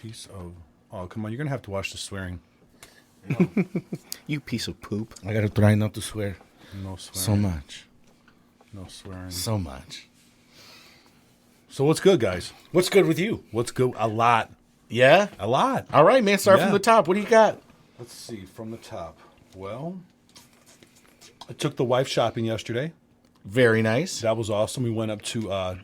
Piece of... Oh, come on. You're going to have to watch the swearing. You piece of poop. I got to try not to swear. No swearing. So much. No swearing. So much. So what's good, guys? What's good with you? What's good? A lot. Yeah? A lot. All right, man. Start Yeah. from the top. What do you got? Let's see. From the top. Well, I took the wife shopping yesterday. Very nice. That was awesome. We went up to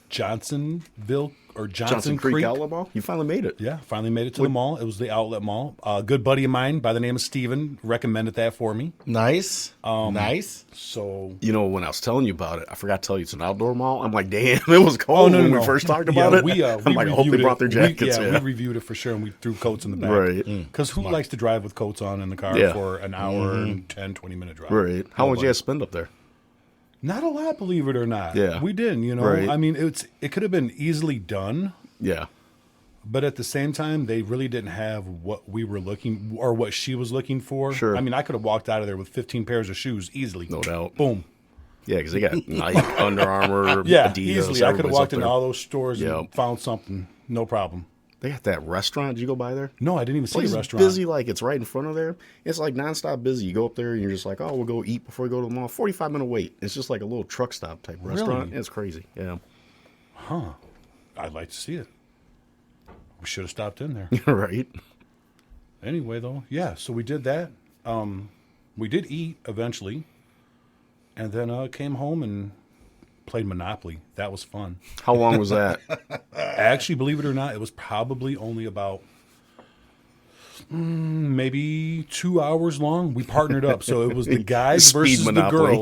Johnsonville or Johnson Creek Outlet Mall? You finally made it. Yeah, finally made it to the mall. It was the outlet mall. A good buddy of mine by the name of Steven recommended that for me. Nice. Nice. So You know, when I was telling you about it, I forgot to tell you it's an outdoor mall. I'm like, damn, it was cold when we first talked about it. I'm like, I hope they brought their jackets. We reviewed it for sure, and we threw coats in the back. Right. Because who likes to drive with coats on in the car for an hour and 10, 20-minute drive? Right. How much did you guys spend up there? Not a lot, believe it or not. Yeah. We didn't, you know. Right. I mean, it could have been easily done. Yeah. But at the same time, they really didn't have what we were looking or what she was looking for. Sure. I mean, I could have walked out of there with 15 pairs of shoes easily. No doubt. Boom. Yeah, because they got Nike, Under Armour, Yeah, Adidas. easily. I could have everybody's walked up into there. all those stores and Yep. found something. No problem. They got that restaurant. Did you go by there? No, I didn't even see Place the is restaurant. busy, like it's right in front of there. It's like nonstop busy. You go up there and you're just like, oh, we'll go eat before we go to the mall. 45-minute wait. It's just like a little truck stop type restaurant. It's crazy. Yeah. Huh. I'd like to see it. We should have stopped in there. Right. Anyway, though, yeah, so we did that. We did eat eventually. And then came home and played Monopoly. That was fun. How long was that? Actually, believe it or not, it was probably only about maybe 2 hours long. We partnered up. So it was the guys Speed versus Monopoly.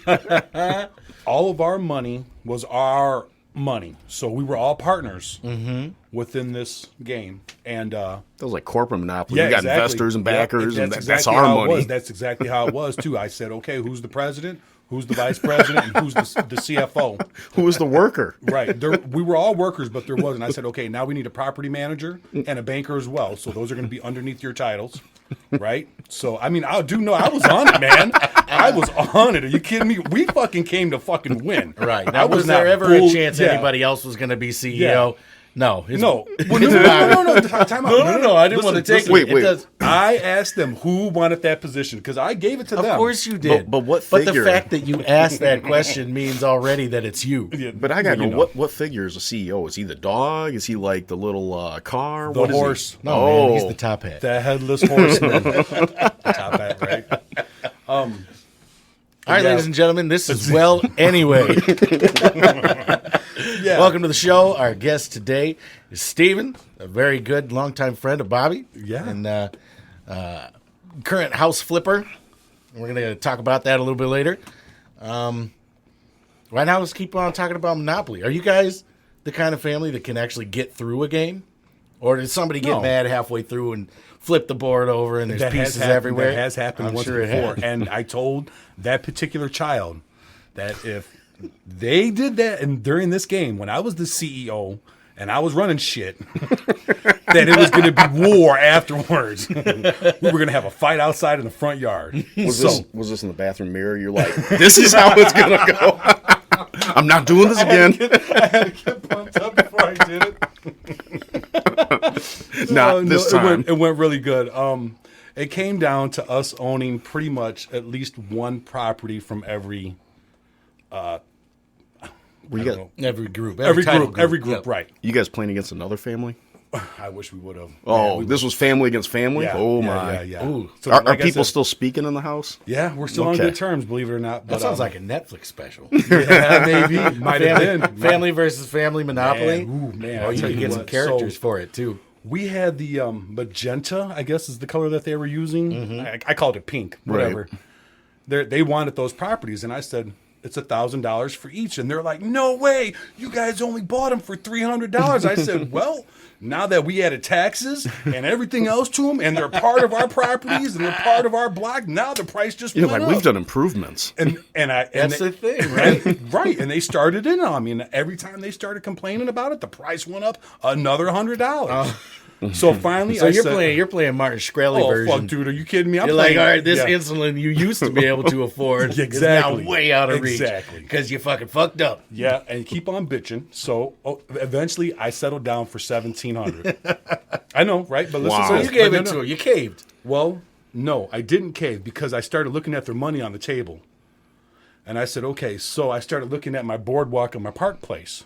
the girls. All of our money was our money. So we were all partners within this game. And That was like corporate monopoly. yeah, you got exactly. investors and Yep, backers, and that's exactly our how it money. was. That's exactly how it was, too. I said, okay, who's the president? Who's the vice president? And who's the CFO? Who was the worker? Right. We were all workers, but there wasn't. I said, okay, now we need a property manager and a banker as well. So those are going to be underneath your titles, right? So, I mean, I do know I was on it, man. I was on it. Are you kidding me? We fucking came to fucking win. Right. I Now, was there not ever bull- a chance yeah. anybody else was going to be CEO? Yeah. No. It's, No. it's Well, no, time out. No, I didn't want to take Wait, it. wait. It does, I asked them who wanted that position because I gave it to them. of course you did. But what But the figure? fact that you asked that question means already that it's you. Yeah, But I got to you know, what figure is a CEO? Is he the dog? Is he like the little car? The What is he? horse. No, man, he's the top hat. The headless horseman. Top hat, right? All right, Yeah. ladies and gentlemen, this is Well Anyway. Yeah. Welcome to the show. Our guest today is Steven, a very good longtime friend of Bobby. Yeah. And current house flipper. We're going to talk about that a little bit later. Right now, let's keep on talking about Monopoly. Are you guys the kind of family that can actually get through a game? Or did somebody get No. mad halfway through and flip the board over and there's That has pieces happened, everywhere? That has happened I'm once sure it before. has. And I told that particular child that if they did that and during this game, when I was the CEO and I was running shit, that it was going to be war afterwards. We were going to have a fight outside in the front yard. Was this in the bathroom mirror? You're like, this is how it's going to go. I'm not doing this again. I had to get pumped up before I did it. Not this time. It went really good. It came down to us owning pretty much at least one property from every Were you, I don't guys, know. Every group. Every title group, every group, Yep. right. you guys playing against another family? I wish we would have. Oh, this was family against family? Yeah, Oh, yeah, my. Yeah. Ooh. So, Are like I people said- still speaking in the house? Yeah, we're still on Okay. good terms, believe it or not. That But, sounds like a Netflix special. yeah, maybe might have been Family versus family Monopoly. Man, ooh, man, Oh, I'll you tell can you get some what. characters So- for it too. We had the magenta, I guess is the color that they were using. I called it pink, whatever. They wanted those properties, and I said, it's $1,000 for each. And they're like, no way, you guys only bought them for $300. I said, well, now that we added taxes and everything else to them, and they're part of our properties and they're part of our block, now the price just You're went like, up. we've done improvements. That's the thing, right? Right, and they started in on me, and every time they started complaining about it, the price went up another $100. So finally, So you're playing Martin Shkreli oh, version. fuck, dude, are you kidding me? I'm You're like, playing, all right, this yeah. insulin you used to be able to afford Exactly. is now way out of reach. Exactly. Because you fucking fucked up. Yeah, and keep on bitching. So eventually, I settled down for $1,700. I know, right? But listen, Wow. So to you this. gave But it to her. You caved. Well, no, I didn't cave because I started looking at their money on the table. And I said, okay, so I started looking at my boardwalk and my park place.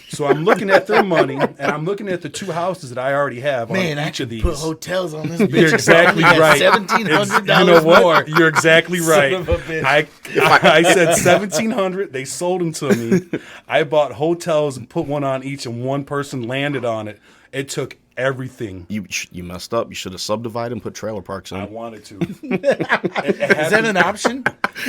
So I'm looking at their money, and I'm looking at the 2 houses that I already have Man, on I each of could these. put hotels on this bitch. You're exactly right. $1,700 You know what? more. You're exactly right. Son of a bitch. I said $1,700. They sold them to me. I bought hotels and put one on each, and one person landed on it. It took everything. You messed up. You should have subdivided and put trailer parks in. I wanted to. Is that an option?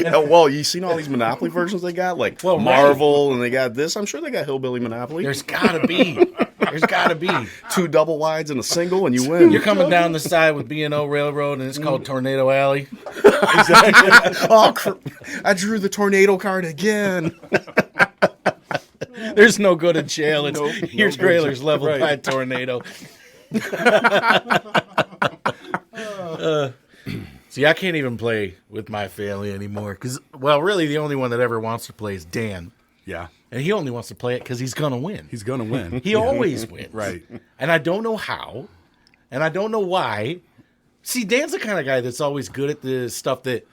Oh, well, you seen all these Monopoly versions they got, like Marvel, and they got this. I'm sure they got Hillbilly Monopoly. There's gotta be. There's gotta be. 2 double wides and a single, and you win. You're coming down the side with B&O Railroad, and it's called Tornado Alley. I drew the tornado card again. There's no good in jail. It's your no trailer's good. leveled Right. by a tornado. See, I can't even play with my family anymore because, well, really, the only one that ever wants to play is Dan, Yeah, and he only wants to play it because he's gonna win. he's going to win. He always wins, Right. And I don't know how, and I don't know why. See, Dan's the kind of guy that's always good at the stuff that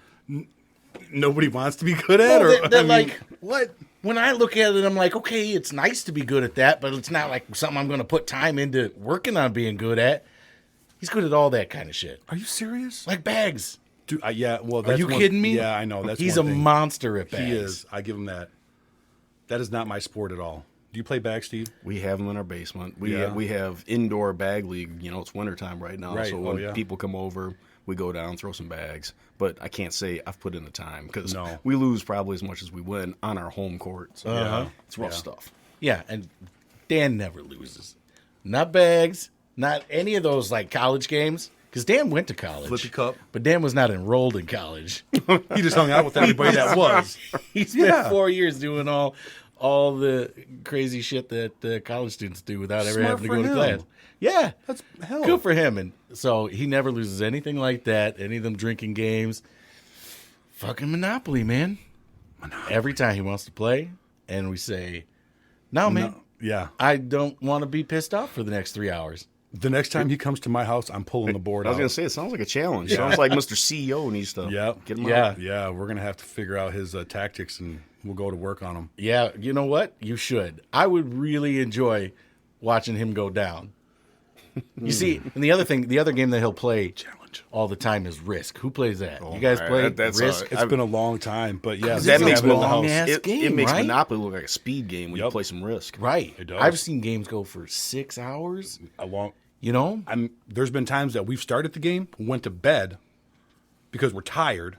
Nobody wants to be good at? Well, or that, I mean, like, what? When I look at it, I'm like, okay, it's nice to be good at that, but it's not like something I'm going to put time into working on being good at. He's good at all that kind of shit. Are you serious? Like bags. Dude, yeah, well, Are that's you one- kidding me? Yeah, I know. That's He's a one thing. monster at bags. He is. I give him that. That is not my sport at all. Do you play bags, Steve? We have them in our basement. We Yeah. we have indoor bag league. You know, it's wintertime right now. Right. So Oh, when yeah. people come over, we go down, throw some bags. But I can't say I've put in the time because No. we lose probably as much as we win on our home court. So it's rough Yeah. stuff. Yeah, and Dan never loses. Not bags, not any of those like college games. Because Dan went to college. Flippy cup. But Dan was not enrolled in college. He just hung out with everybody that was. He spent Yeah. 4 years doing all the crazy shit that college students do without ever Smart having to for go to him. class. Yeah. That's hell. Good for him. And so he never loses anything like that, any of them drinking games. Fucking Monopoly, man. Every time he wants to play, and we say, no, man, Yeah. I don't want to be pissed off for the next 3 hours. The next time he comes to my house, I'm pulling the board I was out. going to say, it sounds like a challenge. Sounds like Mr. CEO needs to Yep. get him Yeah. out. Yeah, we're going to have to figure out his tactics, and we'll go to work on them. Yeah, you know what? You should. I would really enjoy watching him go down. You see, and the other game that he'll play Challenge. all the time is Risk. Who plays that? You guys all play right, that's Risk? all It's been a long time, but yeah, That It's makes a long it, ass game, it makes right? Monopoly look like a speed game when you Yep. play some Risk. Right. It does. I've seen games go for 6 hours. a long. You know? There's been times that we've started the game, went to bed because we're tired,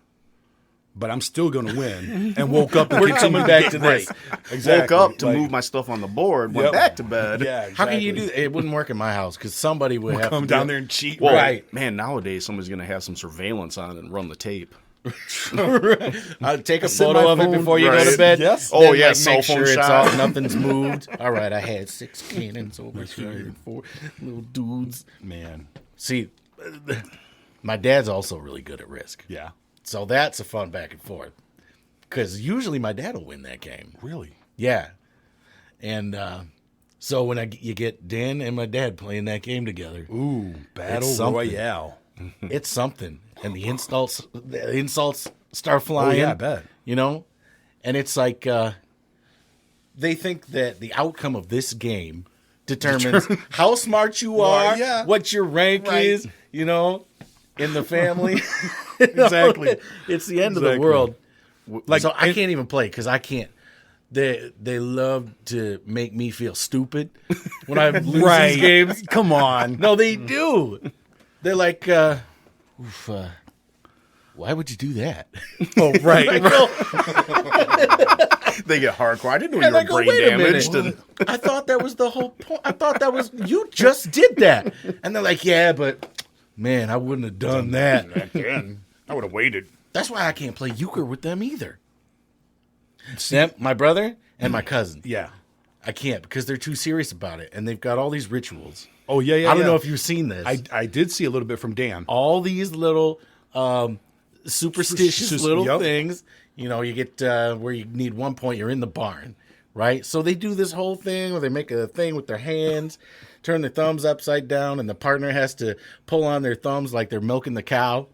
but I'm still going to win, and woke up and We're continued coming back to this. Exactly. Woke up to Like, move my stuff on the board, went Yep. back to bed. Yeah, How can you do exactly. that? It wouldn't work in my house because somebody would have Come to down do there it. and cheat. Well, Right. man, nowadays somebody's going to have some surveillance on it and run the tape. Take a Send photo my of it phone- before you go right. to bed. Yes. Then, Oh, yeah, like, cell make phone sure it's shot. all, nothing's moved. All right, I had 6 cannons over here and 4 little dudes. Man. See, my dad's also really good at Risk. Yeah. So that's a fun back and forth. Because usually my dad will win that game. Really? Yeah. And so when you get Dan and my dad playing that game together, Ooh, Battle something. Royale. it's something. And the insults start flying. Oh, yeah, I bet. You know? And it's like they think that the outcome of this game determines how smart you are, yeah. what your rank Right. is, you know, in the family. Exactly. It's the end of the Exactly. world. Like, So I can't even play because I can't. They love to make me feel stupid when I lose Right. these games. Come on. No, they do. They're like, why would you do that? Oh, right. I go, They get hardcore. I didn't know and you I were go, brain wait a damaged. minute. I thought that was the whole point. I thought that was, you just did that. And they're like, yeah, but man, I wouldn't have done that. I would have waited. That's why I can't play euchre with them either. Them, my brother and my cousin. Yeah. I can't because they're too serious about it, and they've got all these rituals. Oh yeah. I don't know if you've seen this. I did see a little bit from Dan. All these little superstitious little Yep. things. You know, you get where you need 1 point, you're in the barn, right? So they do this whole thing where they make a thing with their hands, turn their thumbs upside down, and the partner has to pull on their thumbs like they're milking the cow.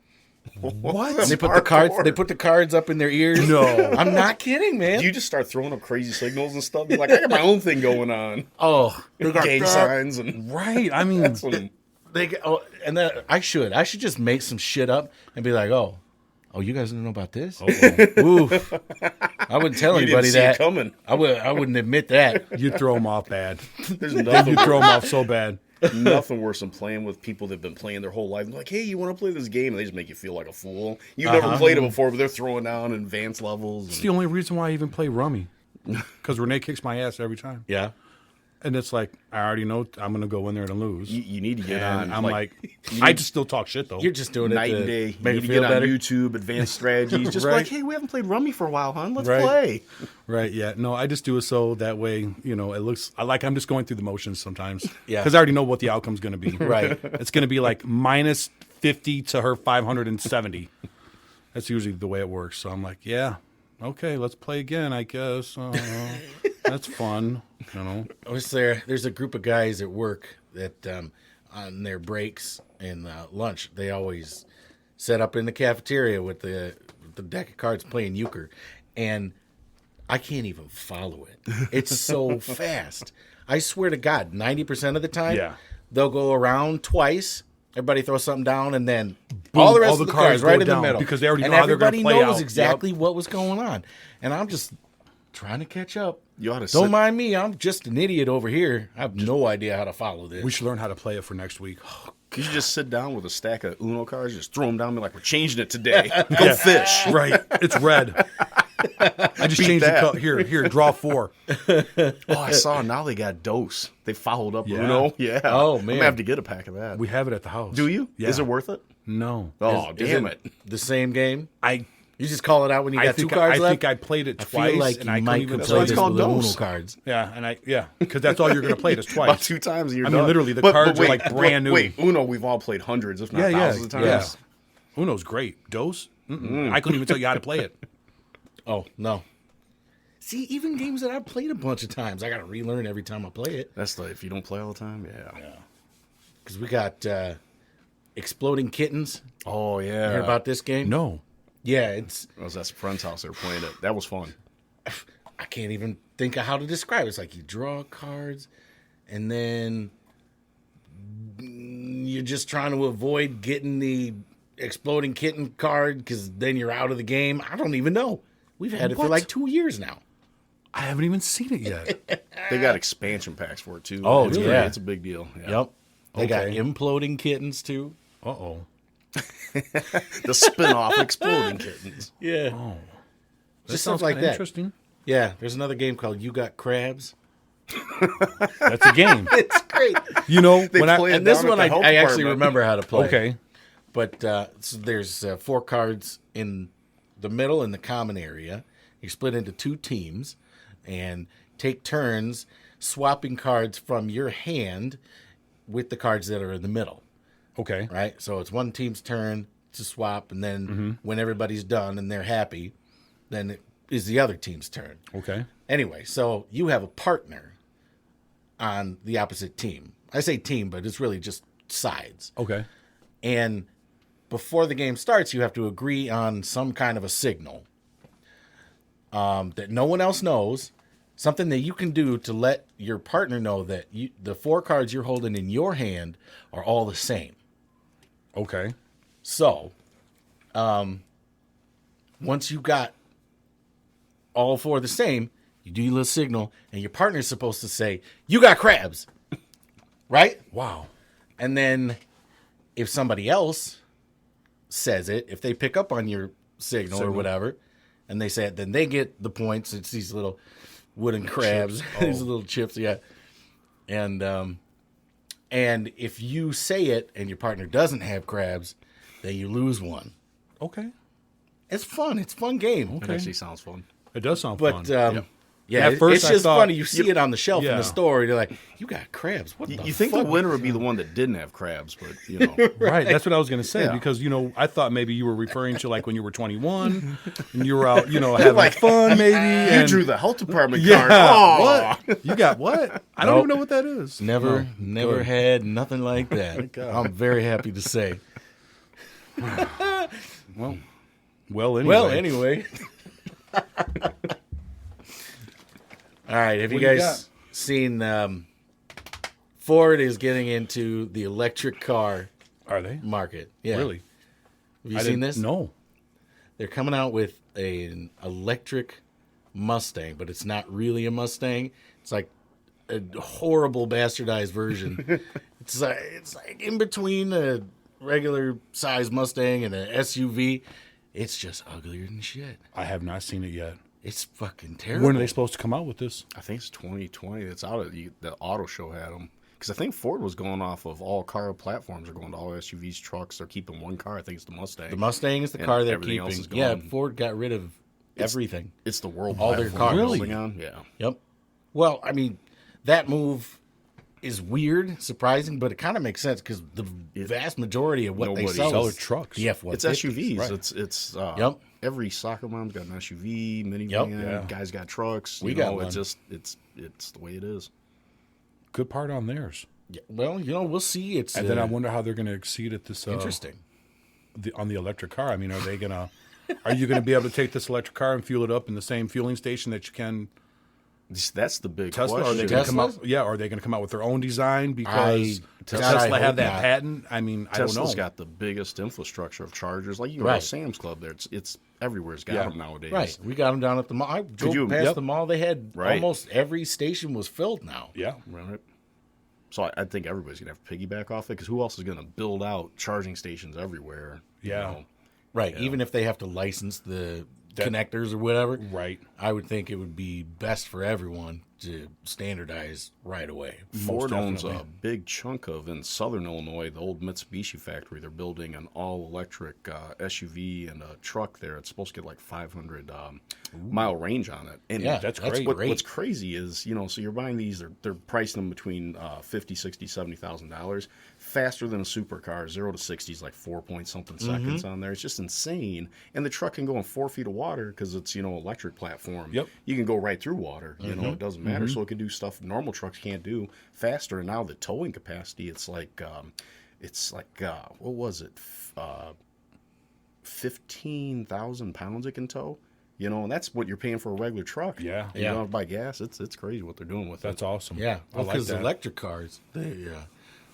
What? And they put the cards. They put the cards up in their ears. No. I'm not kidding, man. Do you just start throwing up crazy signals and stuff? You're like, I got my own thing going on. Oh, Gang signs and Right. I mean, that's when and then I should just make some shit up and be like, oh, you guys didn't know about this? Ooh, I wouldn't tell you anybody didn't see it that. coming. I wouldn't admit that. you throw them off bad. There's You nothing, throw them off so bad. nothing worse than playing with people that've been playing their whole life. They're like, hey, you want to play this game? And they just make you feel like a fool. You've never played it before, but they're throwing down advanced levels. It's the only reason why I even play Rummy. Because Renee kicks my ass every time. Yeah. And it's like, I already know I'm going to go in there and lose. You need to get and on. I'm like I just still talk shit, though. You're just doing night it and day. You make need it to feel get better. on YouTube, advanced strategies. Just Right. like, hey, we haven't played Rummy for a while, hon. Let's Right. play. Right, yeah. No, I just do it so that way, you know, it looks like I'm just going through the motions sometimes. Yeah. Because I already know what the outcome's going to be. Right. It's going to be like minus 50 to her 570. That's usually the way it works. So I'm like, yeah, okay, let's play again, I guess. That's fun, you know. There's a group of guys at work that on their breaks and lunch, they always set up in the cafeteria with the deck of cards playing euchre, and I can't even follow it. It's so fast. I swear to God, 90% of the time, Yeah. they'll go around twice. Everybody throws something down, and then all the rest all of the the cards cards go right in the down middle because they already and know how they're gonna everybody play knows out. exactly what was going on, and I'm just trying to catch up. You ought to Don't sit- mind me. I'm just an idiot over here. I have no idea how to follow this. We should learn how to play it for next week. You should just sit down with a stack of Uno cards, just throw them down and be like, we're changing it today. Go fish. Right. It's red. I just changed that. the color. Here, draw 4. Oh, I saw now they got Dose. They followed up Yeah. Uno. Yeah. Oh, I'm man. gonna have to get a pack of that. We have it at the house. Do you? Yeah. Is it worth it? No. Oh, Is damn it. The same game? I You just call it out when you got two think cards I left? think I played it I twice, feel like and you I couldn't might even could That's play why play it's this called with the Uno Dose. cards. Yeah, because that's all you're gonna play. It is About twice. 2 times and you're I mean, done. literally, the cards are, like, brand new. Wait, Uno, we've all played hundreds, if not Yeah, thousands of times. yeah. Uno's great. Dose? I couldn't even tell you how to play it. Oh, no. See, even games that I've played a bunch of times, I got to relearn every time I play it. That's the, if you don't play all the time, yeah. Because we got Exploding Kittens. Oh, yeah. Heard about this game? No. Yeah, it's... I was at a friend's house. They were playing it. That was fun. I can't even think of how to describe it. It's like you draw cards, and then you're just trying to avoid getting the Exploding Kitten card because then you're out of the game. I don't even know. We've had it for What? like 2 years now. I haven't even seen it yet. They got expansion packs for it, too. Oh, it's yeah. great. It's a big deal. Yeah. Yep. They got Okay. Imploding Kittens, too. Uh-oh. The spin-off Exploding Kittens. Yeah. Oh. Just sounds stuff like kinda that. interesting. Yeah, there's another game called You Got Crabs. That's a game. It's great. You know, They when I... play it And this down at one the I health actually department. remember how to play. Okay. But so there's 4 cards in the middle in the common area. You split into 2 teams and take turns swapping cards from your hand with the cards that are in the middle, Okay. right? So it's one team's turn to swap, and then when everybody's done and they're happy, then it is the other team's turn. Okay. Anyway, so you have a partner on the opposite team. I say team, but it's really just sides. Okay. And before the game starts, you have to agree on some kind of a signal that no one else knows, something that you can do to let your partner know that the 4 cards you're holding in your hand are all the same. Okay. So, once you got all 4 the same, you do your little signal, and your partner's supposed to say, "You got crabs," right? Wow. And then if somebody else says it, if they pick up on your signal or whatever, and they say it, then they get the points. It's these little wooden crabs, these little chips, yeah. And if you say it and your partner doesn't have crabs, then you lose one. Okay. It's fun. It's a fun game. That actually sounds fun. It does sound But fun. Yeah, At first it's I just thought- funny. You see it on the shelf in Yeah. the store. You're like, you got crabs. What the You think fuck? the winner would be the one that didn't have crabs, but Right, that's what I was going to say Yeah. because I thought maybe you were referring to like when you were 21 and you were out, having fun maybe. you And drew the health department yeah, card. Oh, what? You got what? I don't Nope. even know what that is. Never good. had nothing like that. God. I'm very happy to say. Well, anyway. Well, anyway. All right. Have you What do you guys seen Ford is getting into the electric car Are they market? Yeah. really? Have you I seen didn't- this? No. They're coming out with an electric Mustang, but it's not really a Mustang. It's like a horrible bastardized version. it's like in between a regular size Mustang and an SUV. It's just uglier than shit. I have not seen it yet. It's fucking terrible. When are they supposed to come out with this? I think it's 2020. It's out. The auto show had them because I think Ford was going off of all car platforms. They're going to all SUVs, trucks. They're keeping one car. I think it's the Mustang. The Mustang is the And car they're everything else keeping. is Yeah, gone. Ford got rid of everything. It's the world all their platform cars. they're Really? building on. Yeah. Yep. Well, I mean, that move is weird, surprising, but it kind of makes sense because the vast majority of what they Nobody sell sells is trucks. The F-150s. It's SUVs. right. It's Yep. Every soccer mom's got an SUV, minivan. Yep. Yeah. Guys got trucks. We got It's one. just it's the way it is. Good part on theirs. Yeah, well, we'll see. It's And then I wonder how they're going to exceed at this interesting. on the electric car. I mean, are you going to be able to take this electric car and fuel it up in the same fueling station that you can That's the big Tesla? Are question. they going to come Teslas? out? Yeah, are they going to come out with their own design because God, Tesla I had hope that not. patent? I mean, I don't Tesla's know. got the biggest infrastructure of chargers. Like you go Right. to Sam's Club, there it's everywhere's got Yeah. them nowadays. Right. We got them down at the mall. I drove you- past Yep. the mall. They had Right. almost every station was filled now. Yeah, Right. So I think everybody's gonna have to piggyback off it because who else is gonna build out charging stations everywhere? Yeah. Right. Even if they have to license the connectors or whatever, right. I would think it would be best for everyone to standardize right away. Ford owns a definitely. big chunk of in southern Illinois, the old Mitsubishi factory. They're building an all-electric SUV and a truck there. It's supposed to get like 500 mile range on it. And Yeah, that's that's great. great. What's crazy is, so you're buying these, they're pricing them between $50,000, $60,000, $70,000, faster than a supercar. 0 to 60 is like 4 point something seconds on there. It's just insane. And the truck can go in 4 feet of water because it's, electric platform. Yep. You can go right through water. It doesn't matter. So it can do stuff normal trucks can't do faster. And now the towing capacity, it's like what was it? 15,000 pounds it can tow. And that's what you're paying for a regular truck. Yeah. You don't have to buy gas. It's crazy what they're doing with That's it. awesome. Yeah. I like Because that. electric cars,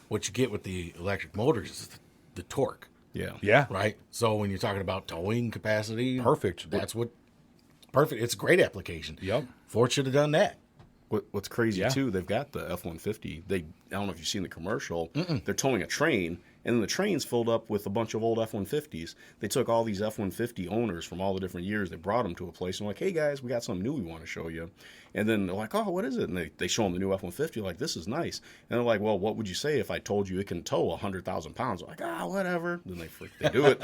what you get with the electric motors is the torque. Yeah. Yeah. Right. So when you're talking about towing capacity, Perfect. That's what perfect. It's a great application. Yep. Ford should have done that. What's crazy Yeah. too? They've got the F-150. I don't know if you've seen the commercial. They're towing a train, and then the train's filled up with a bunch of old F-150s. They took all these F-150 owners from all the different years. They brought them to a place and like, hey guys, we got something new we want to show you. And then they're like, oh, what is it? And they show them the new F-150. Like, this is nice. And they're like, well, what would you say if I told you it can tow 100,000 pounds? They're like, whatever. Then they do it.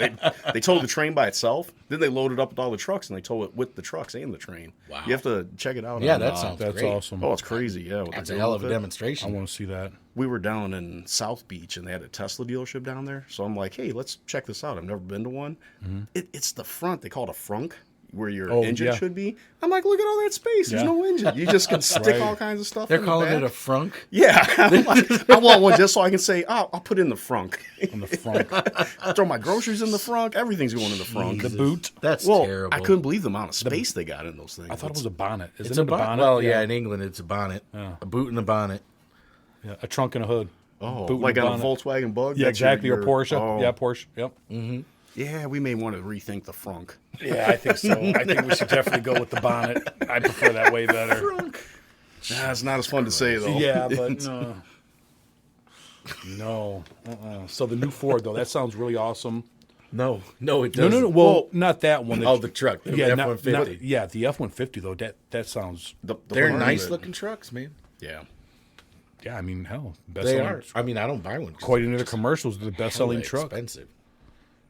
They tow the train by itself. Then they load it up with all the trucks and they tow it with the trucks and the train. Wow. You have to check it out. Yeah, on, that sounds That's great. awesome. Oh, it's crazy. Yeah. what That's they're a doing hell of with a it. I demonstration. want to see that. We were down in South Beach and they had a Tesla dealership down there. So I'm like, hey, let's check this out. I've never been to one. It's the front. They call it a frunk where your engine yeah. should be. I'm like, look at all that space. There's Yeah. no engine. You just can stick all kinds of stuff They're in the calling it back. a frunk. Yeah. I'm like, I want one just so I can say, I'll put in the frunk. On the front. Throw my groceries in the frunk. Everything's going in the frunk. The boot. That's Well, terrible. I couldn't believe the amount of space they got in those things. I thought it was a bonnet. Isn't It's it a bonnet. Well, yeah, in England it's a bonnet. A boot and a bonnet. Yeah, a trunk and a hood. Oh, Boot like and on a bonnet. Volkswagen Bug? Yeah, That's exactly. your- Or Porsche. oh. Yeah, Porsche. Yep. Yeah, we may want to rethink the frunk. Yeah, I think so. I think we should definitely go with the bonnet. I prefer that way better. Nah, it's not as fun to say, though. Yeah, but no. So the new Ford, though, that sounds really awesome. No, it No, doesn't. no, no. Well, not that one. Oh, the truck. The yeah, F-150. yeah, the F-150 though. That sounds. They're part of nice it- looking trucks, man. Yeah. Yeah, I mean, hell, best They selling. are. I mean, I don't buy one. 'cause According to they're the just commercials, the best selling hella truck. Expensive,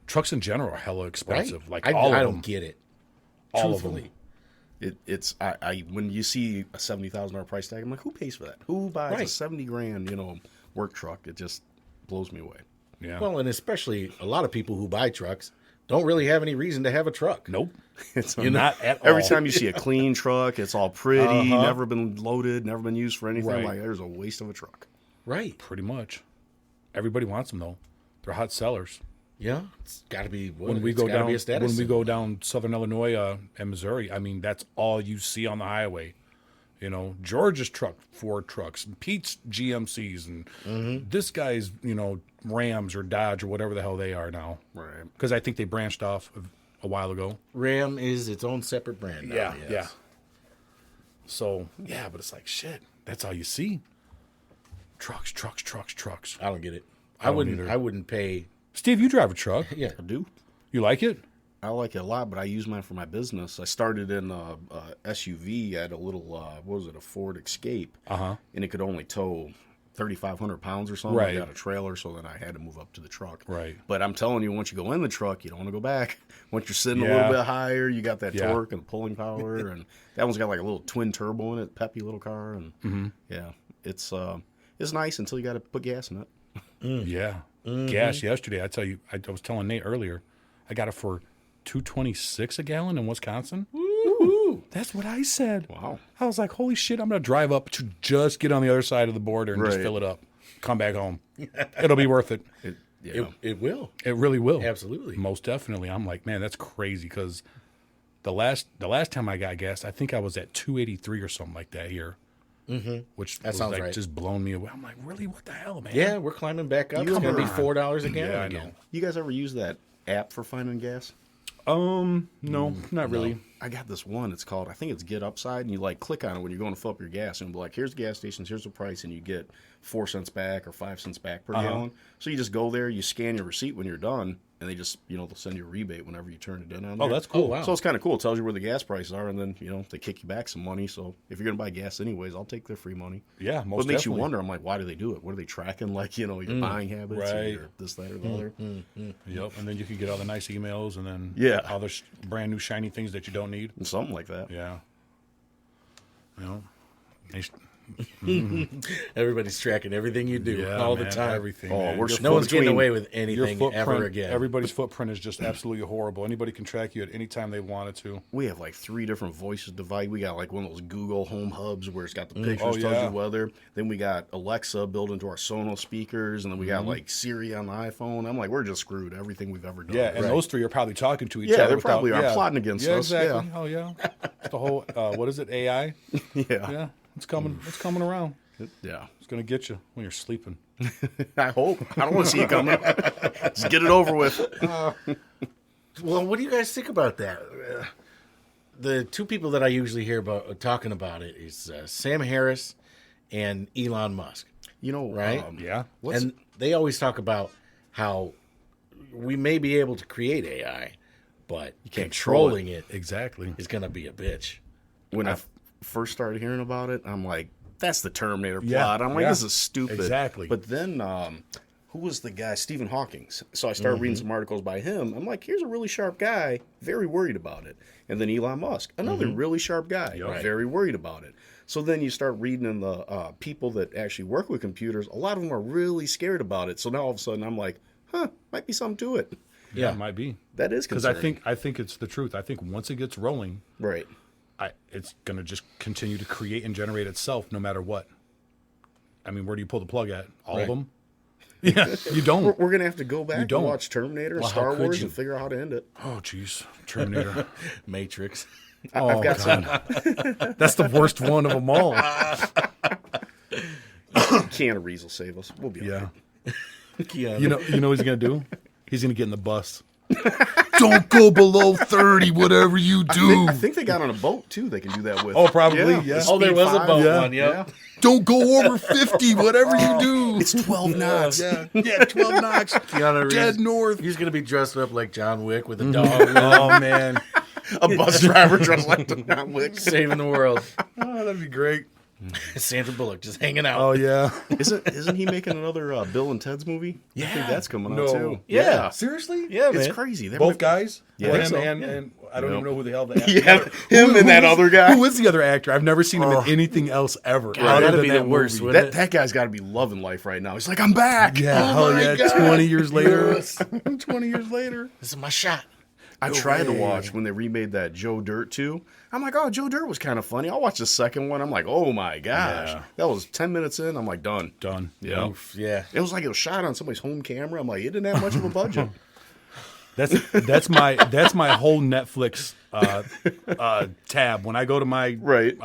Trucks in general are hella right? expensive. Like I all of don't them. get it. All of them. Truthfully, It's when you see a $70,000 price tag, I'm like, who pays for that? Who buys a $70,000 work truck? It just blows me away. Yeah. Well, and especially a lot of people who buy trucks don't really have any reason to have a truck. Nope. It's Not at all. every time you see a clean truck, it's all pretty, never been loaded, never been used for anything. Right. Like there's a waste of a truck. Right. Pretty much. Everybody wants them though. They're hot sellers. Yeah. It's got to be When we go down Southern Illinois and Missouri, I mean that's all you see on the highway. George's truck, Ford trucks, Pete's GMCs, and this guy's Rams or Dodge or whatever the hell they are now. Right. Because I think they branched off a while ago. Ram is its own separate brand now. Yeah, yes. yeah. So but it's like shit. That's all you see. Trucks. I don't get it. I don't either. I wouldn't pay. Steve, you drive a truck. Yeah. I do. You like it? I like it a lot, but I use mine for my business. I started in a SUV. I had a little, a Ford Escape, and it could only tow 3,500 pounds or something. Right. I got a trailer, so then I had to move up to the truck. Right. But I'm telling you, once you go in the truck, you don't want to go back. Once you're sitting a little bit higher, you got that torque and pulling power, and that one's got like a little twin turbo in it, peppy little car, and it's nice until you got to put gas in it. Yeah. Gas yesterday. I tell you, I was telling Nate earlier, I got it for $2.26 a gallon in Wisconsin. Woo-hoo. That's what I said. Wow. I was like, holy shit, I'm going to drive up to just get on the other side of the border and just fill it up. Come back home. It'll be worth it. It will. It really will. Absolutely. Most definitely. I'm like, man, that's crazy because the last time I got gas, I think I was at 283 or something like that here. Which that was sounds like right. just blown me away. I'm like, really? What the hell, man? Yeah, we're climbing back up. It's going to be $4 a gallon I again. know. You guys ever use that app for finding gas? No, not really. I got this one. It's called, I think it's Get Upside, and you like click on it when you're going to fill up your gas, and it'll be like, here's the gas stations, here's the price, and you get 4 cents back or 5 cents back per gallon. So you just go there, you scan your receipt when you're done, and they just, they'll send you a rebate whenever you turn it in on there. Oh, that's cool. Oh, wow. So it's kind of cool. It tells you where the gas prices are, and then, they kick you back some money. So if you're going to buy gas anyways, I'll take their free money. Yeah, most But it makes you definitely. wonder, I'm like, why do they do it? What are they tracking? Like, your buying habits, or Right. your this, that, or the other. Yep, and then you can get all the nice emails and then all the brand new shiny things that you don't need. And something like that. Yeah. Everybody's tracking everything you do all the time. Everything. Oh, man. we're No one's getting between away with Your anything footprint, ever again. everybody's footprint is just absolutely horrible. Anybody can track you at any time they wanted to. We have like 3 different voices device. We got like one of those Google Home Hubs where it's got the pictures, Oh, tells yeah. you weather. Then we got Alexa built into our Sonos speakers, and then we got like Siri on the iPhone. I'm like, we're just screwed. Everything we've ever done. Yeah, and those three are probably talking to each other. they're without- probably are plotting against us. Exactly. Yeah. Oh yeah. It's the whole what is it? AI? Yeah. Yeah. It's coming. It's coming around. Yeah. It's gonna get you when you're sleeping. I hope. I don't want to see you coming. Just get it over with. Well, what do you guys think about that? The two people that I usually hear about talking about it is Sam Harris and Elon Musk. Right? Yeah. And they always talk about how we may be able to create AI, but controlling it Exactly. is going to be a bitch. When I first started hearing about it, I'm like, that's the Terminator Yeah, plot. I'm like, yeah. this is stupid. Exactly. But then, who was the guy? Stephen Hawking. So I started reading some articles by him. I'm like, here's a really sharp guy, very worried about it. And then Elon Musk, another really sharp guy, very worried about it. So then you start reading in the people that actually work with computers. A lot of them are really scared about it. So now all of a sudden I'm like, might be something to it. Yeah, it might be. That is Because concerning. I think it's the truth. I think once it gets rolling, Right. it's going to just continue to create and generate itself no matter what. I mean, where do you pull the plug at? All of them? Yeah, you don't. We're going to have to go back and don't. watch Terminator and Well, Star how could Wars you? and figure out how to end it. Oh, jeez. Terminator. Matrix. I've got some. That's the worst one of them all. Keanu will save us. We'll be all right. Yeah. You know what he's going to do? He's going to get in the bus. Don't go below 30, whatever you do. I think they got on a boat too. They can do that with. Oh, probably, yeah. the Oh, there Speed was a 5. boat Yeah. one, yep. Don't go over 50, whatever you do. It's 12 knots. Yeah, 12 knocks. Keanu Reeves, Dead north. He's going to be dressed up like John Wick with a dog Oh, man. A bus driver dressed like John Wick. saving the world. Oh, that'd be great. Sandra Bullock just hanging out. Oh yeah. Isn't he making another Bill and Ted's movie? I think that's coming out too. Yeah. Seriously? Yeah, It's man. crazy. They're Both guys? Yeah, I Well, think so. and I don't even know who the hell the actor Yeah, him and that other guy. Who is the other actor? I've never seen him in anything else ever. other that'd than be that the worst, movie. wouldn't That guy's got to be loving life right now. He's like, I'm back. Yeah, Oh hell my yeah. God. 20 years later. 20 years later. This is my shot. I tried to watch when they remade that Joe Dirt 2. I'm like, oh, Joe Dirt was kind of funny. I'll watch the second one. I'm like, oh my gosh. Yeah. That was 10 minutes in. I'm like, done. Done. Yeah. Yeah. It was like it was shot on somebody's home camera. I'm like, it didn't have much of a budget. That's my whole Netflix tab. When I go to my Right.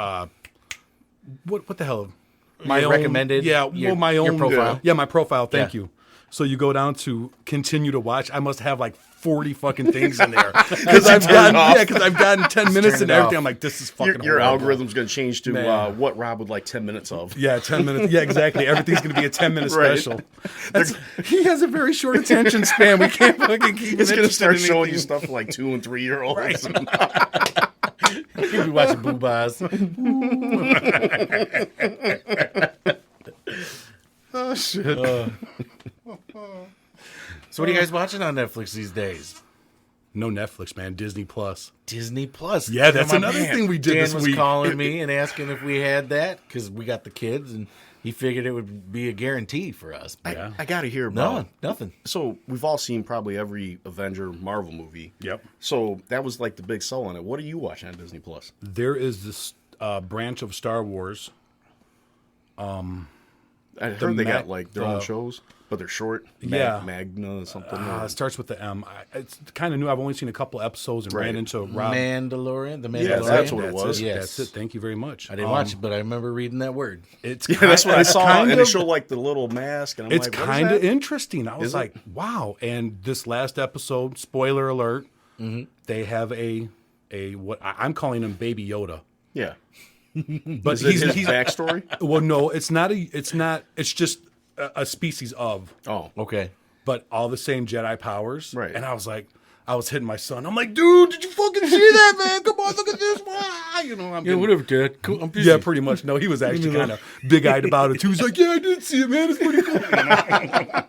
what the hell? Your recommended? Yeah, Your- my own your profile? Yeah, my profile. Thank Yeah. you. So you go down to continue to watch. I must have like 40 fucking things in there because I've gotten 10 minutes turn and it everything. off. I'm like, this is fucking. Your horrible. algorithm's going to change to Man. what Rob would like 10 minutes of. Yeah, 10 minutes. Yeah, exactly. Everything's going to be a 10-minute Right. special. He has a very short attention span. We can't fucking keep. It's going to start showing you you. stuff for like 2 and 3 year olds. Right. You'll be watching Boobas. Oh shit. So what are you guys watching on Netflix these days? No Netflix, man. Disney Plus. Disney Plus. Yeah, that's My another man thing we did Dan this was week. calling me and asking if we had that because we got the kids, and he figured it would be a guarantee for us. Yeah. I got to hear No, about. nothing. So we've all seen probably every Avenger Marvel movie. Yep. So that was like the big sell on it. What are you watching on Disney Plus? There is this branch of Star Wars. I heard they got like their own the- shows, but they're short. Yeah. Magna or something. It starts with the M. It's kind of new. I've only seen a couple episodes and ran Right. into Rob. Mandalorian. The Mandalorian. Yeah, that's what it was. Yes. That's it. Thank you very much. I didn't watch it, but I remember reading that word. It's Yeah, that's what I saw. kind And they of- show like the little mask, and I'm It's like, what is kind of that? interesting. I was Is it? like, wow. And this last episode, spoiler alert, they have a what I'm calling him Baby Yoda. Yeah. But Is it his backstory? well, no, it's not. It's just a species of, Oh, Okay. but all the same Jedi powers. Right. And I was like, I was hitting my son. I'm like, dude, did you fucking see that, man? Come on, look at this. Wah! You know, I'm Yeah, getting- whatever, Dad. Cool. I'm busy. Yeah, pretty much. No, he was actually kind of big-eyed about it too. He was like, "Yeah, I did see it, man. It's pretty cool."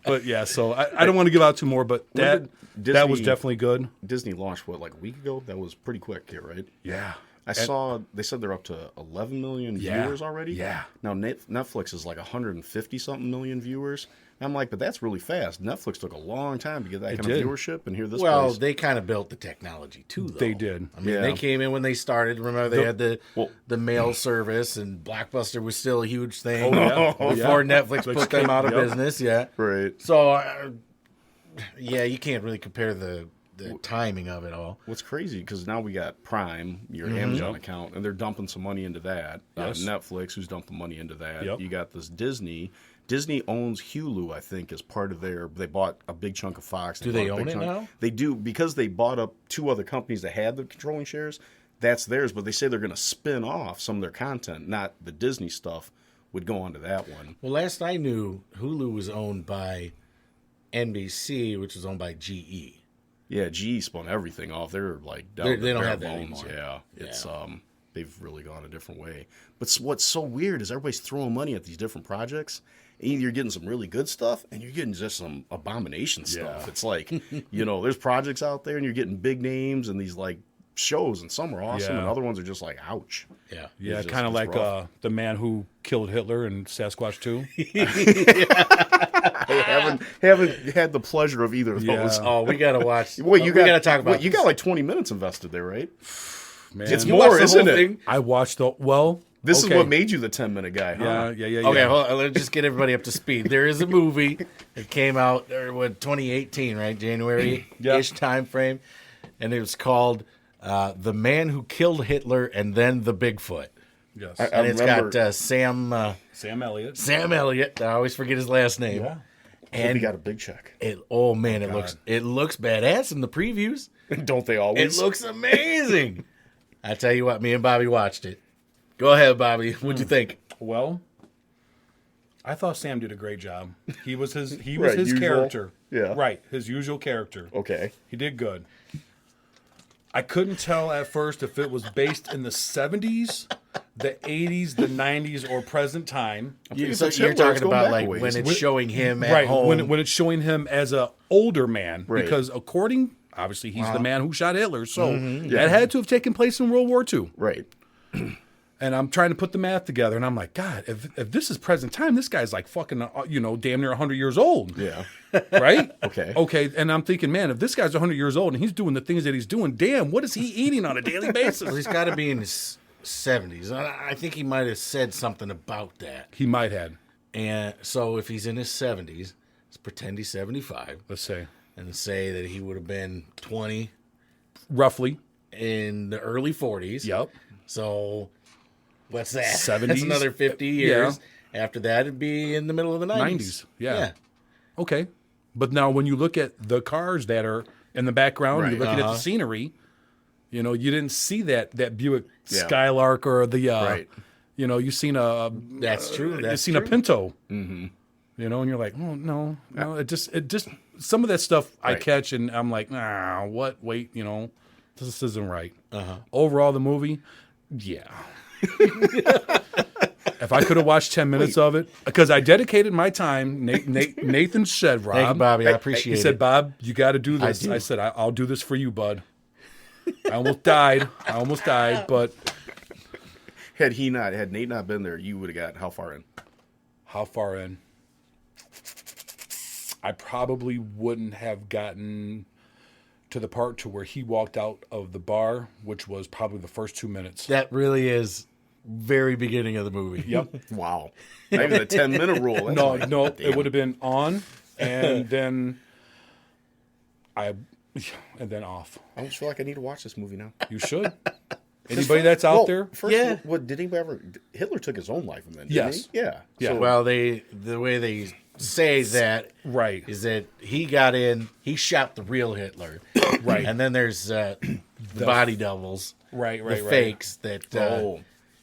But yeah, so I don't want to give out two more, but that did was Disney- definitely good. Disney launched what, like a week ago? That was pretty quick here, right? Yeah, I saw they said they're up to 11 million Yeah. viewers already. Yeah. Now Netflix is like 150 something million viewers. And I'm like, but that's really fast. Netflix took a long time to get that kind did. of viewership, and here this Well, place. they kind of built the technology too, though. They did. I mean, Yeah. they came in when they started. Remember, they had well- the mail service, and Blockbuster was still a huge thing yeah. before Netflix put them out of Yep. business. Yeah. Right. So, yeah, you can't really compare the timing of it all. What's crazy because now we got Prime, your Mm-hmm. Amazon account, and they're dumping some money into that. Yes. Netflix, who's dumping money into that. Yep. You got this Disney. Disney owns Hulu, I think, as part of their. They bought a big chunk of Fox. Do they bought a own big it chunk- now? They do because they bought up two other companies that had the controlling shares. That's theirs, but they say they're going to spin off some of their content, not the Disney stuff, would go onto that one. Well, last I knew, Hulu was owned by NBC, which is owned by GE. Yeah, GE spun everything off. They're like They down to don't bare have that bones. anymore. Yeah, it's they've really gone a different way. But what's so weird is everybody's throwing money at these different projects. And either you're getting some really good stuff, and you're getting just some abomination stuff. Yeah. It's like, there's projects out there, and you're getting big names and these like shows, and some are awesome, Yeah. and other ones are just like, ouch. Yeah. Yeah, It's just- kind of it's like rough. the man who killed Hitler in Sasquatch 2. I haven't had the pleasure of either of Yeah. those. Oh, we gotta watch. Wait, we gotta talk about. You got like 20 minutes invested there, right? Man, It's You more, watched the isn't whole it? thing? I watched the This Okay. is what made you the 10-minute guy, huh? Yeah. Okay, hold on, let's just get everybody up to speed. There is a movie that came out, 2018, right? January-ish Yeah. time frame. And it was called The Man Who Killed Hitler and Then the Bigfoot. Yes. And it's remember- got Sam Elliott. Elliott. I always forget his last name. Yeah. And And he got a big check. it looks badass in the previews. Don't they always? It looks amazing. I tell you what, me and Bobby watched it. Go ahead, Bobby. What'd you think? Well, I thought Sam did a great job. He was his Right, usual. character. Yeah. Right, his usual character. Okay. He did good. I couldn't tell at first if it was based in the 70s the 80s, the 90s, or present time. So you're talking about like when it's showing him at home. When it's showing him as a older man. Right. Because obviously he's the man who shot Hitler. So that had to have taken place in World War II. Right. And I'm trying to put the math together, and I'm like, God, if this is present time, this guy's like fucking, damn near 100 years old. Yeah. Right? Okay. And I'm thinking, man, if this guy's 100 years old and he's doing the things that he's doing, damn, what is he eating on a daily basis? Well, he's got to be in his 70s. I think he might have said something about that. He might have. And so if he's in his 70s, let's pretend he's 75. Let's say. And say that he would have been 20. Roughly. In the early 40s. Yep. So what's that? 70s. That's another 50 years. Yeah. After that, it'd be in the middle of the 90s. Yeah. Okay. But now when you look at the cars that are in the background, you're looking at the scenery, you didn't see that Buick Skylark or the, you've seen a... That's true. You've seen a Pinto. Mm-hmm. And you're like, oh, no. It just, some of that stuff I catch and I'm like, what? Wait, this isn't right. Overall, the movie, yeah. If I could have watched 10 minutes of it, because I dedicated my time, Nathan said, Rob. Thank you, Bobby. I appreciate it. He said, Bob, you got to do this. I said, I'll do this for you, bud. I almost died, but... Had Nate not been there, you would have got how far in? How far in? I probably wouldn't have gotten to the part to where he walked out of the bar, which was probably the first 2 minutes. That really is very beginning of the movie. Yep. Wow. Not even the 10-minute rule. That's no, it would have been on and then off. I almost feel like I need to watch this movie now. You should. Anybody that's out there? First, what did anybody ever? Hitler took his own life, and then didn't he? Yeah. So, well, the way they say that is that he got in, he shot the real Hitler, right, and then there's the body doubles, right, fakes that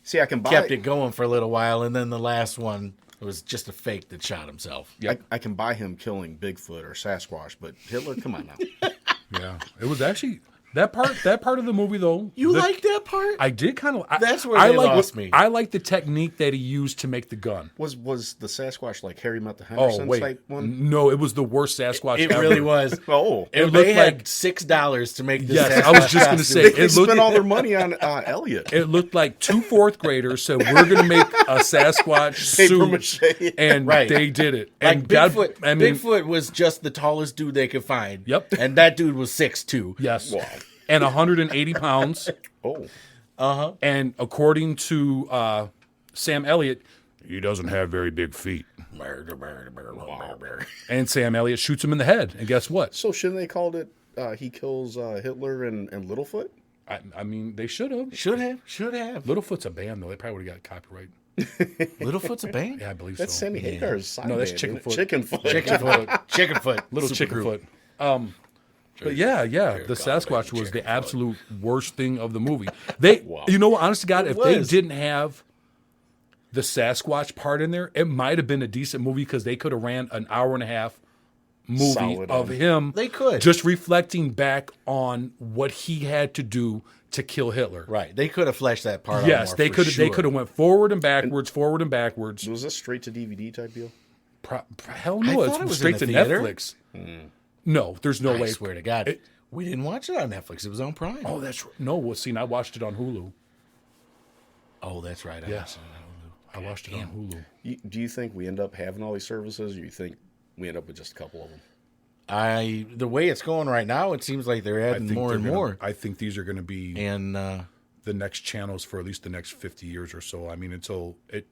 see, I can kept it going for a little while, and then the last one was just a fake that shot himself. I can buy him killing Bigfoot or Sasquatch, but Hitler, come on now. Yeah, it was actually. That part of the movie, though. You like that part? I did kind of. That's where they lost me. I like the technique that he used to make the gun. Was the Sasquatch like Harry Met the Henderson type one? No, it was the worst Sasquatch It ever. really was. They had $6 to make this. Yes, I was just going to say. They spent all their money on Elliot. It looked like 2 fourth graders said, we're going to make a Sasquatch suit. And they did it. And Bigfoot, Bigfoot was just the tallest dude they could find. Yep. And that dude was 6'2". Yes. Wow. And 180 pounds. Oh. And according to Sam Elliott, he doesn't have very big feet. And Sam Elliott shoots him in the head. And guess what? So shouldn't they called it he kills Hitler and Littlefoot? I mean, they should have. Should have. Littlefoot's a band, though. They probably would have got copyright. Littlefoot's a band? Yeah, I believe that's so. Sammy Hagar's side No, that's band, Chickenfoot. Chickenfoot. Little Super Chickenfoot. But yeah, the Sasquatch was the absolute worst thing of the movie. You know what, honest to God, if they didn't have the Sasquatch part in there, it might have been a decent movie because they could have ran an hour and a half movie of him. They could. Just reflecting back on what he had to do to kill Hitler. Right. They could have fleshed that part out more, they could have. sure. They could have went forward and backwards. Was this straight to DVD type deal? Hell no, it was straight to theater. Netflix. No, there's no way. I swear to God. We didn't watch it on Netflix. It was on Prime. Oh, that's right. No, well, see, I watched it on Hulu. Oh, that's right. I watched it on Hulu. Do you think we end up having all these services, or you think we end up with just a couple of them? The way it's going right now, it seems like they're adding more and more. I think these are going to be the next channels for at least the next 50 years or so. I mean, until it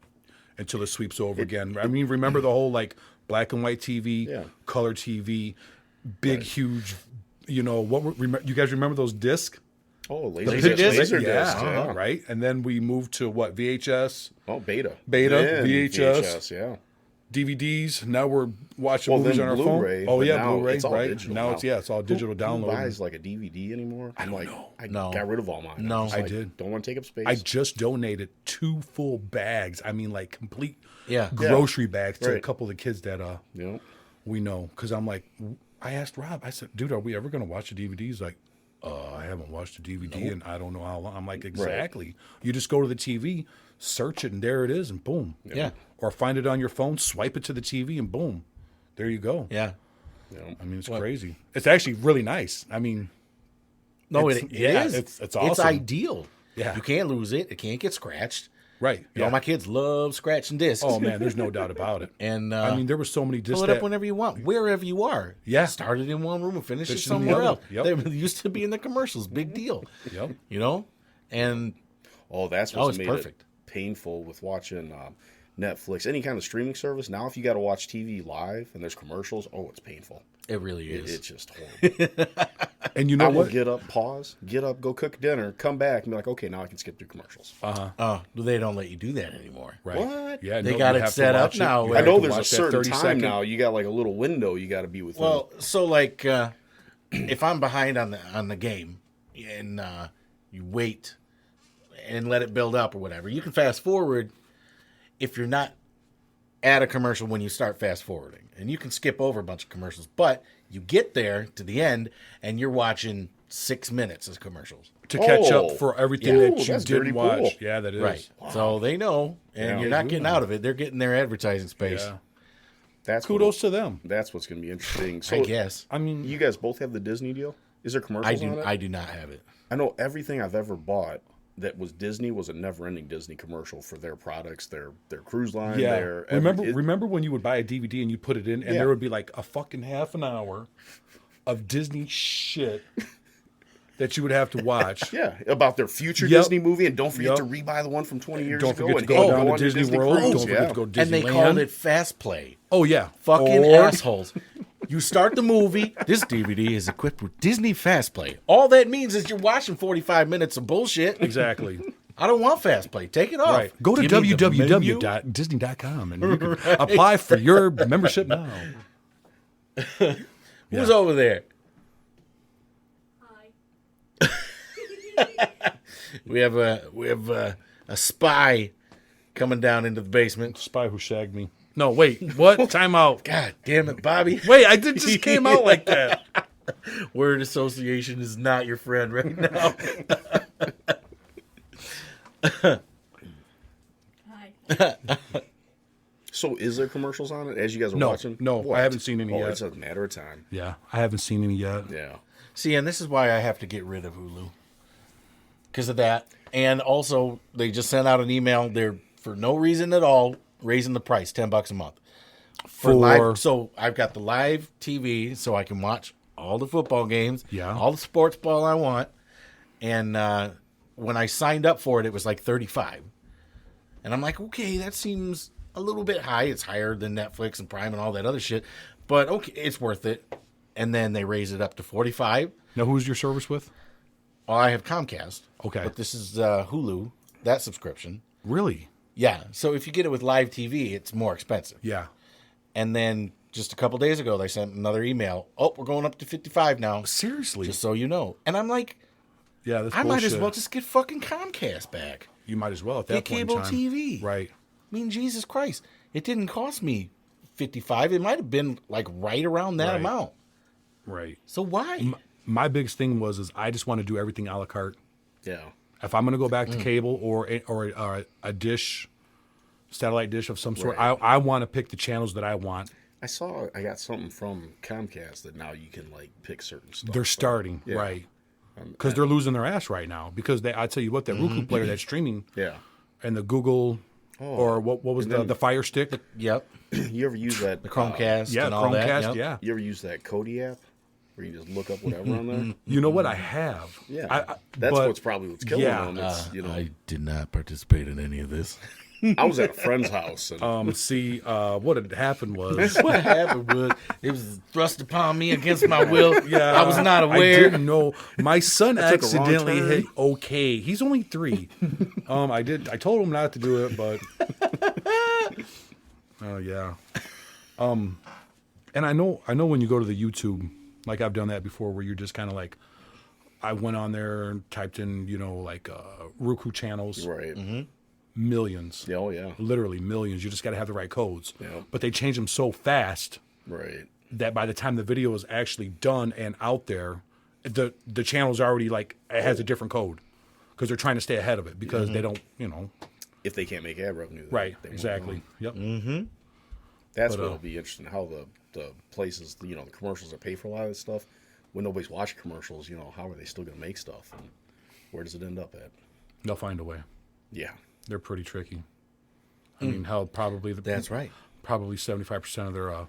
sweeps over again. I mean, remember the whole like black and white TV, color TV, big, huge. You guys remember those discs? Oh, laser discs. Yeah, right. And then we moved to what? VHS. Oh, Beta, VHS. Yeah. DVDs. Now we're watching movies on our Blu-ray, phone. Oh yeah, Blu-ray. It's all right. Now it's all digital download. Who buys like a DVD anymore? I got rid of all mine. No, I did. Don't want to take up space. I just donated 2 full bags. I mean, like complete grocery bags to a couple of the kids that we know. Because I'm like, I asked Rob. I said, dude, are we ever going to watch the DVD? He's like, I haven't watched a DVD and I don't know how long. I'm like, exactly. You just go to the TV, search it, and there it is, and boom. Yeah. Or find it on your phone, swipe it to the TV, and boom, there you go. Yeah. I mean, it's crazy. It's actually really nice. I mean, No, It's- it yeah, is. it's awesome. It's ideal. Yeah. You can't lose it. It can't get scratched. right. You know, my kids love scratching discs. Oh man, there's no doubt about it. And I mean, there were so many discs pull it up that whenever you want, wherever you are. Yeah. Start it in one room and finish it Finish it in the somewhere other. else. Yep. They used to be in the commercials. Big deal. Yep. You know? And Oh, that's Oh, what's it's made perfect. it painful with watching Netflix, any kind of streaming service. Now, if you got to watch TV live and there's commercials, it's painful. it really is. It's just horrible. And you I know will what? get up, pause, get up, go cook dinner, come back, and be like, okay, now I can skip through commercials. Oh, they don't let you do that anymore. Right. What? Yeah, They no, got you it have to set up watch it. now You where- I have know to there's a watch that certain 30 time second. now. You got like a little window you got to be within. Well, so like if I'm behind on the game and you wait and let it build up or whatever, you can fast forward if you're not at a commercial when you start fast forwarding, and you can skip over a bunch of commercials, but you get there to the end and you're watching 6 minutes of commercials. to catch Oh. up for everything Yeah. that Ooh, you that's dirty didn't watch. cool. Yeah, that is. Right. So they know, and Yeah, you're they not do getting know. out of it. They're getting their advertising space. Yeah. that's Kudos to them. That's what's going to be interesting. So, I guess. I mean, you guys both have the Disney deal. Is there commercials on it? I do not have it. I know everything I've ever bought that was Disney was a never-ending Disney commercial for their products, their cruise line. yeah. Their Remember when you would buy a DVD and you put it in, and Yeah. there would be like a fucking half an hour of Disney shit that you would have to watch. Yeah, about their future Yep. Disney movie, and don't forget Yep. to rebuy the one from 20 years Don't ago. forget to and go down on to your Disney World. Cruise, Don't forget to go to And they Disneyland. called it Fast Play. Oh yeah, Fucking Or- assholes. You start the movie. This DVD is equipped with Disney Fast Play. All that means is you're watching 45 minutes of bullshit. Exactly. I don't want Fast Play. Take it off. Right. Go to Give me the menu. www.disney.com and you can apply for your membership now. Who's over there? We have a spy coming down into the basement. Spy who shagged me. No, wait. What? Time out. God damn it, Bobby. Wait, I did just came out like that. Word association is not your friend right now. Hi. So, is there commercials on it as you guys are No, watching? no, What? I haven't seen any yet. It's a matter of time. Yeah, I haven't seen any yet. Yeah. See, and this is why I have to get rid of Hulu. Because of that. And also, they just sent out an email. They're, for no reason at all, raising the price, $10 a month. For live, so I've got the live TV, so I can watch all the football games, Yeah. all the sports ball I want. And when I signed up for it, it was like $35. And I'm like, okay, that seems a little bit high. It's higher than Netflix and Prime and all that other shit. But okay, it's worth it. And then they raise it up to $45. Now, who's your service with? Well, I have Comcast. Okay. But this is Hulu, that subscription. Really? Yeah. So if you get it with live TV, it's more expensive. Yeah. And then just a couple days ago, they sent another email. Oh, we're going up to 55 now. Seriously? Just so you know. And I'm like, Yeah, that's I might as bullshit. well just get fucking Comcast back. You might as well at that Get point in cable time. TV. Right. I mean, Jesus Christ. It didn't cost me 55. It might have been like right around that Right. amount. Right. So why? My biggest thing is I just want to do everything a la carte. Yeah. If I'm going to go back to cable or a dish, satellite dish of some sort, Right. I want to pick the channels that I want. I got something from Comcast that now you can like pick certain stuff. They're starting, Yeah. right? Because they're losing their ass right now. Because I tell you what, that Roku player that's streaming Yeah. and the Google or what was And then- the Fire Stick? Yep. You ever use that? The Chromecast Yeah, and all that. Chromecast. Yep. Yeah. You ever use that Kodi app where you just look up whatever on there? You know what? I have. Yeah. I, That's but- what's probably what's killing yeah. them. It's, I did not participate in any of this. I was at a friend's house and See, what had happened was. What happened was it was thrust upon me against my will. Yeah, I was not I aware. didn't know. My son took a wrong accidentally turn. hit okay. He's only 3. I told him not to do it, but oh yeah. And I know when you go to the YouTube, like I've done that before, where you're just kind of like, I went on there and typed in, like Roku channels, right. millions. Yeah, oh yeah. Literally millions. You just got to have the right codes. Yeah. But they change them so fast Right. that by the time the video is actually done and out there, the channel's already like it has a different code because they're trying to stay ahead of it because they don't, If they can't make ad revenue. Right, they won't exactly. know. Yep. That's what'll be interesting. How the places, the commercials that pay for a lot of this stuff, when nobody's watching commercials, how are they still going to make stuff? And where does it end up at? They'll find a way. Yeah. They're pretty tricky. I mean, hell, probably That's right. Probably 75% of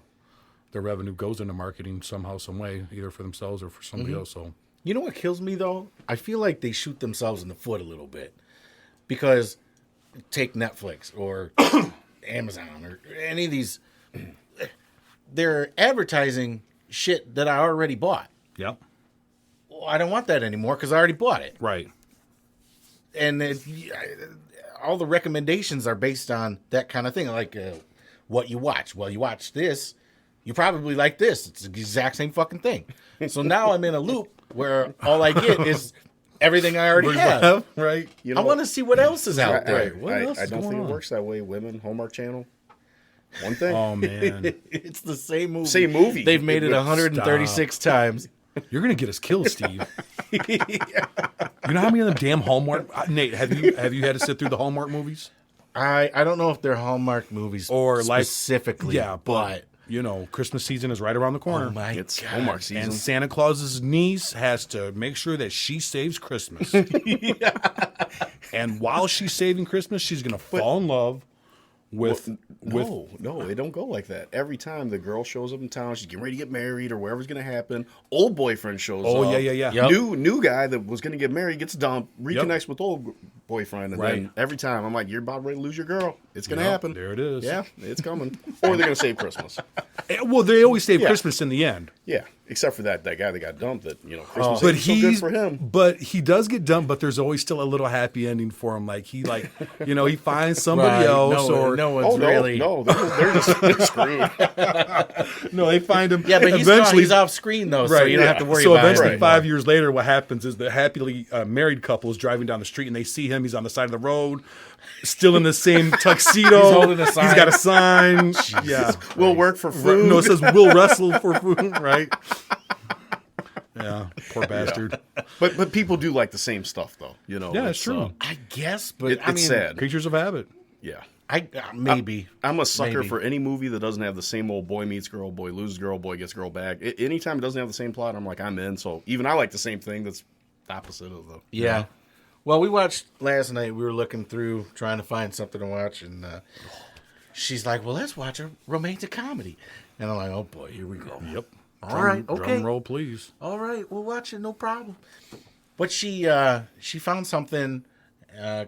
their revenue goes into marketing somehow, some way, either for themselves or for somebody else. So You know what kills me though? I feel like they shoot themselves in the foot a little bit because take Netflix or Amazon or any of these, they're advertising shit that I already bought. yep, Well, I don't want that anymore because I already bought it. right. And all the recommendations are based on that kind of thing, like what you watch. Well, you watch this, you probably like this. It's the exact same fucking thing. So now I'm in a loop where all I get is everything I already have. Right. I want to see what else is out there. What else I is don't going think on? it works that way. Women, Hallmark Channel. One thing. Oh man, It's the same movie. Same movie. They've made it 136 times. you're gonna get us killed, Steve. You know how many of them damn Hallmark? Nate, have you had to sit through the Hallmark movies? I don't know if they're Hallmark movies Or like- specifically. Yeah, but Christmas season is right around the corner. oh my It's God. Hallmark season. And Santa Claus's niece has to make sure that she saves Christmas. And while she's saving Christmas, she's going to fall in love with No, it don't go like that. Every time the girl shows up in town, she's getting ready to get married or whatever's going to happen. Old boyfriend shows up. Oh, yeah. Yep. New guy that was going to get married gets dumped, reconnects with old boyfriend, and Right. then every time I'm like, you're about ready to lose your girl. It's going to happen. There it is. Yeah, it's coming. Or they're going to save Christmas. Well, they always save Yeah. Christmas in the end. Yeah, except for that guy that got dumped. That Christmas But ain't so good for him. But he does get dumped. But there's always still a little happy ending for him. Like he he finds somebody Right. else, or no one's really. No, they're screwed. no, they find him. Yeah, but eventually he's off screen though, so Right, you don't yeah. have to worry so about eventually, it. 5 years later, what happens is the happily married couple is driving down the street and they see him. He's on the side of the road, still in the same tuxedo. He's holding a sign. He's got a sign. Yeah, We'll work for food. no, it says "We'll wrestle for food." Right? Yeah, poor bastard. But people do like the same stuff though. Yeah, it's true. I guess, but It's I mean, sad. Creatures of habit. Yeah. Maybe. I'm a sucker Maybe. for any movie that doesn't have the same old boy meets girl, boy loses girl, boy gets girl back. Anytime it doesn't have the same plot, I'm like, I'm in. So even I like the same thing that's the opposite of the. Yeah. Well, we watched last night. We were looking through trying to find something to watch, and she's like, "Well, let's watch a romantic comedy." And I'm like, "Oh boy, here we go." Yep. All right, okay. Drum roll, please. All right, we'll watch it, no problem. But she found something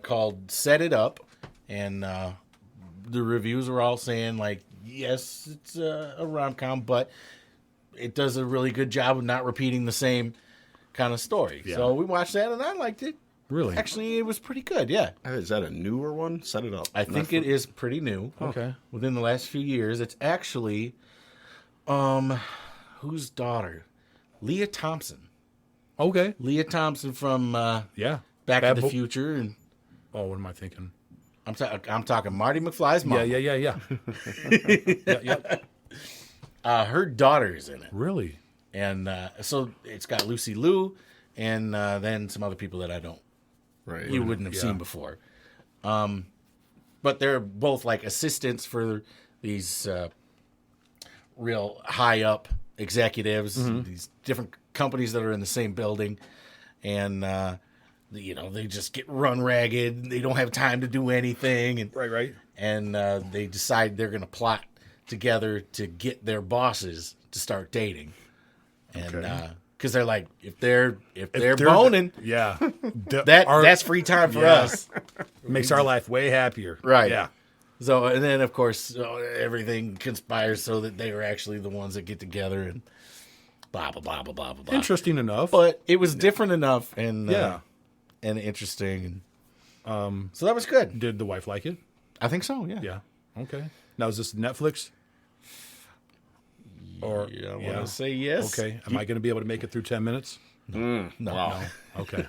called "Set It Up," and the reviews are all saying like, yes, it's a rom-com, but it does a really good job of not repeating the same kind of story. Yeah. So we watched that, and I liked it. Really? Actually, it was pretty good. Yeah, Is that a newer one? Set it up. I think it is pretty new. Okay. Within the last few years, it's actually, whose daughter? Leah Thompson. Okay. Leah Thompson from Yeah. Back Bad to the Bo- Future, and Oh, what am I thinking? I'm talking Marty McFly's mom. Yeah. Her daughter is in it, Really? and so it's got Lucy Liu, and then some other people that you wouldn't have seen before. But they're both like assistants for these real high up executives, these different companies that are in the same building, and they just get run ragged. They don't have time to do anything, and Right. and they decide they're going to plot together to get their bosses to start dating, and because they're like, if they're boning, Yeah. that's free time for us. Makes our life way happier. Right. Yeah. So, and then of course everything conspires so that they are actually the ones that get together and blah blah blah blah blah blah. Interesting enough. But it was different enough and Yeah. and interesting. And, so that was good. Did the wife like it? I think so. Yeah. Yeah. Okay. Now, is this Netflix? Or I want to say yes. Okay. Am I going to be able to make it through 10 minutes? No. Wow. Okay.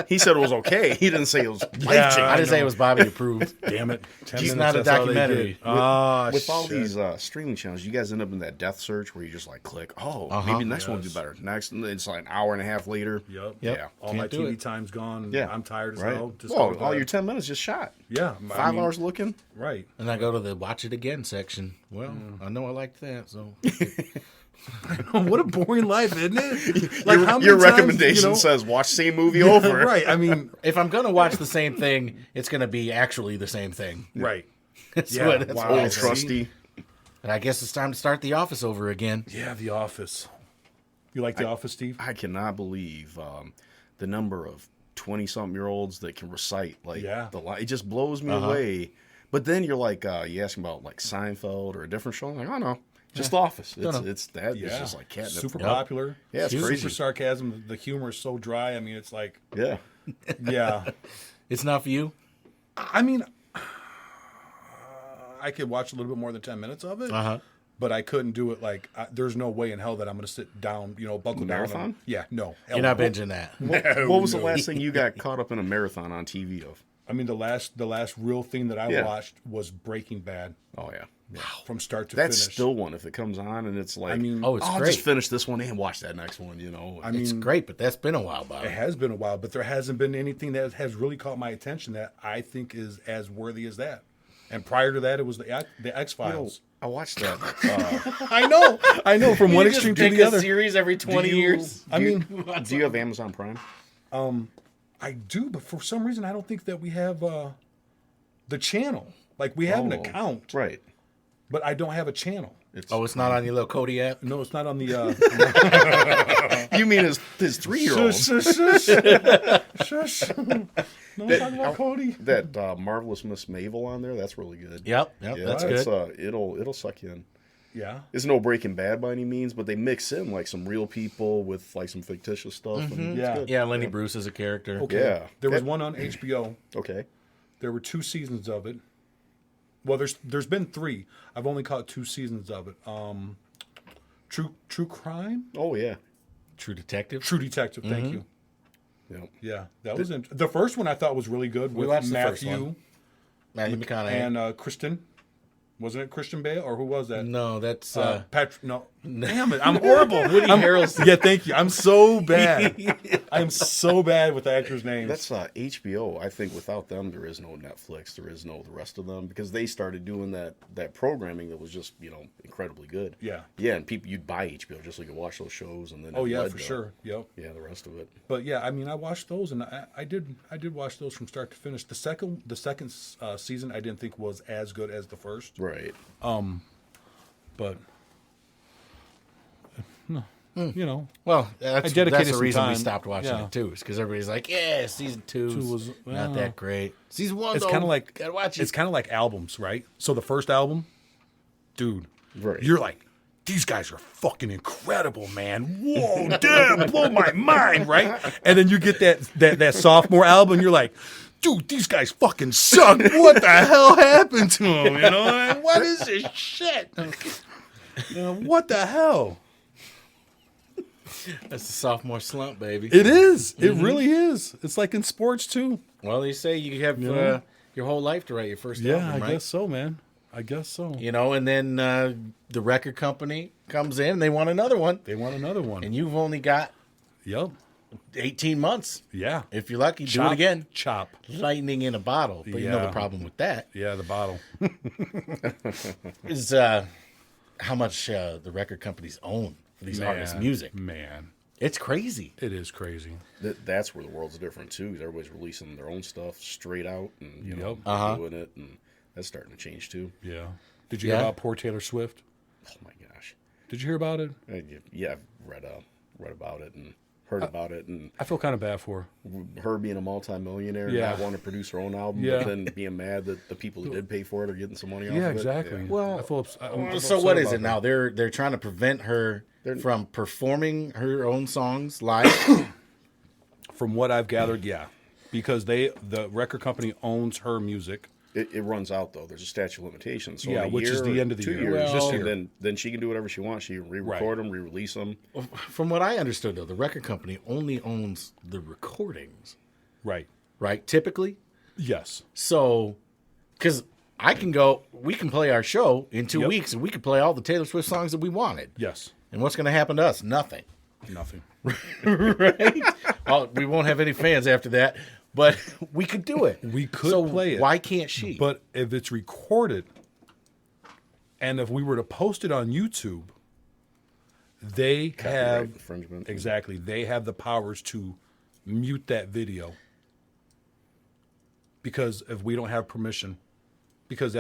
He said it was okay. He didn't say it was life-changing. I didn't say it was Bobby approved. Damn it. 10 It's minutes, not a that's all they documentary. get. With all shit. these streaming channels, you guys end up in that death search where you just like click, maybe the next one will do better. Next, and it's like an hour and a half later. Yep. Yeah. All my Can't do TV it. time's gone. Yeah. I'm tired as Right. hell. Just Well, go to all bed. your 10 minutes just shot. Yeah. 5 hours looking. Right. And I go to the watch it again section. Well, I know I liked that, so What a boring life, isn't it? Your recommendation says watch same movie over. Right. I mean, if I'm gonna watch the same thing, it's gonna be actually the same thing. right. That's Yeah, what, that's wow. what I Old see. trusty. And I guess it's time to start The Office over again. Yeah, The Office. You like The Office, Steve? I cannot believe the number of 20-something-year-olds that can recite the line. It just blows me away. But then you're like, you ask me about like Seinfeld or a different show. I'm like, oh no, just The Office. It's that. It's just like catnip. Super popular. Yeah, it's super crazy. sarcasm. The humor is so dry. I mean, it's like, Yeah. yeah. It's not for you. I mean, I could watch a little bit more than 10 minutes of it. But I couldn't do it like, there's no way in hell that I'm going to sit down, buckle Marathon? down. Yeah, no. You're not binging that. What was the last thing you got caught up in a marathon on TV of? I mean, the last real thing that I Yeah. watched was Breaking Bad. Oh, yeah. From start to That's finish. still one if it comes on and it's like, I mean, Oh, it's I'll great. just finish this one and watch that next one, I mean, It's great, but that's been a while, Bob. it has been a while, but there hasn't been anything that has really caught my attention that I think is as worthy as that. And prior to that, it was the X-Files. I watched that. I know. From one extreme to the other. series every 20 years. I mean, Do you have Amazon Prime? I do, but for some reason, I don't think that we have the channel. Like, we have an account, Right. but I don't have a channel. Oh, it's not on your little Cody app? No, it's not on the. You mean his 3-year-old? Shush. No, I'm talking about Cody. That Marvelous Miss Mavel on there, that's really good. Yep, Yeah, that's good. It'll suck you in. Yeah. It's no Breaking Bad by any means, but they mix in like some real people with like some fictitious stuff. And Yeah. it's good. Yeah, Lenny Bruce is a character. Okay. Yeah. There was That- one on HBO. Okay. There were 2 seasons of it. Well, there's been 3. I've only caught 2 seasons of it. True crime, True Oh yeah. Detective. True Detective. Thank you. Yep. Yeah, that was the first one. I thought was really good with watched the first Matthew one. Matthew McConaughey. and Kristen. Wasn't it Christian Bale or who was that? No, that's Patrick. No, damn it, I'm horrible. Woody Harrelson. Yeah, thank you. I'm so bad. I'm so bad with actors' names. That's HBO. I think without them, there is no Netflix. There is no the rest of them because they started doing that programming that was just incredibly good. Yeah. Yeah, and you'd buy HBO just so you could watch those shows and then. Oh it yeah, led for to, sure. Yep. Yeah, the rest of it. But yeah, I mean, I watched those, and I did watch those from start to finish. The second season I didn't think was as good as the first, Right. but no, well, that's dedicated the some reason we time. stopped watching Yeah. it too. Is because everybody's like, yeah, season 2 was, not that great. Season 1, it's though, kind of like gotta watch it. it's kind of like albums, right? So the first album, dude, Right. you're like, these guys are fucking incredible, man. Whoa, damn, blow my mind, right? And then you get that sophomore album, you're like, dude, these guys fucking suck. What the hell happened to them? Like, what is this shit? What the hell? That's the sophomore slump, baby. It is. It really is. It's like in sports too. Well, they say you have your whole life to write your first Yeah, album, I right? guess so, man. I guess so. And then the record company comes in and they want another one. They want another one. And you've only got Yep. 18 months. Yeah. If you're lucky, do Chop, it again. Chop. Lightning in a bottle. But you know Yeah. the problem with that Yeah, the bottle. is how much the record companies own for these artists' music. Man, It's crazy. it is crazy. That's where the world's different too. Everybody's releasing their own stuff straight out and Yep. doing it, and that's starting to change too. Yeah. Did you Yeah. hear about poor Taylor Swift? Oh my gosh. Did you hear about it? Yeah, I've read about it and heard about it, and I feel kind of bad for her. her being a multimillionaire, and Yeah. not wanting to produce her own album, Yeah. but then being mad that the people who did pay for it are getting some money off Yeah, of it. exactly. Yeah. Well, I feel I'm So upset what is about it now? that. They're trying to prevent her from performing her own songs live. From what I've gathered, yeah, because the record company owns her music, It runs out though. There's a statute of limitations. So Yeah, in a which is year the or end of the 2 year. years, Well, this and year. then she can do whatever she wants. She can re-record them, re-release them. From what I understood, though, the record company only owns the recordings, Right. right? Typically. Yes. So, because we can play our show in 2 Yep. weeks, and we can play all the Taylor Swift songs that we wanted. Yes. And what's going to happen to us? Nothing. Nothing. Right? Well, we won't have any fans after that, but we could do it. We could so play it. Why can't she? But if it's recorded, and if we were to post it on YouTube, they Copyright have infringement. exactly. They have the powers to mute that video because if we don't have permission, because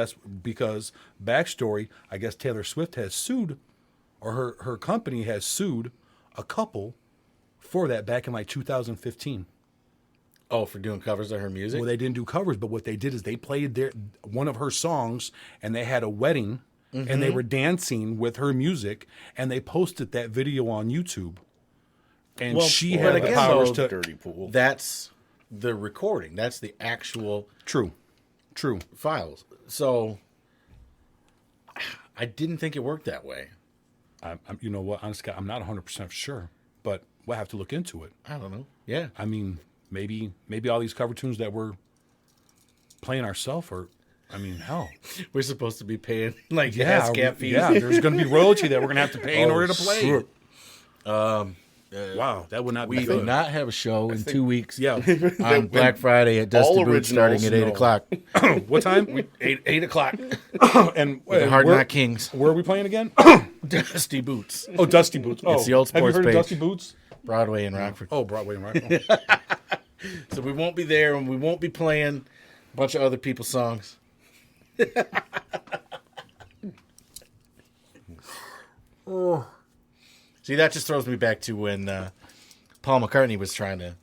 backstory. I guess Taylor Swift has sued, or her company has sued a couple for that back in like 2015. Oh, for doing covers of her music? Well, they didn't do covers, but what they did is they played one of her songs, and they had a wedding, and they were dancing with her music, and they posted that video on YouTube. And Well, she but had again, the powers though, to. Dirty pool. That's the recording. That's the actual True. files. So, I didn't think it worked that way. You know what? Honestly, I'm not 100% sure, but we'll have to look into it. I don't know. Yeah. I mean, maybe all these cover tunes that we're playing ourselves are. I mean, hell. We're supposed to be paying like Yeah, ASCAP fees. yeah. There's going to be royalty that we're going to have to pay in Oh, order to play. sure. Wow, that would not be We do good. not have a show in 2 weeks. Yeah. On Black Friday at Dusty all Boots starting at 8 originals, o'clock. What time? 8 o'clock. And The Hard where- Knot Kings. Where are we playing again? Dusty Boots. Oh, Dusty Boots. Oh, It's the old have you sports heard page. of Dusty Boots? Broadway in Rockford. Oh, Broadway and Rockville. So we won't be there, and we won't be playing a bunch of other people's songs. See, that just throws me back to when Paul McCartney was trying to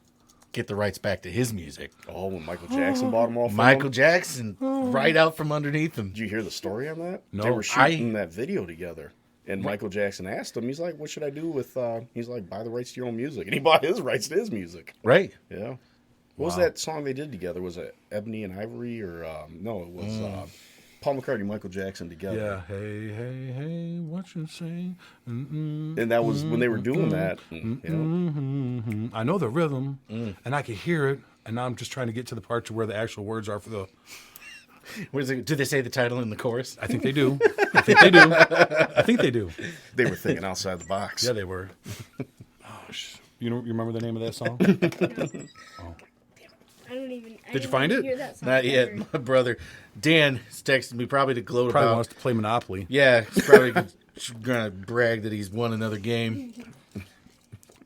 get the rights back to his music. Oh, when Michael Jackson bought them all from Michael him? Jackson, right out from underneath him. Did you hear the story on that? No. They were shooting that video together. And Michael Jackson asked him, he's like, what should I do with, he's like, buy the rights to your own music. And he bought his rights to his music. Right. Yeah. What was that song they did together? Was it Ebony and Ivory or, no, it was Paul McCartney, Michael Jackson together. Yeah. Hey, hey, hey, what you say? And that was when they were doing that. You know, I know the rhythm, and I can hear it, and now I'm just trying to get to the part to where the actual words are for the. Do they say the title in the chorus? I think they do. I think they do. I think they do. they were thinking outside the box. Yeah, they were. You remember the name of that song? I don't even. Did you find it? Hear that song Not yet. ever. My brother Dan has texted me probably to gloat Probably about. wants to play Monopoly. Yeah, he's probably going to brag that he's won another game.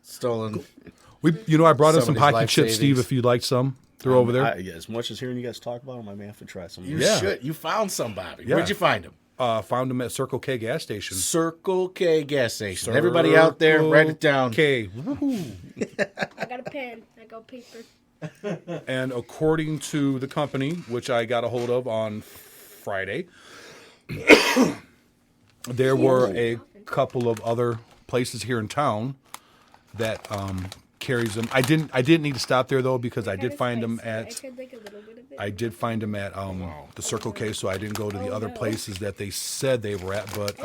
Stolen. I brought in some Somebody's pocket life chips, Steve. savings. If you'd like some, they're over there. Yeah, as much as hearing you guys talk about them, I may have to try some. You Yeah. should. You found somebody. Yeah. Where'd you find him? Found them at Circle K gas station. Circle K gas station. Everybody out there, write it down. K. Woohoo. I got a pen. I got paper. And according to the company, which I got a hold of on Friday, there were a couple of other places here in town that carries them. I didn't need to stop there though because I did find them I at tried like a little bit of it. I did find them at the Circle K, so I didn't go to the other places that they said they were at. But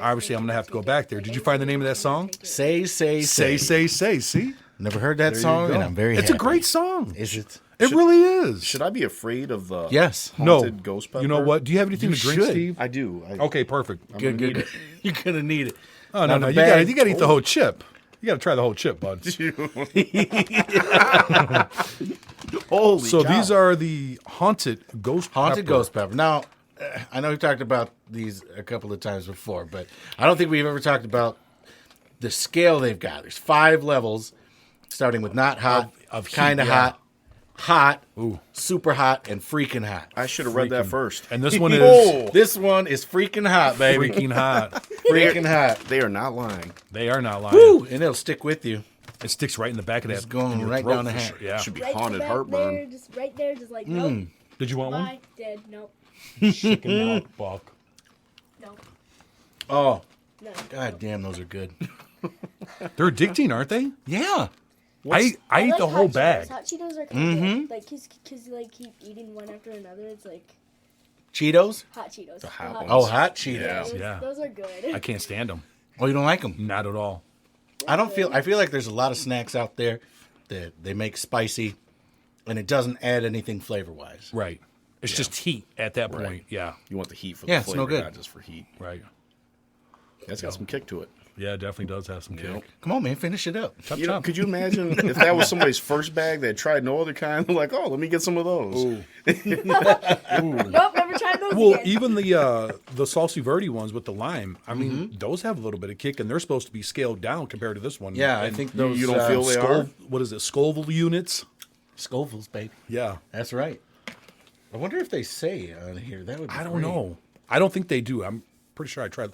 obviously, I'm gonna have to go back there. Did you find the name of that song? Say. Say. See, Never heard that There you song, go. and I'm very It's happy. a great song. Is it? It really is. Should I be afraid of the Yes. haunted No. ghost pepper? You know what? Do you have anything You to drink, should. Steve? I do. Okay, perfect. Good. You're going to need it. Oh Now no, the you bag- got to eat the whole chip. You got to try the whole chip, bud. Holy So cow. these are the haunted ghost Haunted pepper. ghost pepper. Now, I know we've talked about these a couple of times before, but I don't think we've ever talked about the scale they've got. There's 5 levels, starting with not hot, Of heat, kind of yeah. hot, Ooh. super hot, and freaking hot. I should have read that first. And this one is Whoa. This one is freaking hot, baby. freaking hot. Freaking hot. They are not lying. They are not lying. Woo! And it'll stick with you. It sticks right in the back of that. It's going in your right throat down the for hat. sure. Yeah. Should be Right haunted back heartburn. There, just right there, just like nope. Did you want one? Bye, dead. Nope. Chicken buck. Nope. Oh, No. god damn, those are good. They're addicting, aren't they? Yeah. I ate like the whole Hot Cheetos. bag. Hot Cheetos are kind of good. Like, cause you like keep eating one after another. It's like Cheetos? Hot Cheetos. The hot ones. Oh, hot Cheetos. Yeah. Those are good. I can't stand them. Oh, you don't like them? Not at all. I feel like there's a lot of snacks out there that they make spicy, and it doesn't add anything flavor-wise. Right. It's just heat at that point. Right. Yeah. You want the heat for Yeah, the it's flavor, no good. not just for heat. Right. That's got some kick to it. Yeah, it definitely does have some kick. Yep. Come on, man, finish it up. Chop, You know, chop. could you imagine if that was somebody's first bag that tried no other kind? They're like, oh, let me get some of those. Nope, never tried those Well, again. even the Salsa Verde ones with the lime, I mean, those have a little bit of kick, and they're supposed to be scaled down compared to this one. Yeah, I And think those... you don't feel they are? What is it, Scoville units? Scovilles, baby. Yeah. That's right. I wonder if they say on here. That would be I don't great. know. I don't think they do. I'm pretty sure I tried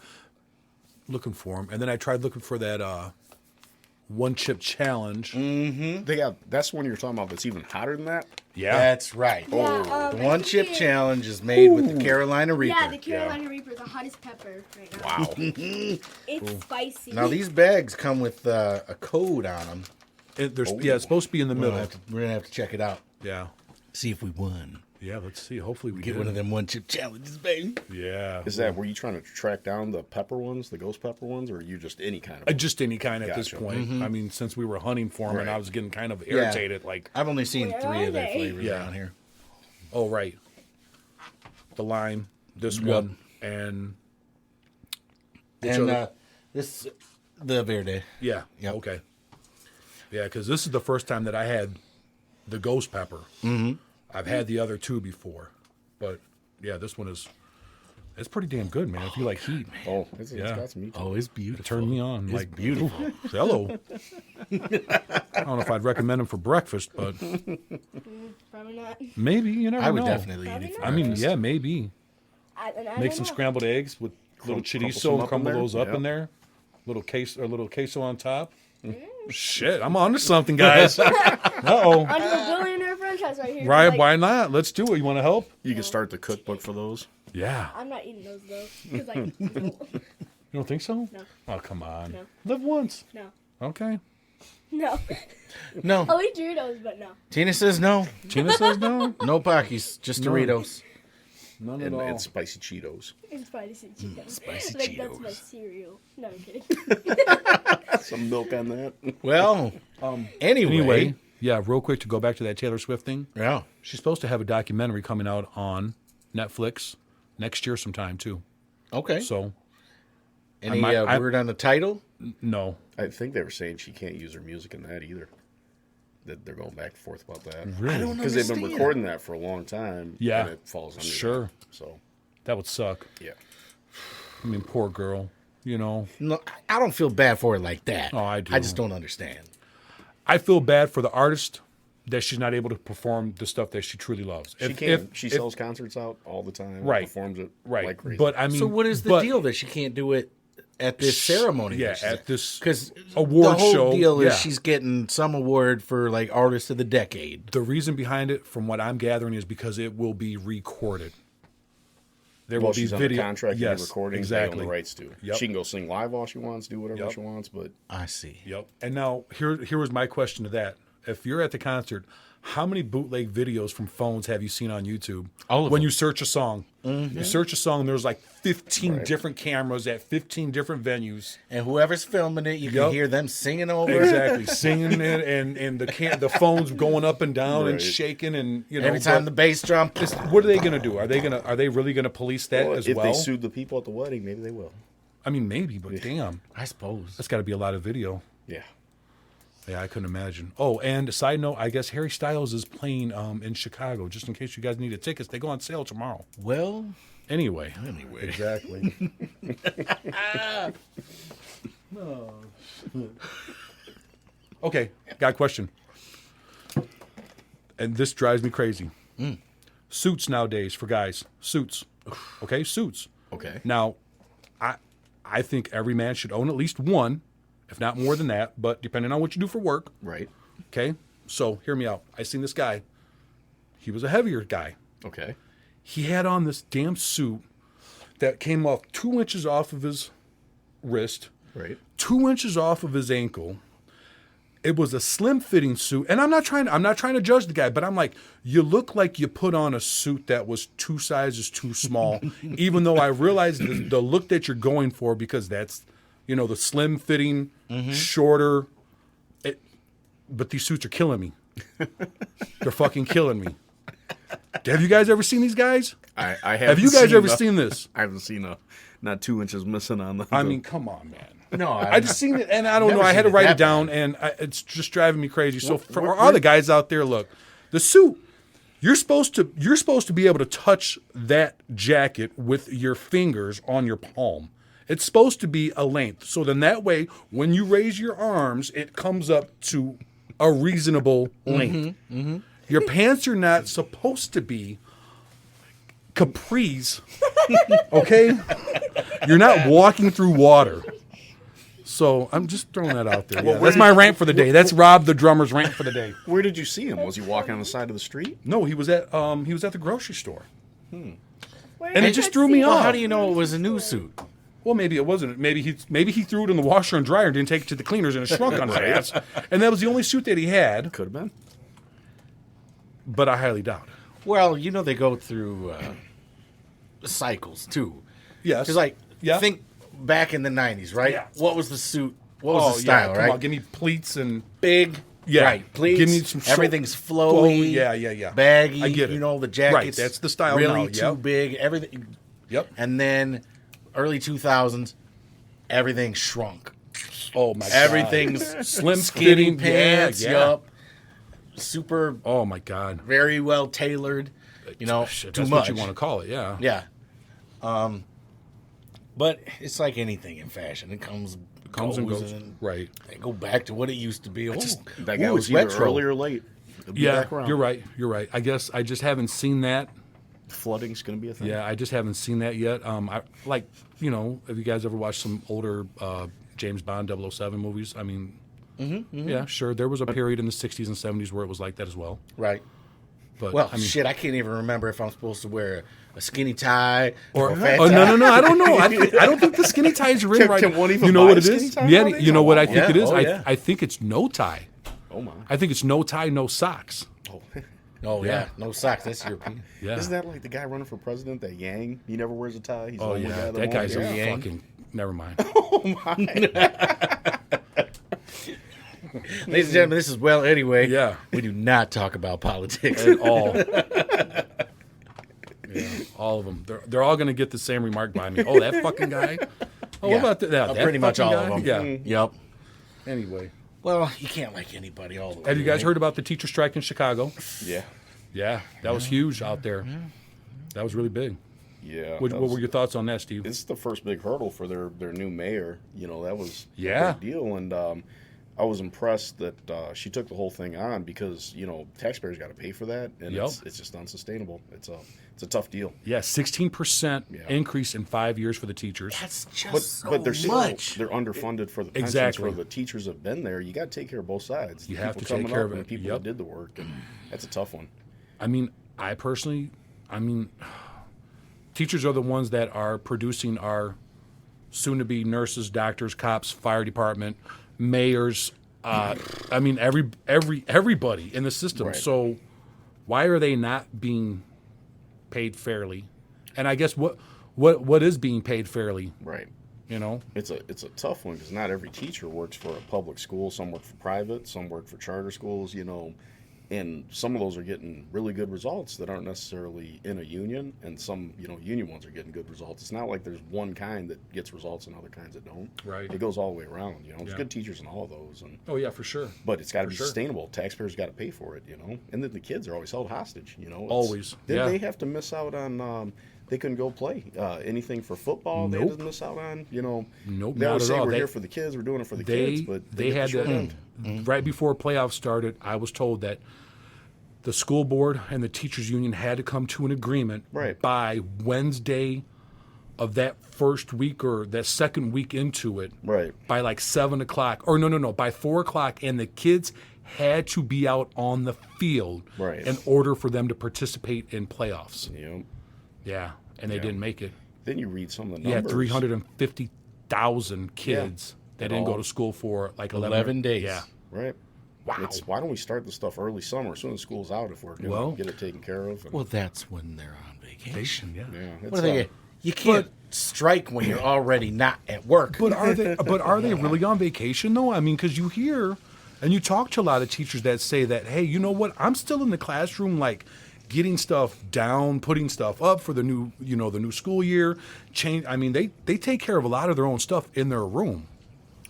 looking for them, and then I tried looking for that one chip challenge. They got that's one you're talking about that's even hotter than that. Yeah. That's right. Yeah, The I one think chip it- challenge is made with the Carolina Reaper. Yeah, the Carolina Reaper, the hottest pepper right now. Wow. It's spicy. Now these bags come with a code on them. Yeah, it's supposed to be in the middle. We're gonna have to check it out. Yeah. See if we won. Yeah, let's see. Hopefully we Get one of them one chip challenges, baby. Yeah. Is that were you trying to track down the pepper ones, the ghost pepper ones, or are you just any kind of? Just any kind at this Gotcha. point. I mean, since we were hunting for them, and Right. I was getting kind of irritated, like, I've only seen Where 3 are of their they? flavors Yeah. around here. oh, right. The lime, this Yep. one, and And other? this, the Verde. yeah. Yep. Okay. Yeah, because this is the first time that I had the ghost pepper. Mm-hmm. I've had the other two before. But, yeah, this one it's pretty damn good, man. If you like heat, Oh, it's Yeah. got some meat. Oh, it's it beautiful. turned me on. It's like, beautiful. ooh, hello. I don't know if I'd recommend them for breakfast, but Probably not. maybe. You never I would know. definitely eat it. For I mean, breakfast. yeah, maybe. I Make don't some know. scrambled eggs with little Crumple chorizo some and up in crumble there? those up Yep. in there. Little queso on top. Shit, I'm on to something, guys. Uh-oh. Onto a billionaire franchise right here. Right, Like, why not? Let's do it. You want to help? You can start the cookbook for those. Yeah. I'm not eating those though. Because like, no. You don't think so? No. Oh, come on. No. Live once. No. Okay. No. No. I'll eat Doritos, but no. Tina says no. Tina says no. No Pockies, just No. Doritos. None at And, all. and spicy Cheetos. It's spicy Cheetos. spicy like, that's my Cheetos. cereal. No, I'm kidding. Some milk on that. Well, Anyway, yeah, real quick to go back to that Taylor Swift thing. Yeah. She's supposed to have a documentary coming out on Netflix next year sometime, too. Okay. So, Any I- word on the title? no. I think they were saying she can't use her music in that either. That they're going back and forth about that. Really? I don't Because they've been understand. recording that for a long time. Yeah. And it falls under Sure. that. So, That would suck. yeah. I mean, poor girl. You know, No, I don't feel bad for it like that. Oh, I do. I just don't understand. I feel bad for the artist that she's not able to perform the stuff that she truly loves. She can. She sells concerts out all the time. Right. Performs it right. like crazy. But I mean, So what is the but deal that she can't do it at this ceremony? Yeah, at this because award the whole show, deal is yeah. she's getting some award for like artist of the decade. The reason behind it, from what I'm gathering, is because it will be recorded. There well, will be she's video. under contract to yes, do recordings. exactly. They own the rights to. Yep. She can go sing live all she wants, do whatever Yep. she wants. But I see. Yep. And now here was my question to that: if you're at the concert, how many bootleg videos from phones have you seen on YouTube? All of when them. you search a song, you search a song, and there's like 15 Right. different cameras at 15 different venues. And whoever's filming it, you Yep. can hear them singing over it. Exactly, singing it, and the phone's going up and down and Right. shaking, and you know. Every time the but bass drum. what are they going to do? Are they really going to police that well, as if well? they sued the people at the wedding, maybe they will. I mean, maybe, but damn, I suppose. that's got to be a lot of video. Yeah. Yeah, I couldn't imagine. Oh, and a side note, I guess Harry Styles is playing in Chicago. Just in case you guys needed tickets, they go on sale tomorrow. Well, Anyway, exactly. Okay, got a question. And this drives me crazy. Suits nowadays for guys. Suits. Okay, suits. Okay. Now, I think every man should own at least one, if not more than that, but depending on what you do for work. Right. Okay, so hear me out. I seen this guy. He was a heavier guy. Okay. He had on this damn suit that came off 2 inches off of his wrist, Right. 2 inches off of his ankle. It was a slim fitting suit, and I'm not trying to judge the guy, but I'm like, you look like you put on a suit that was 2 sizes too small. Even though I realize the look that you're going for, because that's, the slim fitting, shorter. But these suits are killing me. They're fucking killing me. Have you guys ever seen these guys? I haven't. Have you guys ever seen this? I haven't seen not 2 inches missing on the. I mean, come on, man. No, I just seen it, and I don't know. I had to write it down, and it's just driving me crazy. So for all the guys out there, look, the suit. You're supposed to be able to touch that jacket with your fingers on your palm. It's supposed to be a length. So then that way, when you raise your arms, it comes up to a reasonable length. Your pants are not supposed to be capris. Okay? You're not walking through water. So I'm just throwing that out there. Yeah, that's my rant for the day. That's Rob the drummer's rant for the day. Where did you see him? Was he walking on the side of the street? No, he was at the grocery store. And it just threw me Well, off. how do you know it was a new suit? Well, maybe it wasn't. Maybe he threw it in the washer and dryer and didn't take it to the cleaners and it shrunk on his ass. And that was the only suit that he had. Could have been. But I highly doubt it. Well, they go through cycles too. Yes. Because Yeah. think back in the 90s, right? Yeah. What was the suit? What was the style, come right? on, give me pleats and Big. Yeah. Right. Pleats. Give me some everything's flowy. Yeah. Baggy. I get it. The jackets. Right, that's the style really now, too yep. big. Everything. Yep. And then early 2000s, everything shrunk. Oh my god. Everything's Slim skinny fitting, pants. yeah. Yup. Super. Oh my god. Very well tailored. Shit, too that's much. what you want to call it, yeah. Yeah. But it's like anything in fashion. It comes And goes. and Right. they go back to what it used to be. That guy ooh, was it's either retro. early or late. He'll be Yeah, back around. you're right. I guess I just haven't seen that. Flooding's going to be a thing. Yeah, I just haven't seen that yet. Have you guys ever watched some older James Bond 007 movies? I mean, yeah, sure. There was a period in the 60s and 70s where it was like that as well. Right. But Well, I mean, shit, I can't even remember if I'm supposed to wear a skinny tie or a fat oh tie. no, I don't know. I don't think the skinny ties are in right. Can one even you know buy what a it skinny is? tie Yeah, nowadays? you know what I think Yeah. it is? Oh, yeah. I think it's no tie. Oh, my. I think it's no tie, no socks. Oh. Oh, Yeah. yeah. No socks. That's European. Yeah. Isn't that like the guy running for president, that Yang? He never wears a tie. He's the Oh only yeah, guy that guy's won't. a Yeah. fucking. Never mind. Ladies and gentlemen, this is Well Anyway. Yeah. We do not talk about politics. At all. Yeah, all of them. They're all going to get the same remark by me. Oh, that fucking guy. Oh, Yeah. what about that? Pretty much fucking all guy? of them. Yeah. Yep. Anyway, Well, you can't like anybody all the way. have you guys right? heard about the teacher strike in Chicago? Yeah. Yeah, that was huge out there. That was really big. Yeah. What that were was- your thoughts on that, Steve? It's the first big hurdle for their new mayor. That was Yeah. a big deal. And I was impressed that she took the whole thing on because, taxpayers got to pay for that. And Yep. it's just unsustainable. It's a tough deal. Yeah, 16% Yeah. increase in 5 years for the teachers. That's just But so but they're still, much. they're underfunded for the pensions Exactly. for the teachers have been there. You got to take care of both sides. You The have people to take coming care up of and it. the people Yep. that did the work. And that's a tough one. I mean, teachers are the ones that are producing our soon-to-be nurses, doctors, cops, fire department, mayors. Everybody in the system. Right. So why are they not being paid fairly? And I guess what is being paid fairly? Right. It's It's a tough one because not every teacher works for a public school. Some work for private. Some work for charter schools. And some of those are getting really good results that aren't necessarily in a union, and some union ones are getting good results. It's not like there's one kind that gets results and other kinds that don't. Right. It goes all the way around. There's Yeah. good teachers in all of those, and oh yeah, for sure. but it's got to For be sure. sustainable. Taxpayers got to pay for it. And then the kids are always held hostage. Always, Did yeah. they have to miss out on? They couldn't go play anything for football. They Nope. had to miss out on. Nope, They not always at say all. we're They- here for the kids. We're doing it for the They kids. But they had get the short to end. right before playoffs started. I was told that the school board and the teachers union had to come to an agreement Right. by Wednesday of that first week or that second week into it. Right. By like 7:00, or no, by 4:00, and the kids had to be out on the field Right. in order for them to participate in playoffs. Yeah, and they Yeah. didn't make it. Then you read some of the You had numbers. 350,000 kids that At didn't go all. to school for like 11 days. Yeah. Right. Why don't we start the stuff early summer, as soon as school's out, if we're going to get it taken care of? And, Well, that's when they're on vacation. Yeah. it's, What are they? You can't strike when you're already not at work. But are they? But are they really on vacation though? I mean, because you hear and you talk to a lot of teachers that say that, hey, you know what? I'm still in the classroom, like getting stuff down, putting stuff up for the new, the new school year. I mean, they take care of a lot of their own stuff in their room.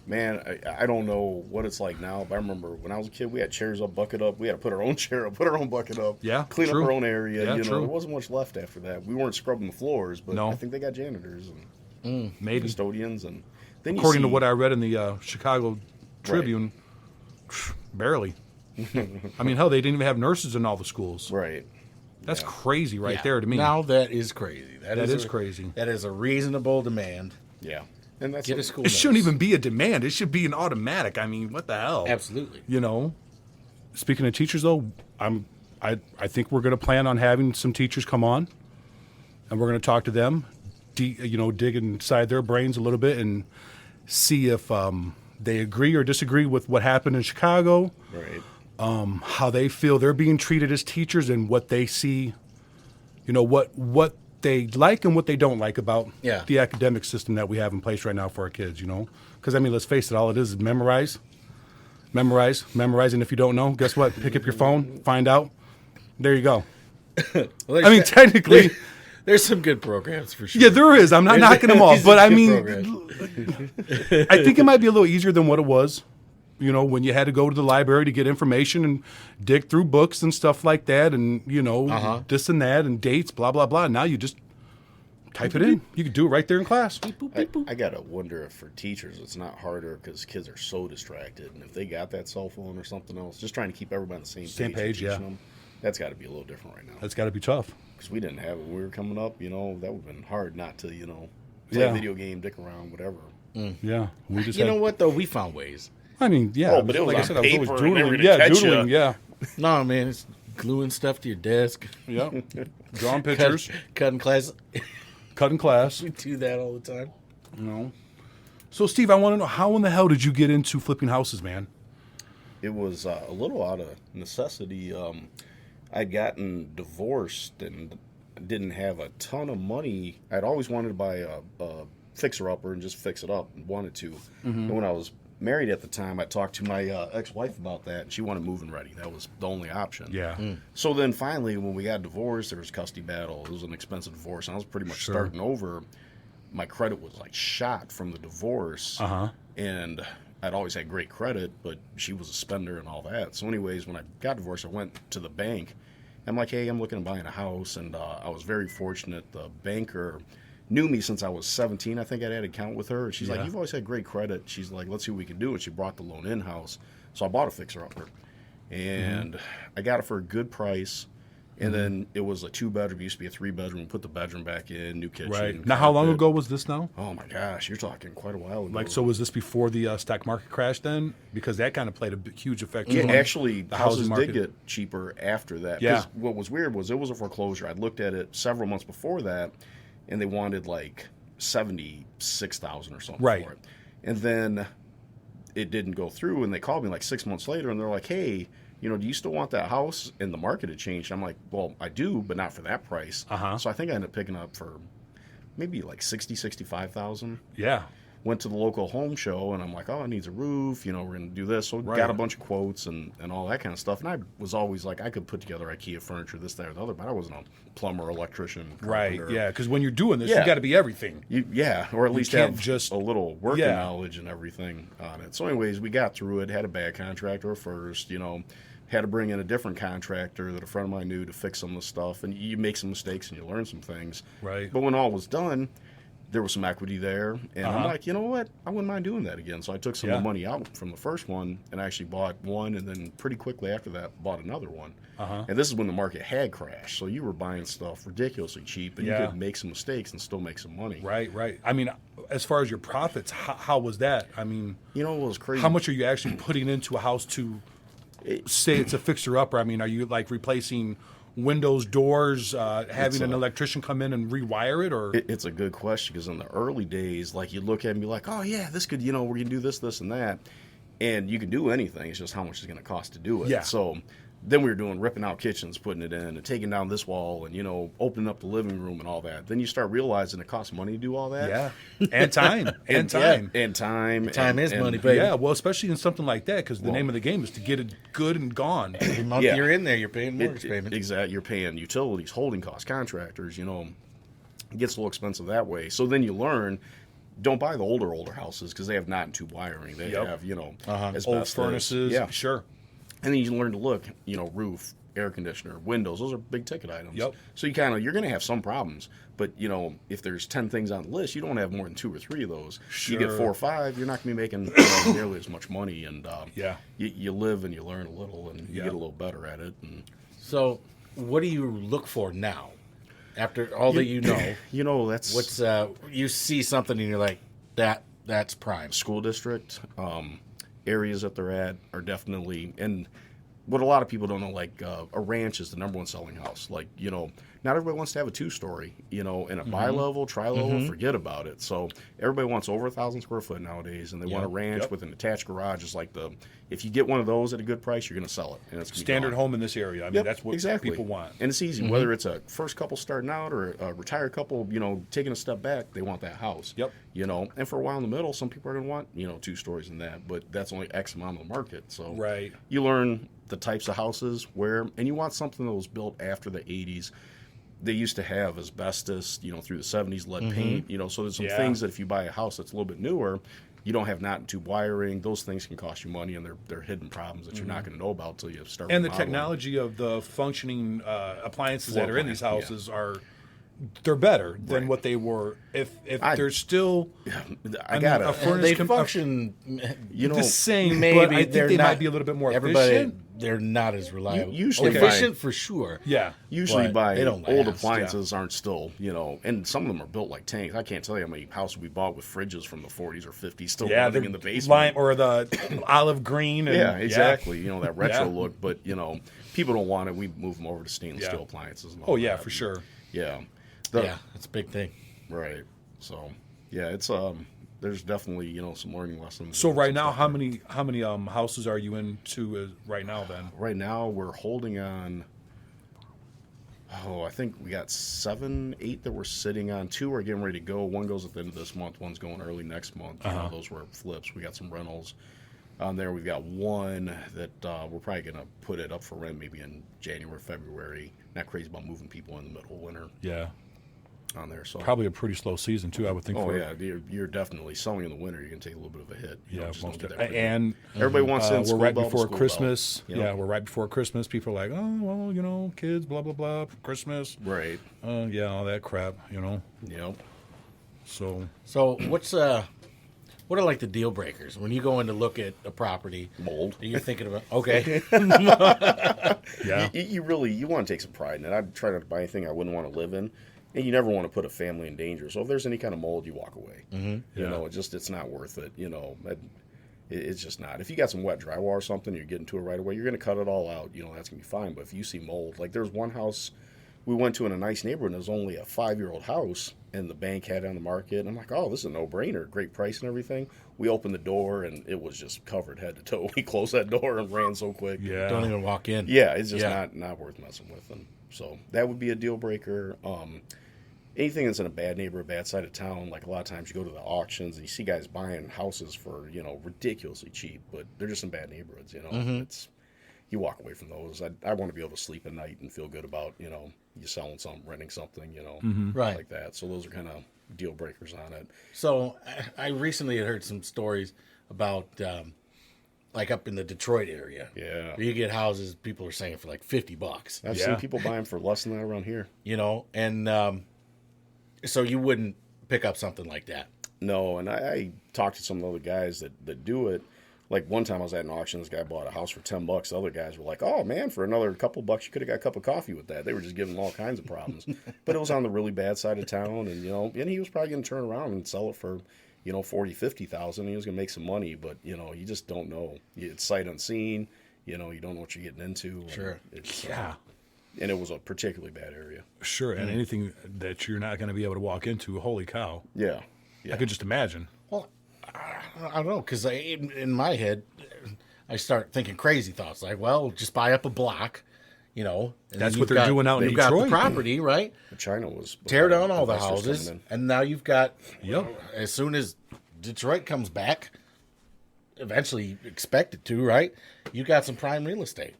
Man, I don't know what it's like now, but I remember when I was a kid, we had chairs up, bucket up. We had to put our own chair up, put our own bucket up, clean up our own area. Yeah, there wasn't much left after that. We weren't scrubbing the floors, but I think they got janitors and maybe custodians. And then according to what I read in the Chicago Tribune, barely. I mean, hell, they didn't even have nurses in all the schools. Right. That's crazy there to me. Now that is crazy. That is crazy. That is a reasonable demand. Yeah. And that's Get a school It shouldn't even be a demand. It should be an automatic. I mean, what the hell? Absolutely. Speaking of teachers, though, I think we're going to plan on having some teachers come on, and we're going to talk to them, dig inside their brains a little bit and see if they agree or disagree with what happened in Chicago. Right. How they feel they're being treated as teachers and what they see, what they like and what they don't like about the academic system that we have in place right now for our kids, Because, I mean, let's face it, all it is memorize. And if you don't know, guess what? Pick up your phone, find out. There you go. Well, I mean, technically... There's some good programs for sure. Yeah, there is. I'm not knocking them off. But, I mean, programs. I think it might be a little easier than what it was. When you had to go to the library to get information and dig through books and stuff like that and, this and that and dates, blah, blah, blah. Now you just type it in. You can do it right there in class. I got to wonder if for teachers it's not harder because kids are so distracted. And if they got that cell phone or something else, just trying to keep everybody on the same page. Them, that's got to be a little different right now. That's got to be tough. Because we didn't have it when we were coming up. That would have been hard not to, play a video game, dick around, whatever. Yeah. We just know what, though? We found ways. I mean, yeah. Oh, but it was like on I said, I was paper always and doodling. everything to catch Doodling, ya. No, man, it's gluing stuff to your desk. Yeah. Drawing pictures. Cutting class. Cutting class. We do that all the time. So, Steve, I want to know, how in the hell did you get into flipping houses, man? It was a little out of necessity. I'd gotten divorced and didn't have a ton of money. I'd always wanted to buy a fixer-upper and just fix it up and wanted to. And when I was married at the time, I talked to my ex-wife about that, and she wanted move-in ready. That was the only option. Yeah. So then finally, when we got divorced, there was a custody battle. It was an expensive divorce, and I was pretty much starting over. My credit was like shot from the divorce, and I'd always had great credit, but she was a spender and all that. So anyways, when I got divorced, I went to the bank. I'm like, hey, I'm looking at buying a house, and I was very fortunate. The banker knew me since I was 17. I think I'd had an account with her. And she's like, you've always had great credit. She's like, let's see what we can do. And she brought the loan in-house. So I bought a fixer-upper. And I got it for a good price. And then it was a 2-bedroom. It used to be a 3-bedroom. Put the bedroom back in, new kitchen. Right. Now, how long ago was this now? Oh, my gosh. You're talking quite a while ago. So was this before the stock market crash then? Because that kind of played a huge effect. Yeah, actually, the houses market did get cheaper after that. Yeah. 'Cause what was weird was it was a foreclosure. I'd looked at it several months before that, and they wanted like $76,000 or something for it. And then it didn't go through, and they called me like 6 months later, and they're like, hey, do you still want that house? And the market had changed. I'm like, well, I do, but not for that price. So I think I ended up picking up for maybe like $65,000. Yeah. Went to the local home show, and I'm like, oh, it needs a roof. We're going to do this. So got a bunch of quotes and all that kind of stuff. And I was always like, I could put together IKEA furniture, this, that, or the other, but I wasn't a plumber, electrician, carpenter. Right, yeah, because when you're doing this, you got to be everything. Or at least can't have just a little working knowledge and everything on it. So anyways, we got through it, had a bad contractor first, had to bring in a different contractor that a friend of mine knew to fix some of the stuff. And you make some mistakes and you learn some things. Right. But when all was done, there was some equity there. And I'm like, you know what? I wouldn't mind doing that again. So I took some of the money out from the first one and actually bought one. And then pretty quickly after that, bought another one. And this is when the market had crashed. So you were buying stuff ridiculously cheap. And you could make some mistakes and still make some money. Right. I mean, as far as your profits, how was that? I mean, it was crazy. How much are you actually putting into a house to say it's a fixer-upper? I mean, are you like replacing windows, doors, having an electrician come in and rewire it, or? It's a good question, because in the early days, like, you look at it and be like, oh yeah, this could, we're going to do this, this, and that. And you can do anything. It's just how much it's going to cost to do it. Yeah. So then we were doing ripping out kitchens, putting it in, and taking down this wall, and opening up the living room and all that. Then you start realizing it costs money to do all that. Yeah, and time, and time. And time. Time is and money, baby. Yeah, well, especially in something like that, because the name of the game is to get it good and gone. Every month Yeah. you're in there, you're paying mortgage payments. Exactly. You're paying utilities, holding costs, contractors, it gets a little expensive that way. So then you learn, don't buy the older houses because they have not and tube wiring. They Yep. have, Old asbestos. furnaces. Yeah. Sure. And then you learn to look, roof, air conditioner, windows. Those are big ticket items. Yep. So you're going to have some problems. But, if there's 10 things on the list, you don't have more than 2 or 3 of those. You get Sure. 4 or 5, you're not going to be making nearly as much money. And Yeah. you live and you learn a little, and you Yeah. get a little better at it. And So, what do you look for now? After all that you know, that's what's you see something and you're like, that's prime. school district, areas that they're at are definitely, and what a lot of people don't know, like a ranch is the number one selling house. Like, not everybody wants to have a 2-story, in a bi-level, tri-level, forget about it. So everybody wants over 1,000 square foot nowadays, and they want a ranch Yep. with an attached garage. It's like if you get one of those at a good price, you're going to sell it. And it's gonna be Standard gone. home in this area. I mean, Yep, that's what exactly. people want. And it's easy, whether it's a first couple starting out or a retired couple, taking a step back, they want that house. Yep. And for a while in the middle, some people are going to want, 2 stories in that, but that's only X amount of the market. So Right. you learn the types of houses and you want something that was built after the 80s. They used to have asbestos, through the 70s, lead paint, so there's some Yeah. things that if you buy a house that's a little bit newer, you don't have knot and tube wiring. Those things can cost you money, and they're hidden problems that you're not going to know about until you start. And the remodeling. technology of the functioning appliances that are in these Floor plan, houses they're better than Right. what they were. If I- they're still I got a it. furnace They com- function, the same, maybe but I think they're they not, might be a little bit more everybody, efficient. they're not as reliable. usually efficient for sure. Yeah. Usually But by they don't old last, appliances aren't still, and some of them are built like tanks. I can't tell you how many houses we bought with fridges from the 40s or 50s still Yeah, running the in the basement. lime or the olive green. And, Yeah, exactly. That retro Yeah. look. But, people don't want it. We move them over to stainless Yeah. steel appliances. And all Oh, yeah, that. for sure. Yeah. Yeah, that's a big thing. Right. So, yeah, it's there's definitely, some learning lessons. So and right some now, stuff how many houses are you into right now then? Right now, we're holding on. I think we got 7, 8 that we're sitting on. 2 are getting ready to go. One goes at the end of this month. One's going early next month. Those were flips. We got some rentals on there. We've got one that we're probably going to put it up for rent maybe in January, February. Not crazy about moving people in the middle of winter Yeah. on there. So Probably a pretty slow season too, I would think. Oh for yeah, you're definitely selling in the winter. You're gonna take a little bit of a hit. Yeah, just don't most get of, that and everybody wants in we're school right bell to before school Christmas. bell, you know? Yeah, we're right before Christmas. People are like, oh, well, kids, blah blah blah, Christmas. Right. Yeah, all that crap, Yep. So So what are like the deal breakers when you go in to look at a property? Mold. You're thinking about okay, yeah, You really want to take some pride in it. I'd try not to buy anything I wouldn't want to live in, and you never want to put a family in danger. So if there's any kind of mold, you walk away. Mm-hmm. Yeah. It's not worth it. It's just not. If you got some wet drywall or something, you're getting to it right away. You're going to cut it all out. That's going to be fine. But if you see mold, like there's one house we went to in a nice neighborhood, and it was only a 5-year-old house, and the bank had it on the market. And I'm like, oh, this is a no-brainer, great price and everything. We opened the door, and it was just covered head to toe. We closed that door and ran so quick. yeah. don't even walk in. Yeah, it's just Yeah. not worth messing with them. So that would be a deal breaker. Anything that's in a bad neighborhood, bad side of town, like a lot of times you go to the auctions and you see guys buying houses for, ridiculously cheap, but they're just in bad neighborhoods, It's you walk away from those. I want to be able to sleep at night and feel good about, you selling something, renting something, Right. like that. So those are kind of deal breakers on it. So I recently had heard some stories about like up in the Detroit area. Yeah. Where you get houses people are saying for like $50. I've Yeah. seen people buy them for less than that around here. And so you wouldn't pick up something like that. No, and I talked to some of the other guys that do it. Like one time I was at an auction, this guy bought a house for $10. The other guys were like, "Oh man, for another couple bucks, you could have got a cup of coffee with that." They were just giving him all kinds of problems. But it was on the really bad side of town, and and he was probably going to turn around and sell it for, 40, 50,000. He was going to make some money, but you just don't know. It's sight unseen. You don't know what you're getting into. Sure. It's, Yeah. And it was a particularly bad area. Sure, Mm. and anything that you're not going to be able to walk into, holy cow! Yeah. I could just imagine. Well, I don't know, because in my head, I start thinking crazy thoughts like, well, just buy up a block, you know. And That's then what you've they're doing out in you've got Detroit. the property, right? China was Tear down all the investors houses, coming and now you've got, Yep. as soon as Detroit comes back, eventually expected to, right? You got some prime real estate.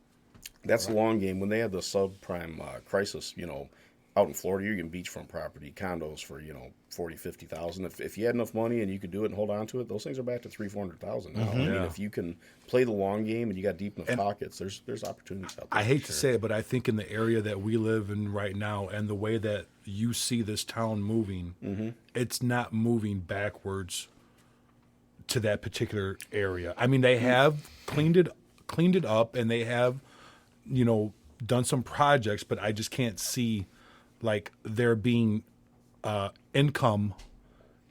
That's the long game. When they had the subprime crisis, you know, out in Florida, you're getting beachfront property, condos for, you know, 40, 50,000. If you had enough money and you could do it and hold on to it, those things are back to 300,000, 400,000 now. I mean, Yeah. if you can play the long game and you got deep enough pockets, there's opportunities out there. I hate to say it, but I think in the area that we live in right now and the way that you see this town moving, it's not moving backwards to that particular area. I mean, they have cleaned it up and they have, you know, done some projects, but I just can't see like there being income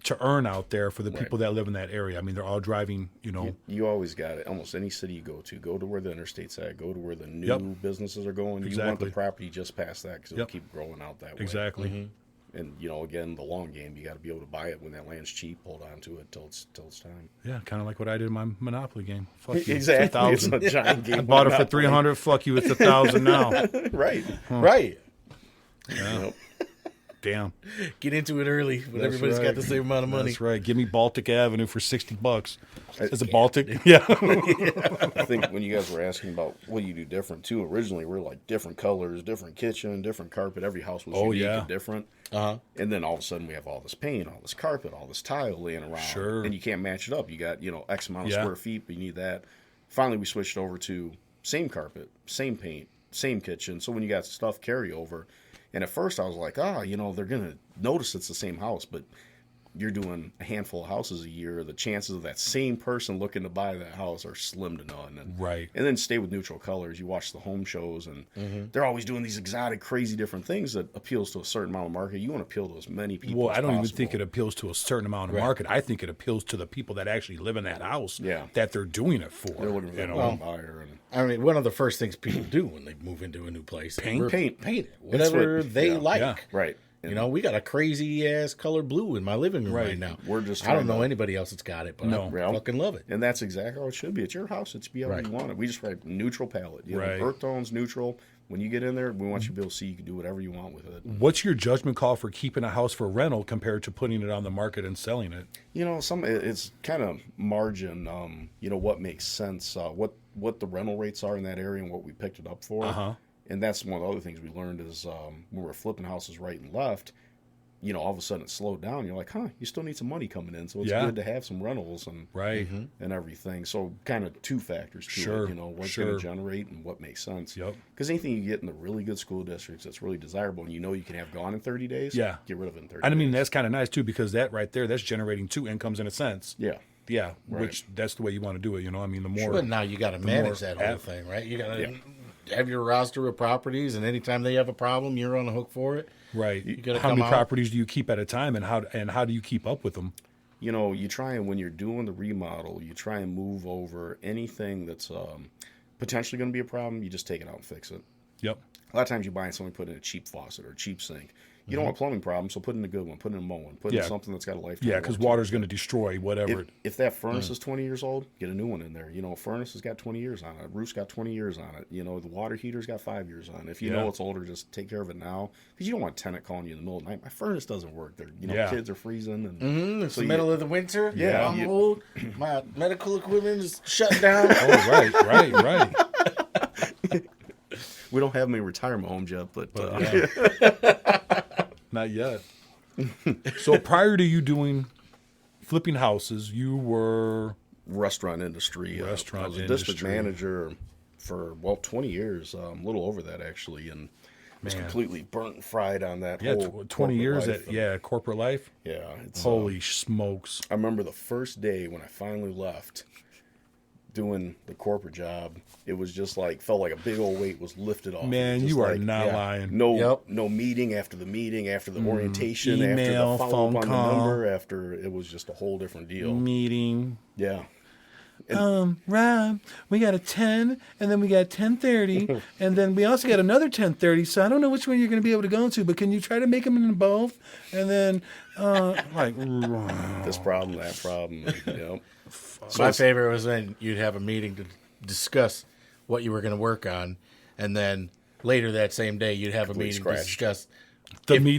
to earn out there for the people that live in that area. I mean, they're all driving, you know. You always got it. Almost any city you go to where the interstate's at, go to where the new businesses are going. You want the Exactly. property just past that because it'll keep growing out that way. Exactly. And, you know, again, the long game, you got to be able to buy it when that land's cheap, hold on to it till it's time. Yeah, kind of like what I did in my Monopoly game. Fuck you. Exactly. It's 2,000. a giant game. I bought it for 300. Fuck you. It's 1,000 now. Right. Right. Yep. Damn. Get into it early when everybody's got right. the same amount of money. That's right. Give me Baltic Avenue for $60. Is it Yeah. Baltic? Yeah. I think when you guys were asking about what do you do different too, originally we were like different colors, different kitchen, different carpet. Every house was unique and different. And then all of a sudden we have all this paint, all this carpet, all this tile laying around. Sure. And you can't match it up. You got, you know, X amount of square feet, but you need that. Finally we switched over to same carpet, same paint, same kitchen. So when you got stuff carryover, and at first I was like, you know, they're going to notice it's the same house, but you're doing a handful of houses a year. The chances of that same person looking to buy that house are slim to none. And, Right. And then stay with neutral colors. You watch the home shows, and they're always doing these exotic, crazy different things that appeals to a certain amount of market. You want to appeal to as many people Well, as I don't even possible. think it appeals to a certain amount of market. I think it appeals to the people that actually live in that house that they're doing it for. They're looking for you that know? one buyer. And I mean, one of the first things people do when they move into a new place Paint? paint it, whatever they like. Yeah. right. You know, we got a crazy ass color blue in my living room right now. We're just I don't trying know to- anybody else that's got it, but No. I fucking love it. And that's exactly how it should be. It's your house. It's be however you want it. We just write neutral palette. You know, Right. earth tones, neutral. When you get in there, we want you to be able to see you can do whatever you want with it. What's your judgment call for keeping a house for rental compared to putting it on the market and selling it? You know, it's kind of margin. You know what makes sense. What the rental rates are in that area and what we picked it up for. And that's one of the other things we learned is when we're flipping houses right and left. You know, all of a sudden it slowed down. You're like, you still need some money coming in, so it's good to have some rentals and and everything. So kind of two factors to it. You know, what's going to generate and what makes sense. Yep. Because anything you get in the really good school districts that's really desirable and you know you can have gone in 30 days, get rid of it in 30 And I mean, days. that's kind of nice too, because that right there, that's generating two incomes in a sense. Yeah. Yeah, which that's the way you want to do it. You know, I mean, the more. But now you got to manage that whole thing, right? You got to have your roster of properties, and anytime they have a problem, you're on the hook for it. Right. gotta How come many out. properties do you keep at a time, and how do you keep up with them? You know, you try and when you're doing the remodel, you try and move over anything that's potentially going to be a problem. You just take it out and fix it. Yep. A lot of times you buy someone put in a cheap faucet or a cheap sink. You don't want plumbing problems, so put in a good one. Put in a Mo one. Put in something that's got a lifetime. Yeah, because warranty. water's going to destroy whatever. If that furnace is 20 years old, get a new one in there. You know, a furnace has got 20 years on it. A roof's got 20 years on it. You know, the water heater's got 5 years on it. If you know it's older, just take care of it now. Because you don't want a tenant calling you in the middle of the night. My furnace doesn't work. Kids are freezing. And It's the middle of the winter. Yeah, I'm old. My medical equipment is shut down. Oh, right. we don't have many retirement homes yet, but Not yet. So prior to you doing flipping houses, you were restaurant industry. I was a district manager for 20 years, a little over that actually, and was completely burnt and fried on that. Whole 20 years life. at corporate life. Yeah, it's Holy smokes! I remember the first day when I finally left doing the corporate job. It was just like felt like a big old weight was lifted off. Man, Just you are like, not lying. No meeting after the meeting, after the orientation, Email, after the phone follow up on call. the number, after it was just a whole different deal. Meeting. Yeah. Rob, we got a 10, and then we got 10:30, and then we also got another 10:30. So I don't know which one you're going to be able to go to, but can you try to make them in both? And then, This problem, that problem. Yep. My favorite was when you'd have a meeting to discuss what you were going to work on, and then later that same day you'd have a Complete meeting scratch. to discuss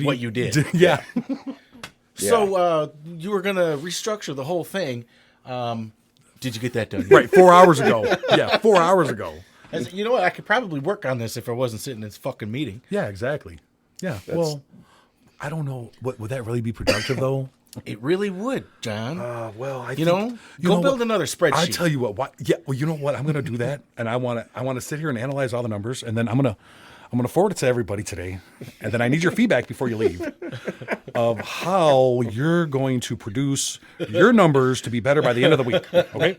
what you did. Yeah. So you were going to restructure the whole thing. Did you get that done? Right. 4 hours ago. Yeah. 4 hours ago. I said, you know what? I could probably work on this if I wasn't sitting in this fucking meeting. Yeah, exactly. Yeah. Well, I don't know. Would that really be productive, though? It really would, John. Well, I you know, go build another spreadsheet. I tell you what. Yeah. Well, you know what? I'm going to do that, and I want to sit here and analyze all the numbers, and then I'm going to forward it to everybody today, and then I need your feedback before you leave of how you're going to produce your numbers to be better by the end of the week. Okay.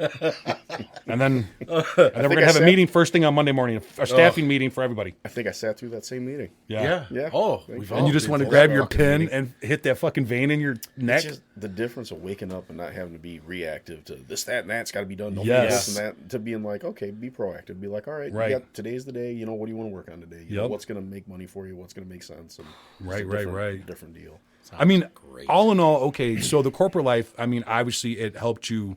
And then we're going to have a meeting first thing on Monday morning, a staffing meeting for everybody. I think I sat through that same meeting. Yeah. Oh, And you just want to grab your pen and hit that fucking vein in your neck. It's just the difference of waking up and not having to be reactive to this, that, and that's got to be done. Don't Yes. do this and that. To being like, okay, be proactive. Be like, all right, Right. today's the day. You know, what do you want to work on today? You know, what's going to make money for you? What's going to make sense? And it's a different deal. I mean, great. all in all, okay, so the corporate life, I mean, obviously it helped you,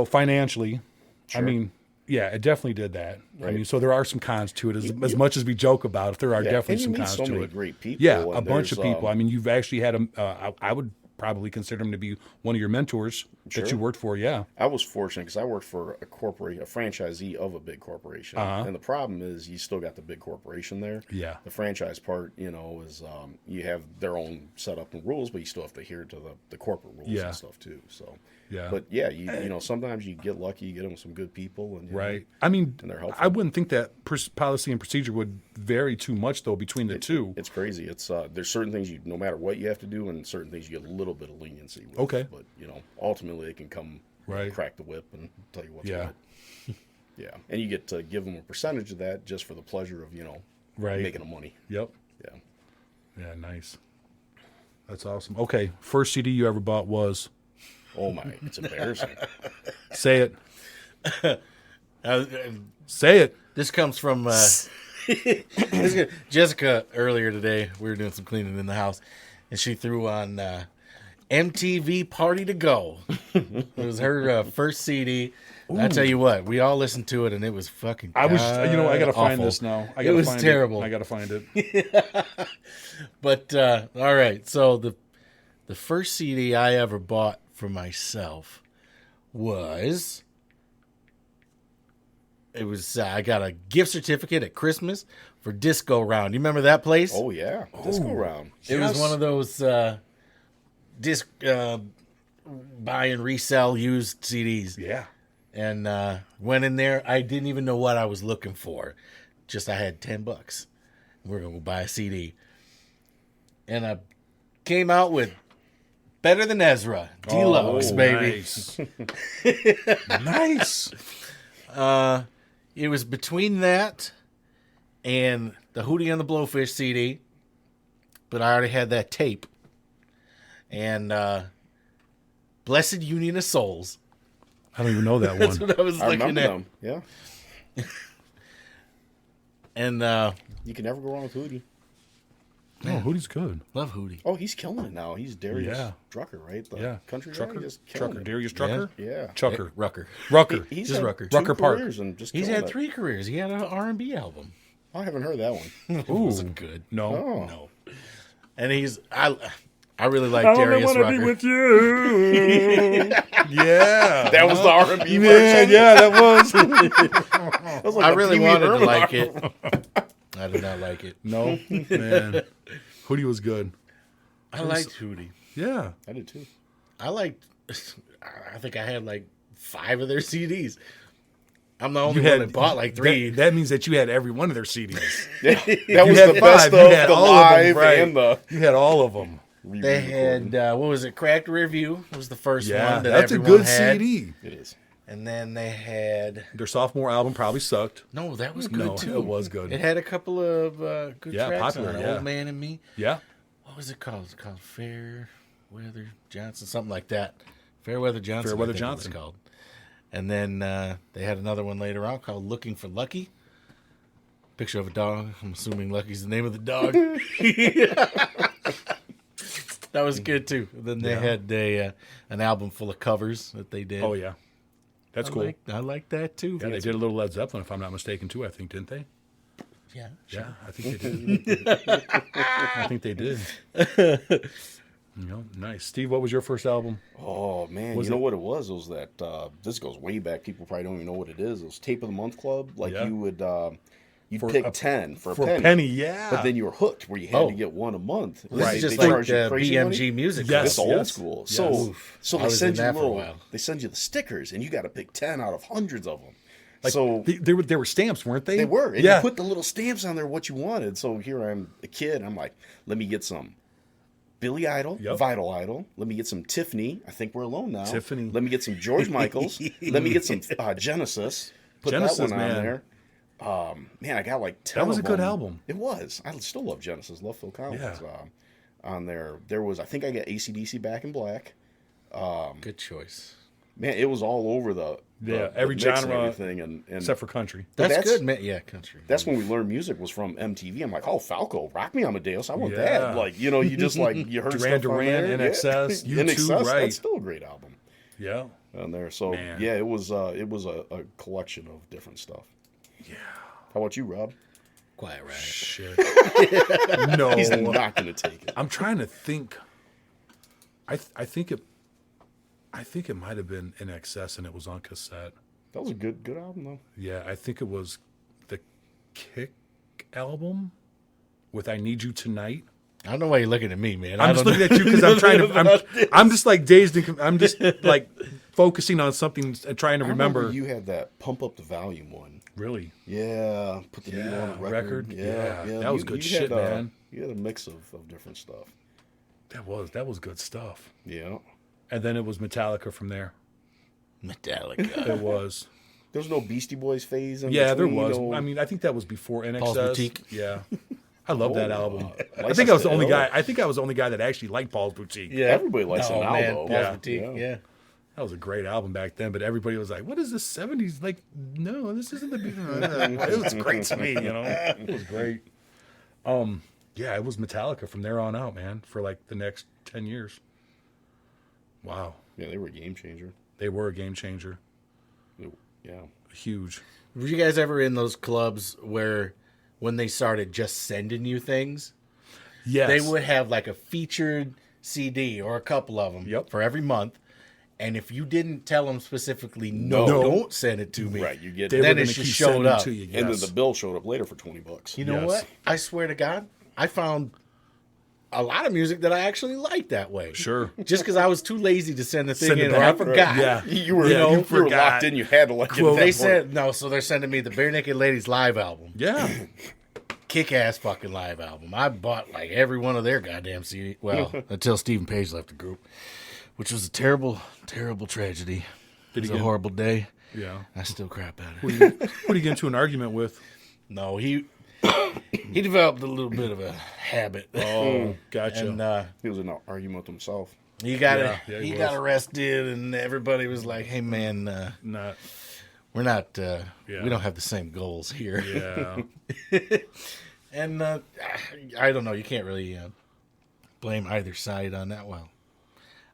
financially. Sure. I mean, yeah, it definitely did that. I Right. mean, so there are some cons to it. As much as we joke about it, there are definitely and you some meet cons so to many it. great people. Yeah, and a bunch of there's, people. I mean, you've actually had I would probably consider him to be one of your mentors that Sure. you worked for. Yeah. I was fortunate because I worked for a franchisee of a big corporation. And the problem is you still got the big corporation there. Yeah. The franchise part, is you have their own setup and rules, but you still have to adhere to the corporate rules Yeah. and stuff too. So, Yeah. But yeah, sometimes you get lucky, you get them with some good people, and Right. I mean, and they're helpful. I wouldn't think that policy and procedure would vary too much, though, between the two. It's crazy. It's there's certain things no matter what you have to do, and certain things you get a little bit of leniency with. Okay. But ultimately, it can come Right. crack the whip and tell you what's Yeah. what. Yeah, and you get to give them a percentage of that just for the pleasure of Right. making the money. Yep. Yeah. Yeah, nice. That's awesome. Okay, first CD you ever bought was? Oh my, it's embarrassing. Say it. Uh, Say it. This comes from Jessica earlier today. We were doing some cleaning in the house, and she threw on MTV Party to Go. It was her first CD. I tell you what, we all listened to it, and it was fucking. I gotta find awful. this now. It was terrible. I gotta find it. But all right, so the first CD I ever bought for myself was. It was I got a gift certificate at Christmas for Disco Round. You remember that place? Oh yeah, Disco Round. It was one of those disc buy and resell used CDs. Yeah. And went in there. I didn't even know what I was looking for. Just I had $10. We're gonna go buy a CD, and I came out with Better Than Ezra Deluxe, baby. Nice. Nice. It was between that and the Hootie and the Blowfish CD, but I already had that tape. And Blessed Union of Souls. I don't even know that That's one. what I was I looking remember at. them. Yeah, And you can never go wrong with Hootie. Oh, Hootie's good. love Hootie. Oh, he's killing it now. He's Darius Yeah. Drucker, right? The Yeah. country guy. Trucker. He's just killing Trucker. it. Darius Trucker. Yeah. Chucker. Rucker. Rucker. He's Just had Rucker. two Rucker Park. careers and just He's killing had it. 3 careers. He had an R&B album. I haven't heard that one. It wasn't good. No. Oh. No. And I really like Darius Rucker. you. Yeah. That was the R&B Yeah, version. yeah, that was. That was like I the really Pee Wee wanted to Herman like album. it. I did not like it. No, man. Hootie was good. I liked Hootie. Yeah. I did too. I think I had like 5 of their CDs. I'm the only You one had that bought like 3. That means that you had every one of their CDs. Yeah, that You was had the best 5. You of had the all of them, live right. and the. You had all of them. They had, what was it? Cracked Review was the first Yeah, one that that's a everyone good had. CD. It is. And then they had, Their sophomore album probably sucked. no, that was good No, too. it was good. It had a couple of good Yeah, tracks popular, on it. yeah. Old Man and Me. Yeah. What was it called? It's called Fairweather Johnson, something like that. Fairweather Johnson. Fairweather I think it was Johnson. called. And then they had another one later on called Looking for Lucky. Picture of a dog. I'm assuming Lucky's the name of the dog. That was good too. And then they had an album full of covers that they did. Oh yeah. That's cool. I like that too. Yeah, they did a little Led Zeppelin, if I'm not mistaken, too. I think, didn't they? Yeah, sure. Yeah, I think they did. I think they did. Nice. Steve, what was your first album? Oh man, you know what it was? It was that this goes way back. People probably don't even know what it is. It was Tape of the Month Club. Like you would you'd pick 10 for a penny. Yeah. But then you were hooked where you had to get one a month. This is just They like charge you crazy BMG money. music. Yes. It's old school. Yes. So I they was send in you that for a while. they send you the stickers, and you got to pick 10 out of hundreds of them. Like, so they were stamps, weren't they? they were. And Yeah. you put the little stamps on there what you wanted. So here I'm a kid. I'm like, let me get some Billy Idol, Vital Idol. Let me get some Tiffany. I think we're alone now. Tiffany. Let me get some George Michaels. Let me get some Genesis. Put Genesis, that one man. on there. Man, I got like 10 That was of a good them. album. It was. I still love Genesis. Love Phil Collins. Yeah. On there. There was, I think I got AC/DC Back in Black. Good choice. Man, it was all over the every mix and genre, everything, and except for country. That's good, man. Yeah, country. that's when we learned music was from MTV. I'm like, oh, Falco, Rock Me Amadeus. I want Yeah. that. Like, you just like, you heard Duran stuff on Duran, there. NXS, Yeah. U2, NXS, right. that's still a great album Yeah. on there. So, Man. yeah, it was a collection of different stuff. Yeah. How about you, Rob? Quiet Riot. Shit. No. He's not going to take it. I'm trying to think. I think it might have been in excess, and it was on cassette. That was a good album, though. Yeah, I think it was the Kick album with "I Need You Tonight." I don't know why you're looking at me, man. I'm just looking at you because I'm trying to. I'm just like dazed and I'm just like focusing on something and trying to I remember. you had that Pump Up the Volume one. Really? Yeah, put the needle on the record. Yeah, that was good shit, man. You had a mix of different stuff. That was good stuff. Yeah. And then it was Metallica from there. Metallica. It was. There was no Beastie Boys phase in Yeah, there between, was. no- I mean, I think that was before NXS. Paul's Boutique. Yeah, I love that album. I License think I was the to only Ill. guy. I think I was the only guy that actually liked Paul's Boutique. Yeah. Everybody likes it now, man. though. Paul's Yeah. Boutique. Yeah. That was a great album back then. But everybody was like, "What is this '70s?" Like, no, this isn't the. It was great to me, It was great. Yeah, it was Metallica from there on out, man. For like the next 10 years. Wow, Yeah, they were a game changer. they were a game changer. Yeah. Huge. Were you guys ever in those clubs where when they started just sending you things, Yes, they would have like a featured CD or a couple of them Yep. for every month? And if you didn't tell them specifically, No. don't send it to me. Right, you get They it. Then were it gonna just keep showed sending up. to you. And then Yes. the bill showed up later for $20. You know Yes. what? I swear to God, I found a lot of music that I actually liked that way. Sure. Just because I was too lazy to send the thing Send it in, or I back. forgot. Yeah. You were, Yeah, you you were forgot. locked in. You had to like Quote. They said no, so they're sending me the Bare Naked Ladies live album, Yeah. kick-ass fucking live album. I bought like every one of their goddamn CD. Well, until Stephen Page left the group, which was a terrible, terrible tragedy. Did It he was a get? horrible day. Yeah. I still crap at it. Who do you get into an argument with? No, he developed a little bit of a habit. Oh, gotcha. And He was in an argument with himself. he got Yeah, he he got was. arrested, and everybody was like, "Hey, man, Not. we're not. Yeah. We don't have the same goals here." Yeah. And I don't know. You can't really blame either side on that. Well,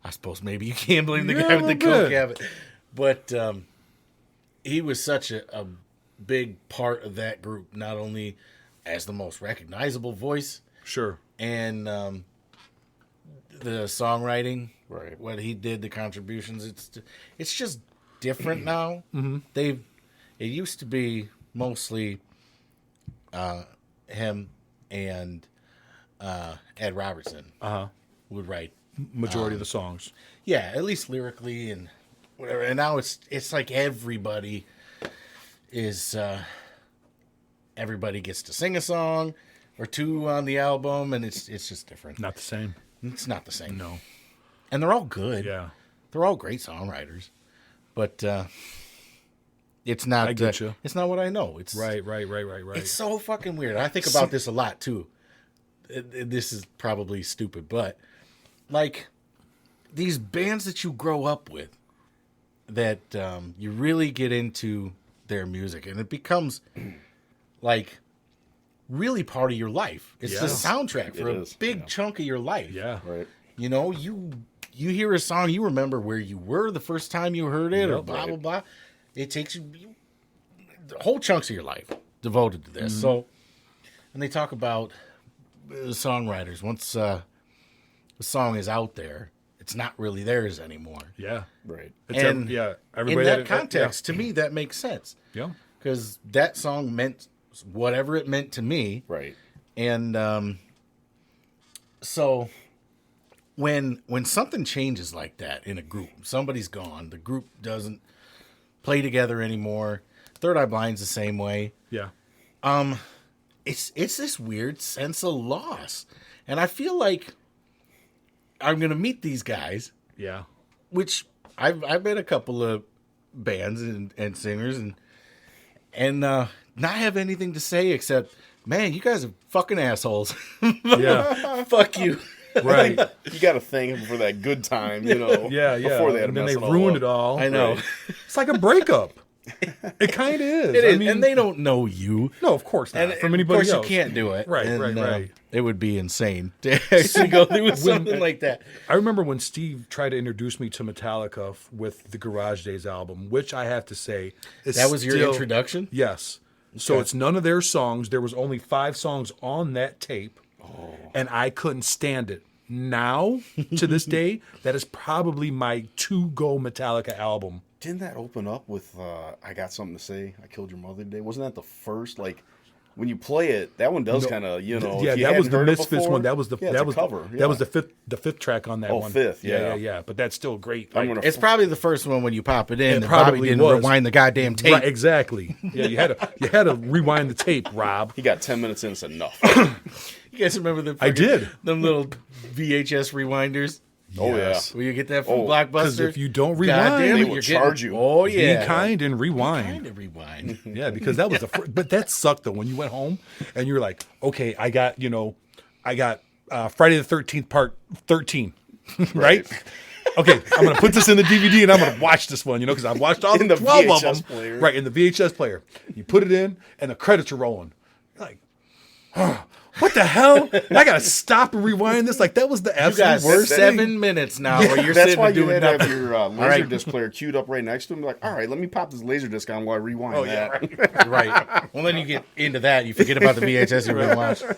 I suppose maybe you can blame the Yeah, guy a with the little coke bit. habit, but he was such a big part of that group. Not only as the most recognizable voice Sure. and the songwriting, Right. what he did, the contributions. It's just different now. Mm-hmm. It used to be mostly him and Ed Robertson would write. Majority of the songs. Yeah, at least lyrically and whatever. And now it's like everybody is everybody gets to sing a song or two on the album, and it's just different. Not the same. It's not the same. No. And they're all good. Yeah. They're all great songwriters, but it's not. I get you. It's not what I know. It's Right. It's so fucking weird. I think about this a lot too. This is probably stupid, but like these bands that you grow up with, that you really get into their music, and it becomes like really part of your life. It's the Yes. soundtrack for It a is, big yeah. chunk of your life. Yeah. Right. You know, you hear a song, you remember where you were the first time you heard it, or Yep. blah, blah, blah. it takes you whole chunks of your life devoted to this. So, and they talk about songwriters. Once a song is out there, it's not really theirs anymore. Yeah. Right. And yeah. In that context, to me, that makes sense. Yeah. Because that song meant whatever it meant to me. Right. And so when something changes like that in a group, somebody's gone, the group doesn't play together anymore. Third Eye Blind's the same way. Yeah. It's this weird sense of loss. And I feel like I'm going to meet these guys, Yeah. which I've met a couple of bands and singers and not have anything to say except, man, you guys are fucking assholes. Yeah. Fuck you. Right. You got to thank them for that good time, you know. Yeah. Yeah. Before they had to and then mess they it all ruined up. it all. I know. Right. It's like a breakup. It kind of is. It is. I mean, And they don't know you. no, of course not. And From anybody of course else. you can't do it. Right, And, right. It would be insane to actually go through something like that. I remember when Steve tried to introduce me to Metallica with the Garage Days album, which I have to say is That was your still- introduction? Yes. So it's none of their songs. There was only 5 songs on that tape, and I couldn't stand it. Now, to this day, that is probably my to-go Metallica album. Didn't that open up with I Got Something to Say, I Killed Your Mother Today? Wasn't that the first, like, when you play it, that one does kind of, you know, Yeah, if you that was hadn't the heard it Misfits before, one. That was the yeah, it's that a was cover. that was the fifth track on that Oh, one. fifth, yeah. yeah. But that's still great. I'm Like, gonna It's probably the first one when you pop it in. It and Bobby probably didn't was. rewind the goddamn tape. right, exactly. Yeah, you had to rewind the tape, Rob. He got 10 minutes in, it's enough. You guys remember them? I did. Them little VHS rewinders. Oh, Yes. Will you get that from Oh, Blockbuster? Because if you don't rewind, Goddamn they it, will you're charge getting, you. Oh yeah, be kind and rewind. Kind of rewind. Yeah, because that was the first, but that sucked though when you went home and you were like, okay, I got Friday the 13th part 13, right? Okay, I'm gonna put this in the DVD and I'm gonna watch this one, because I've watched all In the the 12 of VHS them, player. right? In the VHS player, you put it in and the credits are rolling. You're like, what the hell? I gotta stop and rewind this. Like that was the You absolute got worst 7 thing. minutes now where you're That's sitting why and you doing had to nothing. have your right. Laserdisc player queued up right next to him. Like, all right, let me pop this Laserdisc on while I rewind Oh yeah, that. right. Right. Well, then you get into that. You forget about the VHS you've been watching.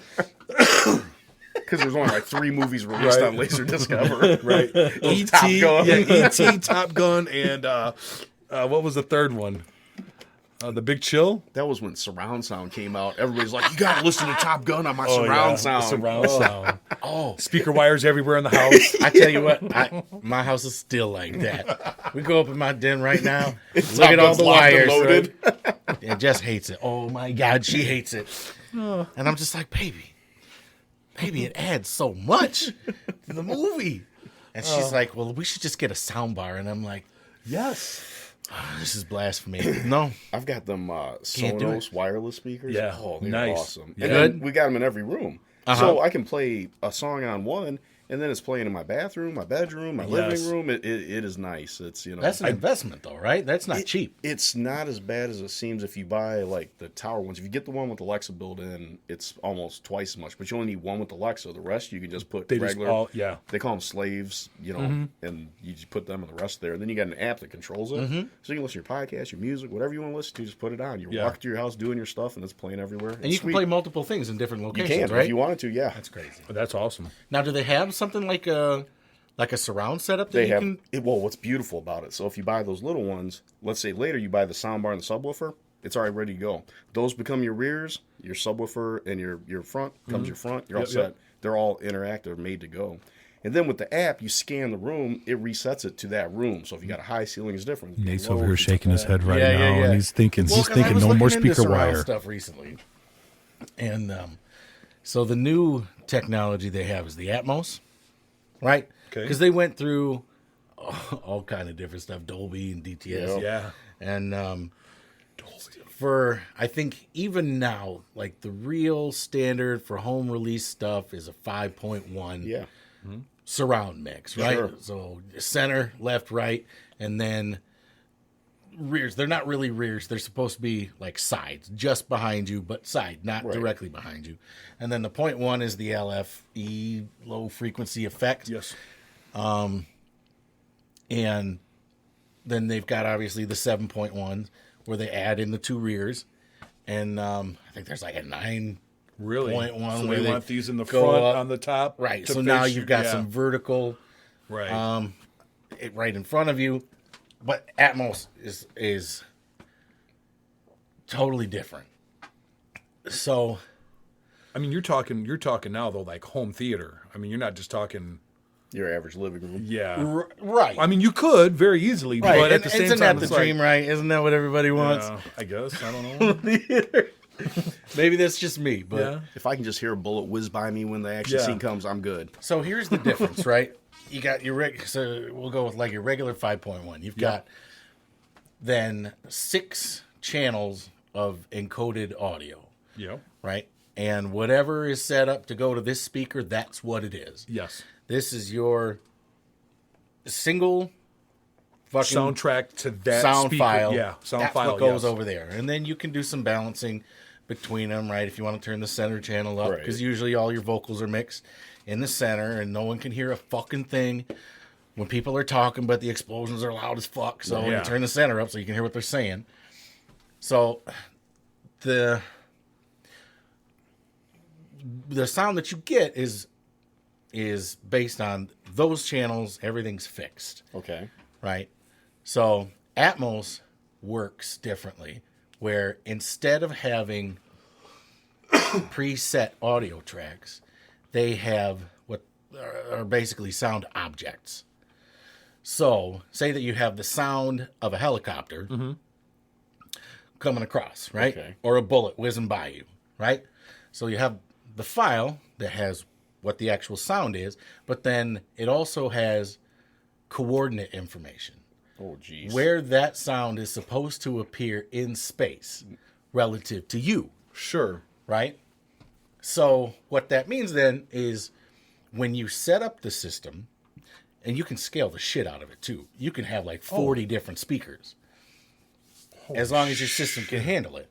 Because there's only like 3 movies released Right. on Laserdisc ever. Right. Those Top Gun. Yeah, E.T., Top Gun, and what was the third one? The Big Chill? That was when surround sound came out. Everybody's like, you got to listen to Top Gun on my Oh, surround yeah, sound. Surround sound. Oh, Speaker wires everywhere in the house. I tell you what, my house is still like that. We go up in my den right now, look Top at all Gun's the locked and wires. loaded. Right? And Jess hates it. Oh my God, she hates it. And I'm just like, baby, it adds so much to the movie. And she's like, well, we should just get a sound bar. And I'm like, Yes. this is blasphemy. No. I've got them Can't do Sonos wireless speakers. Yeah, Oh, they're nice. awesome. Yeah. And then Good? we got them in every room. So I can play a song on one, and then it's playing in my bathroom, my bedroom, my Yes. living room. It is nice. It's, That's an investment, though, right? That's not cheap. It's not as bad as it seems if you buy like the tower ones. If you get the one with Alexa built in, it's almost twice as much. But you only need one with Alexa. The rest you can just put They just regular. all, yeah. They call them slaves, and you just put them and the rest there. And then you got an app that controls it, so you can listen to your podcast, your music, whatever you want to listen to. Just put it on. You're Yeah. walking through your house doing your stuff, and it's playing everywhere. And you can play multiple things in different You locations, can right? if you wanted to. Yeah, That's crazy. That's awesome. Now, do they have something like a surround setup that they you have. can? Well, what's beautiful about it? So if you buy those little ones, let's say later you buy the soundbar and the subwoofer, it's already ready to go. Those become your rears, your subwoofer, and your front becomes your front. You're all Yep, set. yep. They're all interactive, made to go. And then with the app, you scan the room, it resets it to that room. So if you got a high ceiling, it's different. Nate's Low, over here it's shaking his head right Yeah, now, yeah, yeah. and he's thinking, Well, 'cause I was no more looking into speaker surround wire. stuff recently, and so the new technology they have is the Atmos, right? Okay. Because they went through all kind of different stuff, Dolby and DTS, Yeah. and for I think even now, like the real standard for home release stuff is a 5.1 Yeah. surround mix, right? Sure. So center, left, right, and then rears. They're not really rears. They're supposed to be like sides, just behind you, but side, not Right. directly behind you. And then the 0.1 is the LFE, low frequency effect. Yes. And then they've got obviously the 7.1 where they add in the 2 rears. And I think there's like a 9.1 Really? So where they they want these in the go front up. on the top, Right. to So now face you've got yeah. some vertical right. right in front of you. But Atmos is totally different. So I mean, you're talking now though, like home theater. I mean, you're not just talking. Your average living room. Yeah. right. I mean, you could very easily, right. but at the same Isn't time, that it's the dream, like, right? Isn't that what everybody wants? yeah, I guess I don't know. Maybe that's just me, but Yeah. If I can just hear a bullet whiz by me when the action Yeah. scene comes, I'm good. so here's the difference, right? You got your so we'll go with like your regular 5.1. You've got then 6 channels of encoded audio, Yeah. right? And whatever is set up to go to this speaker, that's what it is. Yes. This is your single fucking Soundtrack to that sound speaker. file. Yeah. Sound that's file. what goes yes. over there. And then you can do some balancing between them, right? If you want to turn the center channel up, Right. because usually all your vocals are mixed in the center and no one can hear a fucking thing when people are talking, but the explosions are loud as fuck. So Yeah. you turn the center up so you can hear what they're saying. So the sound that you get is based on those channels. Everything's fixed, Okay. right? So Atmos works differently, where instead of having preset audio tracks, they have what are basically sound objects. So say that you have the sound of a helicopter coming across, right? Okay. Or a bullet whizzing by you, right? So you have the file that has what the actual sound is, but then it also has coordinate information. Oh, geez. Where that sound is supposed to appear in space relative to you, Sure. right? So what that means then is when you set up the system, and you can scale the shit out of it too. You can have like 40 different speakers. As long as your system can handle it.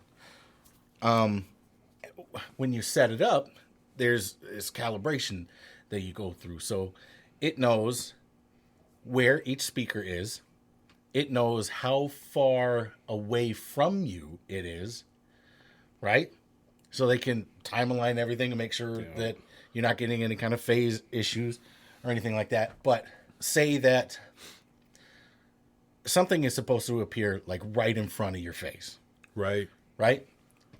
When you set it up, there's this calibration that you go through. So it knows where each speaker is. It knows how far away from you it is, right? So they can time align everything to make sure that you're not getting any kind of phase issues or anything like that. But say that something is supposed to appear like right in front of your face, Right. right?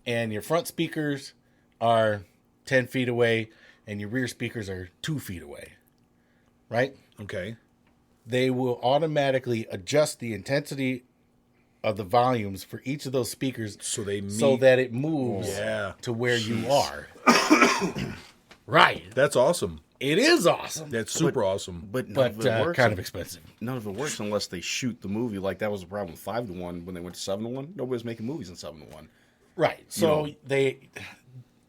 And your front speakers are 10 feet away and your rear speakers are 2 feet away, right? Okay. They will automatically adjust the intensity of the volumes for each of those speakers So they meet. so that it moves Yeah. to where you are. Right. That's awesome. It is awesome, That's super awesome. But none but of it works. kind of expensive. None of it works unless they shoot the movie. Like that was the problem with 5-1 when they went to 7-1. Nobody was making movies in 7-1. Right. So know.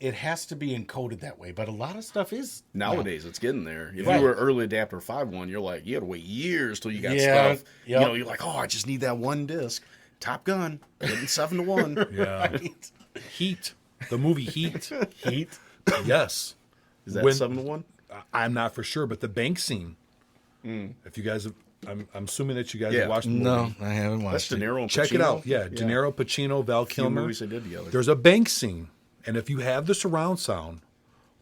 it has to be encoded that way, but a lot of stuff is Nowadays, it's getting there. If Right. you were early adapter 5-1, you're like, you had to wait years till you got Yeah, stuff. yep. You know, you're like, oh, I just need that one disc. Top Gun, getting 7-1. Yeah. right. Heat. The movie Heat. Heat. Yes. Is that When- 7-1? I'm not for sure, but the bank scene. If you guys have, I'm assuming that you guys Yeah. have watched the movie. No, I haven't That's watched De it. Niro and Check it Pacino? out. Yeah, De Niro, Pacino, Val Few Kilmer. movies they did together. There's a bank scene, and if you have the surround sound,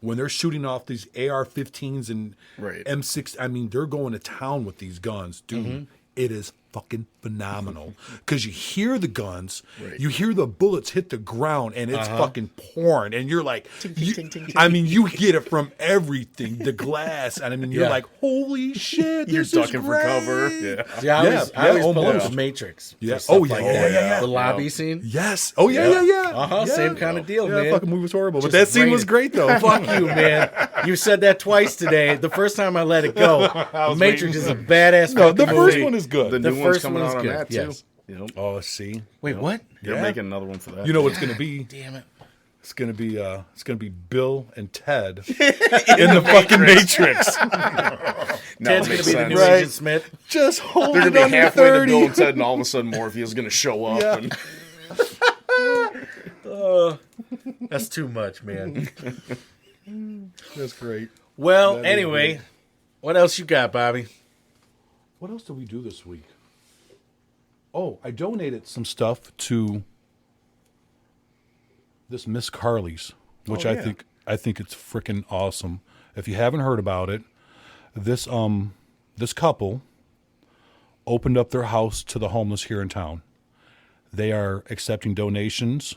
when they're shooting off these AR-15s and Right. M6, I mean, they're going to town with these guns, dude. It is fucking phenomenal because you hear the guns, Right. you hear the bullets hit the ground, and it's fucking pouring, and you're like, you- ting, ting, ting. I mean, you get it from everything, the glass, and I mean, you're Yeah. like, holy shit, You're this ducking is for cover. great. Yeah. Yeah, I always yeah, pull up almost. the Matrix. for Yeah. stuff Oh, yeah, like yeah, that. yeah, yeah. The lobby scene. Yes. Oh yeah, yeah. Uh-huh, same kind of deal, Yeah, man. fucking movie was horrible, but Just that scene rated. was great though. Fuck you, man. You said that twice today. The first time I let it go. The Matrix is a badass No, the fucking first movie. one is good. The The new one's first coming one out is on good, that, too. yes. You know, Oh, see, Wait, what? they're Yeah. making another one for that. you know what's gonna be? Damn it. It's gonna be Bill and Ted in the fucking Matrix. Now Ted's it going to makes be the new sense. Right. Agent Smith. Just hold They're it going to be under halfway to 30. Bill and Ted, and all of a sudden Morpheus is going to show up. Yeah. And That's too much, man. That's great. Well, That is anyway, what else you got, Bobby? What else did we do this week? I donated some stuff to this Miss Carly's, which I think it's freaking awesome. If you haven't heard about it, this couple opened up their house to the homeless here in town. They are accepting donations,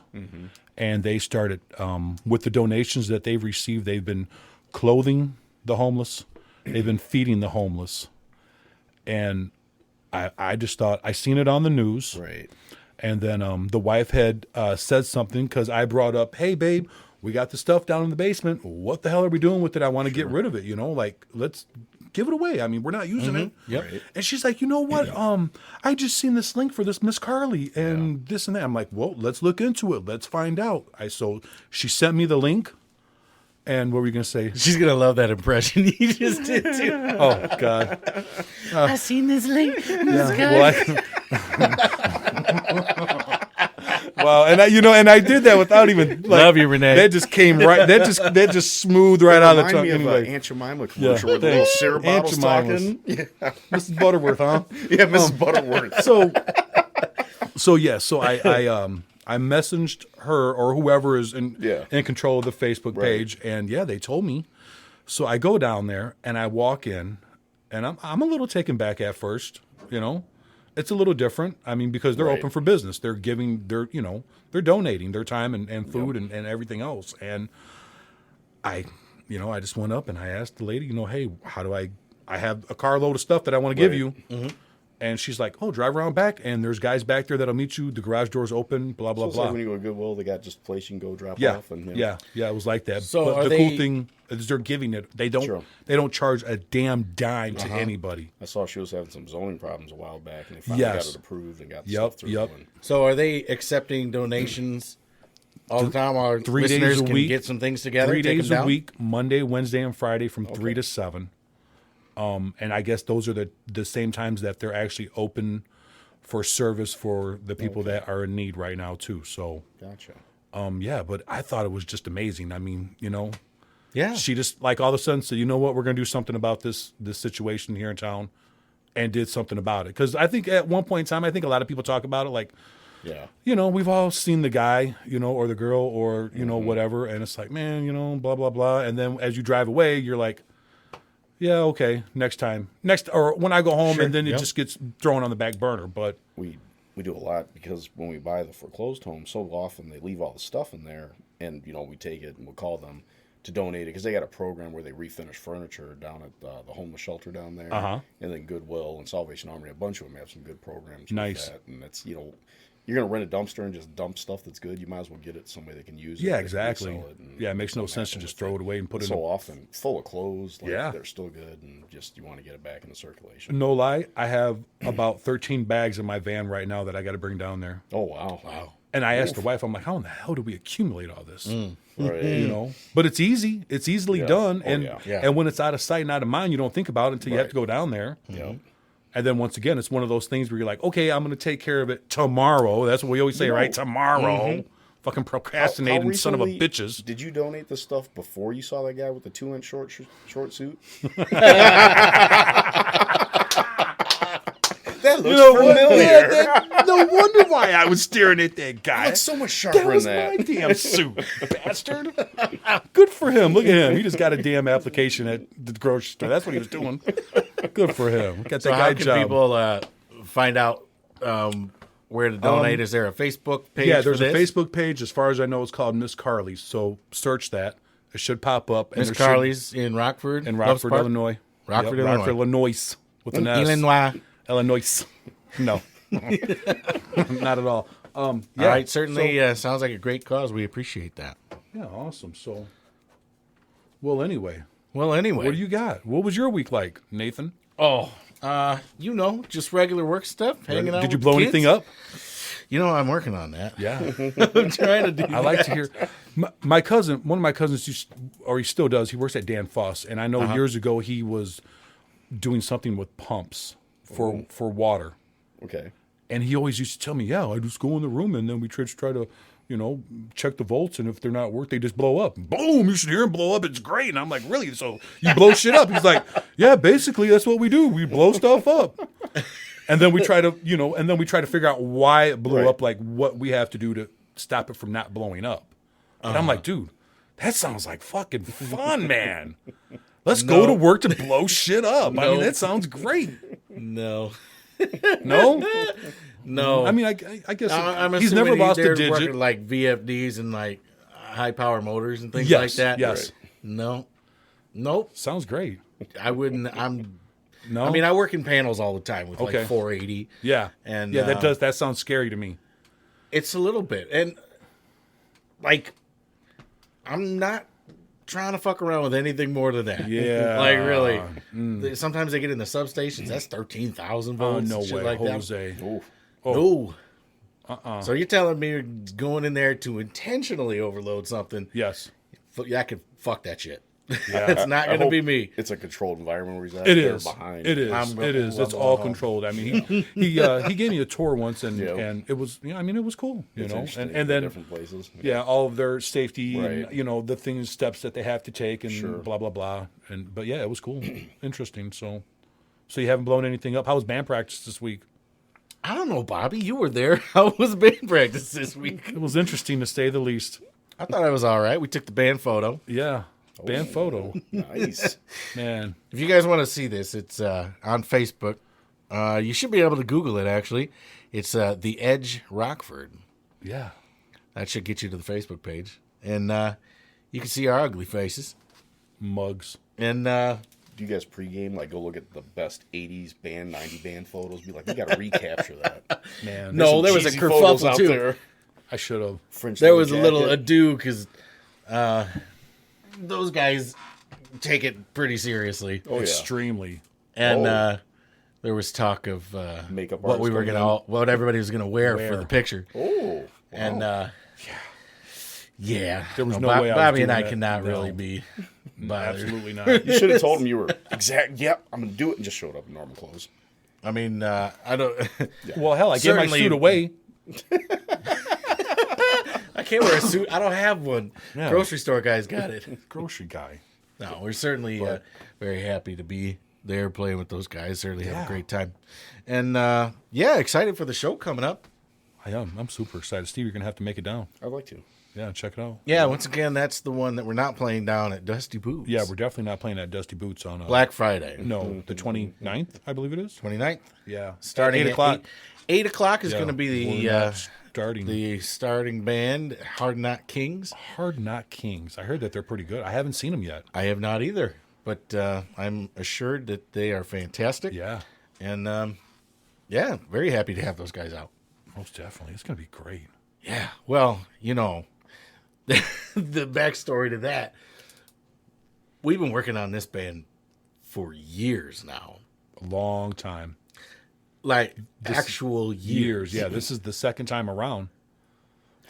and they started with the donations that they've received. They've been clothing the homeless, they've been feeding the homeless, and I just thought I seen it on the news, Right. and then the wife had said something because I brought up, "Hey, babe, we got the stuff down in the basement. What the hell are we doing with it? I want to get rid of it. Like let's." Give it away. I mean, we're not using it. Yep. Right. And she's like, you know what? I just seen this link for this Miss Carly and this and that. I'm like, well, let's look into it. Let's find out. So she sent me the link. And what were you gonna say? She's gonna love that impression you just did too. Oh God. I seen this link. Well, and I did that without even Love you, Renee. That just came right. That just smoothed right out of the Remind tongue. me of Anyway, Aunt Jemima commercial with the thanks. little syrup Aunt bottles Jemima's. talking. Yeah, Mrs. Butterworth, huh? Mrs. Butterworth. So I messaged her or whoever is in control of the Facebook page, and they told me. So I go down there and I walk in, and I'm a little taken back at first. It's a little different. I mean, because they're open for business. They're giving they're donating their time and food and everything else. And I just went up and I asked the lady, hey, how do I have a carload of stuff that I want to give you. And she's like, oh, drive around back, and there's guys back there that'll meet you. The garage door's open, blah, blah, So it's blah. like when you go to Goodwill, they got just a place you can go drop off. And, Yeah, it was like that. So but are the they- cool thing is they're giving it. They don't charge a damn dime to anybody. I saw she was having some zoning problems a while back, and they finally got it approved and got the stuff through. Yep. And So are they accepting donations all the time? Our 3 days listeners a can week. get some things together. 3 take days them a down? week, Monday, Wednesday, and Friday from 3 to 7. And I guess those are the same times that they're actually open for service for the people that are in need right now too. So, gotcha. but I thought it was just amazing. I mean, Yeah. she just like all of a sudden said, you know what, we're going to do something about this situation here in town, and did something about it. Because I think at one point in time, I think a lot of people talk about it like, we've all seen the guy, or the girl, or whatever, and it's like, man, blah blah blah. And then as you drive away, you're like, yeah, okay, next or when I go home, and then it just gets thrown on the back burner. But We do a lot because when we buy the foreclosed home, so often they leave all the stuff in there, and we take it and we'll call them to donate it because they got a program where they refinish furniture down at the homeless shelter down there, and then Goodwill and Salvation Army. A bunch of them have some good programs. Nice. With that. And it's you're gonna rent a dumpster and just dump stuff that's good. You might as well get it to somebody that can use it. yeah, They can exactly. resell it and Yeah, it makes no something sense to happen just with throw it away and put it so in. often full of clothes. Like, Yeah. they're still good, and just you want to get it back into circulation. No lie, I have about 13 bags in my van right now that I got to bring down there. Oh wow! And I asked the wife, I'm like, how in the hell do we accumulate all this? Right. But it's easy. It's easily done. Oh, and yeah. and when it's out of sight and out of mind, you don't think about it until you have to go down there. Yeah. And then once again, it's one of those things where you're like, okay, I'm going to take care of it tomorrow. That's what we always say, right? Tomorrow. Fucking procrastinating son of a recently bitches. Did you donate the stuff before you saw that guy with the 2-inch short suit? That looks familiar. No wonder why I was staring at that guy. Looks so much sharper That was than my that. damn suit, bastard. Good for him. Look at him. He just got a damn application at the grocery store. That's what he was doing. Good for him. Got that So guy how can job. people find out where to donate? Is there a Facebook page? Yeah, there's for a this? Facebook page. As far as I know, it's called Miss Carly's. So search that. It should pop up. And Miss there should- Rockford in Rockford, in Loves Rockford, Park? Illinois. Rockford, Yep, Illinois. Rockford, Illinois. With an S. Illinois. Illinois. No. Not at all. Yeah, All right, certainly sounds like a great cause. We appreciate that. Yeah, awesome. So, well, anyway, Well, anyway. what do you got? What was your week like, Nathan? just regular work stuff, hanging out. Did you with blow the anything kids. up? I'm working on that. Yeah. I'm trying to do I like to hear. My cousin, one of my cousins, he still does. He works at Dan Foss, and I know years ago he was doing something with pumps for water. Okay. And he always used to tell me, yeah, I just go in the room and then we just try to, check the volts. And if they're not work, they just blow up. Boom, you should hear them blow up. It's great. And I'm like, really? So you blow shit up? He's like, yeah, basically that's what we do. We blow stuff up. And then we try to, figure out why it blew Right. up, like what we have to do to stop it from not blowing up. And I'm like, dude, that sounds like fucking fun, man. Let's go to work to blow shit up. I mean, that sounds great. No. No? No. I mean, I guess I'm he's assuming never lost a they're digit. working like VFDs and like high power motors and things Yes, like that. yes. No. Nope. Sounds great. I wouldn't. No? I mean, I work in panels all the time with Okay. like 480. Yeah. And yeah, that sounds scary to me. It's a little bit. And like, I'm not trying to fuck around with anything more than that. Yeah. Like, really. Sometimes they get in the substations. That's 13,000 Oh, volts. no shit way, like Jose. Oh, No. So you're telling me you're going in there to intentionally overload something? Yes. I could fuck that shit. Yeah. It's not I going to hope be me. It's a controlled environment where he's at. It They're is. behind. It is. I'm It's going all home. controlled. I mean, he gave me a tour once, and Yeah. and it was it was cool. It's interesting And then different places. yeah, all of their safety Right. and the things, steps that they have to take, and Sure. blah blah blah. But yeah, it was cool, interesting. So you haven't blown anything up? How was band practice this week? I don't know, Bobby. You were there. How was band practice this week? It was interesting to say the least. I thought I was all right. We took the band photo. Yeah, band photo, Nice. man. If you guys want to see this, it's on Facebook. You should be able to Google it, actually. It's The Edge Rockford. Yeah, That should get you to the Facebook page. And you can see our ugly faces. mugs. And Do you guys pregame, like, go look at the best 80s band, 90 band photos? Be like, we got to recapture that. Man, No, there was a Cheesy photos kerfuffle, out too. there. I should have. French there leather was a little jacket. ado because those guys take it pretty seriously. Oh, yeah. Extremely. And Oh. there was talk of Makeup what we artist were coming gonna, what everybody was gonna wear for the picture. Oh. Wow. And yeah, There was no way I was Bobby and doing I that. cannot No. really be bothered. Absolutely not. You should have told him you were exact. Yep, I'm going to do it, and just showed up in normal clothes. I mean, I don't. Well, hell, I gave my Certainly- suit away. I can't wear a suit. I don't have one. Yeah. Grocery store guys got it. Grocery guy. No, we're certainly very happy to be there playing with those guys. Certainly have Yeah. a great time, and excited for the show coming up. I am. I'm super excited. Steve, you're gonna have to make it down. I'd like to. Yeah, check it out. Yeah, once again, that's the one that we're not playing down at Dusty Boots. Yeah, we're definitely not playing at Dusty Boots on Black Friday. No, the 29th, I believe it is. 29th. Yeah, Starting 8 at o'clock. 8 o'clock is Yeah, going to be we're not starting. the starting band, Hard Knot Kings. Hard Knot Kings. I heard that they're pretty good. I haven't seen them yet. I have not either, but I'm assured that they are fantastic. Yeah, And very happy to have those guys out. most definitely. It's gonna be great. Yeah. Well, the backstory to that, we've been working on this band for years now. A long time. Like actual years. Yeah, this is the second time around.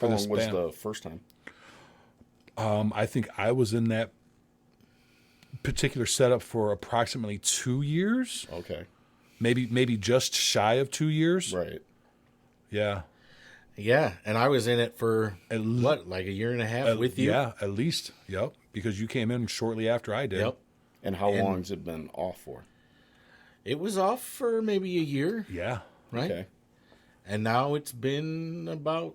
How this long was band. the first time? I think I was in that particular setup for approximately 2 years, Okay. maybe just shy of 2 years. Right. Yeah, Yeah, and I was in it for At like a year and a half with you. Yeah, at least. Yep, because you came in shortly after I did. Yep. And how long has it been off for? It was off for maybe a year, Yeah. right? Okay. And now it's been about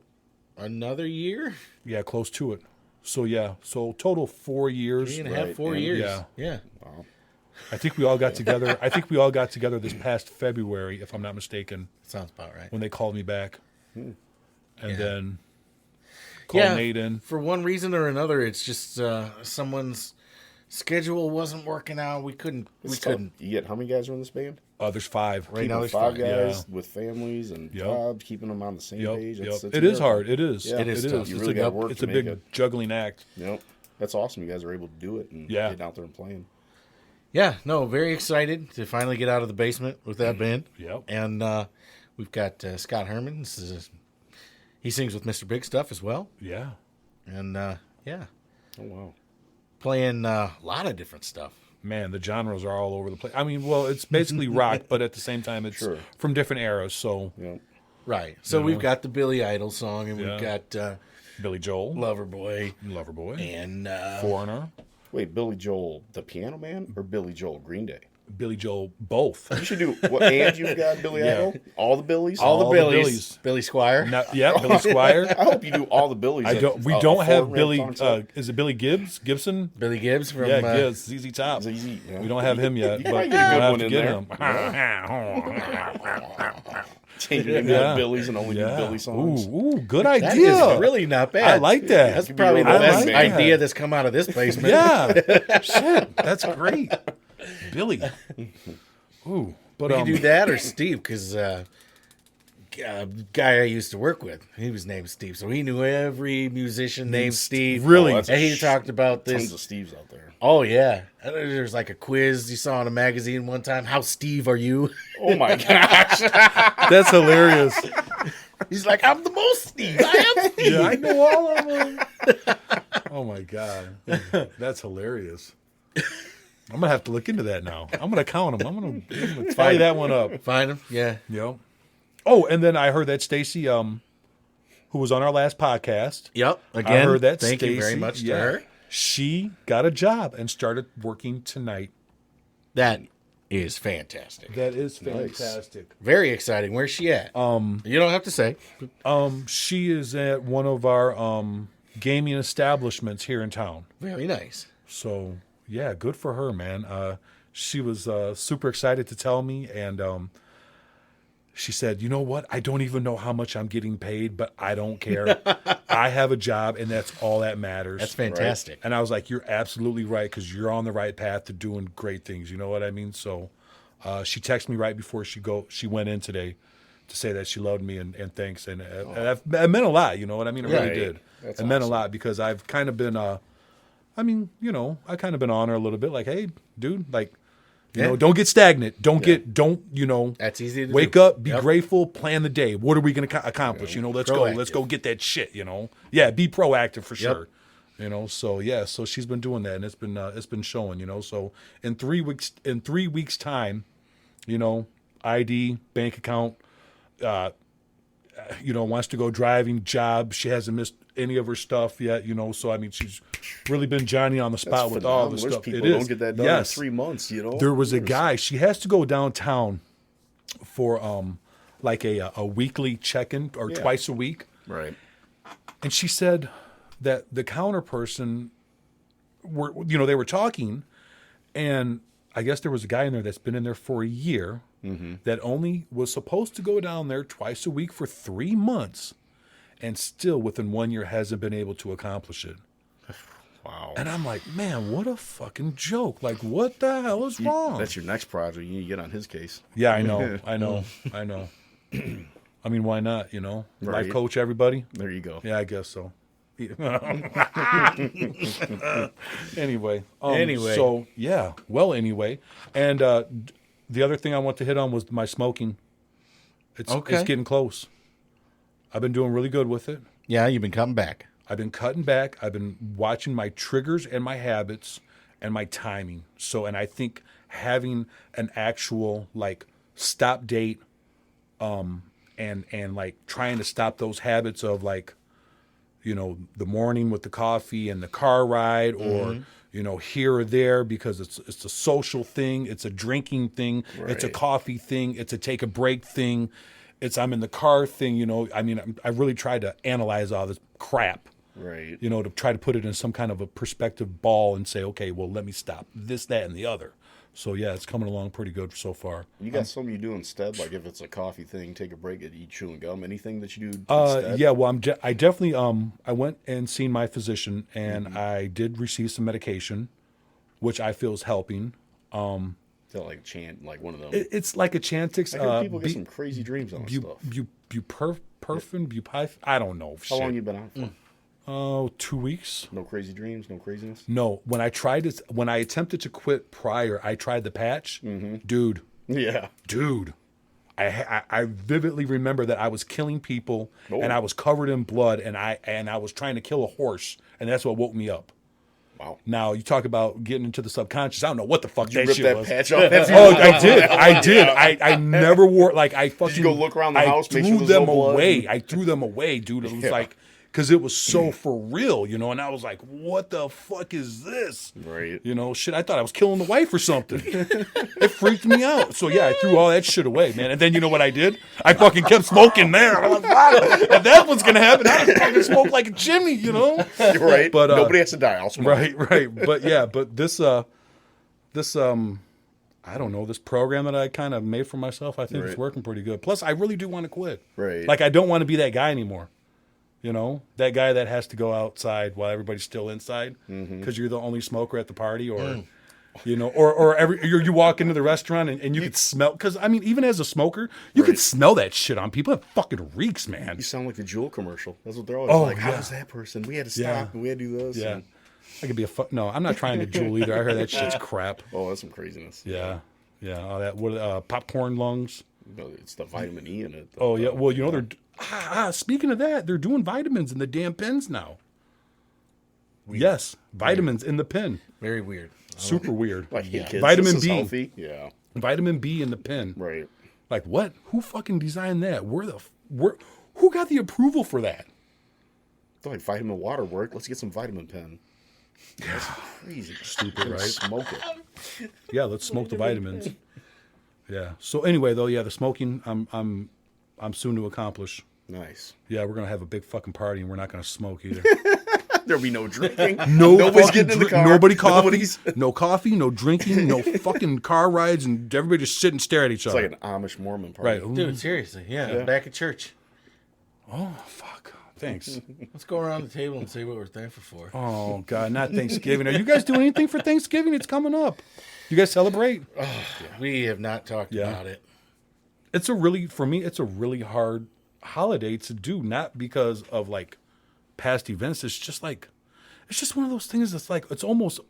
another year, Yeah, close to it. So yeah, so total 4 years. 3.5, Right, 4 and- years. yeah. Yeah. Wow. I think we all got together. I think we all got together this past February, if I'm not mistaken, Sounds about right. when they called me back, and Yeah. then called Yeah. Nate in. For one reason or another, it's just someone's schedule wasn't working out. We couldn't. You get how many guys are in this band? There's 5. Right now, Keeping there's 5 5. guys with families and Yep. jobs, keeping them on the same Yep, page. yep. It's It is a hard. It is. Yeah. It is tough. You It's really a, got to work it's to a make big it. juggling act. Yep. That's awesome. You guys are able to do it and Yeah. get out there and playing. Yeah. No, very excited to finally get out of the basement with that band. Yep. And we've got Scott Herman. He sings with Mr. Big Stuff as well. Yeah. And yeah, Oh, wow. playing a lot of different stuff. Man, the genres are all over the place. I mean, well, it's basically rock, but at the same time, it's Sure. from different eras. So Yep. Right. So we've got the Billy Idol song, and Yeah. we've got Billy Joel, Loverboy, Loverboy, and Foreigner. Wait, Billy Joel, the piano man, or Billy Joel, Green Day? Billy Joel both. You should do what? And you've got Billy Idol? All the Billies? All the All the Billies. Billies. Billy Squire. Yeah, Billy Squire. I hope you do all the Billies. I don't. We don't have Billy. Is it Billy Gibson? Billy Gibbs from Gibbs, ZZ Top. ZZ, yeah. We don't have him yet, You but might we'll get a good have one to in get there. him. Change your name to Billies and only do Billy songs. Ooh, good That idea. is really not bad. I like that. That's probably the I best like idea that. that's come out of this basement. Yeah. Shit, that's great. Billy. Ooh, but We could do that or Steve, because a guy I used to work with, he was named Steve, so he knew every musician named Steve. Really? Oh, that's And he talked about Tons this. of Steves out there. Oh yeah, and there's like a quiz you saw in a magazine one time. How Steve are you? Oh my gosh. that's hilarious. He's like, I'm the most Steve. I am Steve. Yeah, I know all of them. Oh my god, that's hilarious. I'm gonna have to look into that now. I'm gonna count them. I'm gonna tally that one up. Find him. Yeah. Yep. Oh, and then I heard that Stacy, who was on our last podcast. Yep. Again, I heard that thank you very Stacy, much to yeah, her. She got a job and started working tonight. That is fantastic. That is fantastic. Very exciting. Where's she at? You don't have to say. She is at one of our gaming establishments here in town. Very nice. So yeah, good for her, man. She was super excited to tell me, and she said, "You know what? I don't even know how much I'm getting paid, but I don't care. I have a job, and that's all that matters." That's fantastic. And I was like, "You're absolutely right, because you're on the right path to doing great things." You know what I mean? So she texted me right before she went in today to say that she loved me and thanks, and it meant a lot. You know what I mean? It really Right. did. That's It meant a awesome. lot, because I've kind of been, I kind of been on her a little bit, like, "Hey, dude, like, you know, don't get stagnant. Don't, That's easy to wake do. up, be Yep. grateful, plan the day. What are we going to accomplish? Let's go. Let's Proactive. go get that shit, Yeah, be proactive for sure. So yeah, so she's been doing that, and it's been showing, So in 3 weeks time, ID, bank account, wants to go driving, job. She hasn't missed any of her stuff yet, So I mean, she's really been Johnny on the spot with all the There's stuff. people It don't is. get that done Yes. in 3 months, There was a guy. She has to go downtown for like a weekly check-in or twice a week, Right. and she said that the counter person they were talking, and I guess there was a guy in there that's been in there for a year that only was supposed to go down there twice a week for 3 months, and still within 1 year hasn't been able to accomplish it. Wow. And I'm like, man, what a fucking joke. Like, what the hell is wrong? That's your next project. You need to get on his case. Yeah, I know. I mean, why not, Life Right. coach everybody? There you go. Yeah, I guess so. Anyway. Anyway. So, yeah. Well, anyway. And the other thing I want to hit on was my smoking. It's getting close. I've been doing really good with it. Yeah, you've been coming back. I've been cutting back. I've been watching my triggers and my habits and my timing. So, and I think having an actual like stop date, and like trying to stop those habits of like, the morning with the coffee and the car ride, or here or there, because it's a social thing, it's a drinking thing, it's a Right. coffee thing, it's a take a break thing, it's I'm in the car thing. I mean, I really tried to analyze all this crap. Right. To try to put it in some kind of a perspective ball and say, okay, well, let me stop this, that, and the other. So, yeah, it's coming along pretty good so far. You got something you do instead? Like if it's a coffee thing, take a break, eat chewing gum, anything that you do instead? Yeah, well, I definitely, I went and seen my physician, and I did receive some medication, which I feel is helping. Is that like chant, like one of them? It's like a Chantix. I heard people get some crazy dreams on this stuff. Buprenorphine. I don't know. How long you been out for? Oh, 2 weeks. No crazy dreams, no craziness? No, when I attempted to quit prior, I tried the patch. Dude, Yeah. I vividly remember that I was killing people and I was covered in blood, and I was trying to kill a horse, and that's what woke me up. Wow. Now you talk about getting into the subconscious. I don't know what the fuck Did you that rip shit that was. patch off after Oh, you I did. I never wore, like, I fucking. you go look around the house, I make threw sure there's them no blood? away. I threw them away, dude. It was like because it was so for real, you know. And I was like, what the fuck is this? Right. You know, shit, I thought I was killing the wife or something. It freaked me out. So yeah, I threw all that shit away, man. And then you know what I did? I fucking kept smoking there. I was like, wow, if that's what's gonna happen, I just fucking smoke like a chimney, you know. Right. But nobody has to die. I'll smoke. Right. But yeah, but this I don't know, this program that I kind of made for myself, I think it's working pretty good. Plus, I really do want to quit. Right. Like, I don't want to be that guy anymore. You know, that guy that has to go outside while everybody's still inside because you're the only smoker at the party, or you know, or you walk into the restaurant and you could smell. Because I mean, even as a smoker, you could smell that shit on people. It fucking reeks, man. You sound like the Juul commercial. That's what they're always like. How was that person? We had to stop and we had to do this. Yeah. And... I could be no, I'm not trying to Juul either. I heard that shit's crap. Oh, that's some craziness. Yeah. All that popcorn lungs. No, it's the vitamin E in it. Oh yeah. Well, you know they're speaking of that, they're doing vitamins in the damn pens now. Weird. Yes, vitamins in the pen. Very weird. Super weird. Like, hey, kids, vitamin this is B. Healthy. Yeah. Vitamin B in the pen. Right. Like what? Who fucking designed that? Who got the approval for that? Thought like vitamin water worked. Let's get some vitamin pen. That's crazy. Stupid, right? Smoke it. Yeah, let's smoke the vitamins. Yeah. So anyway, though, yeah, the smoking, I'm soon to accomplish. Nice. Yeah, we're gonna have a big fucking party, and we're not gonna smoke either. There'll be no drinking. Nobody's getting in the car. Nobody coffee. No coffee. No drinking. No fucking car rides, and everybody just sit and stare at each other. It's like an Amish Mormon party. Right, Dude, seriously. Yeah, back at church. Oh fuck. Thanks. Let's go around the table and say what we're thankful for. Oh God, not Thanksgiving. Are you guys doing anything for Thanksgiving? It's coming up. You guys celebrate? We have not talked about it. For me, it's a really hard holiday to do. Not because of like past events. It's just one of those things that's like, it's almost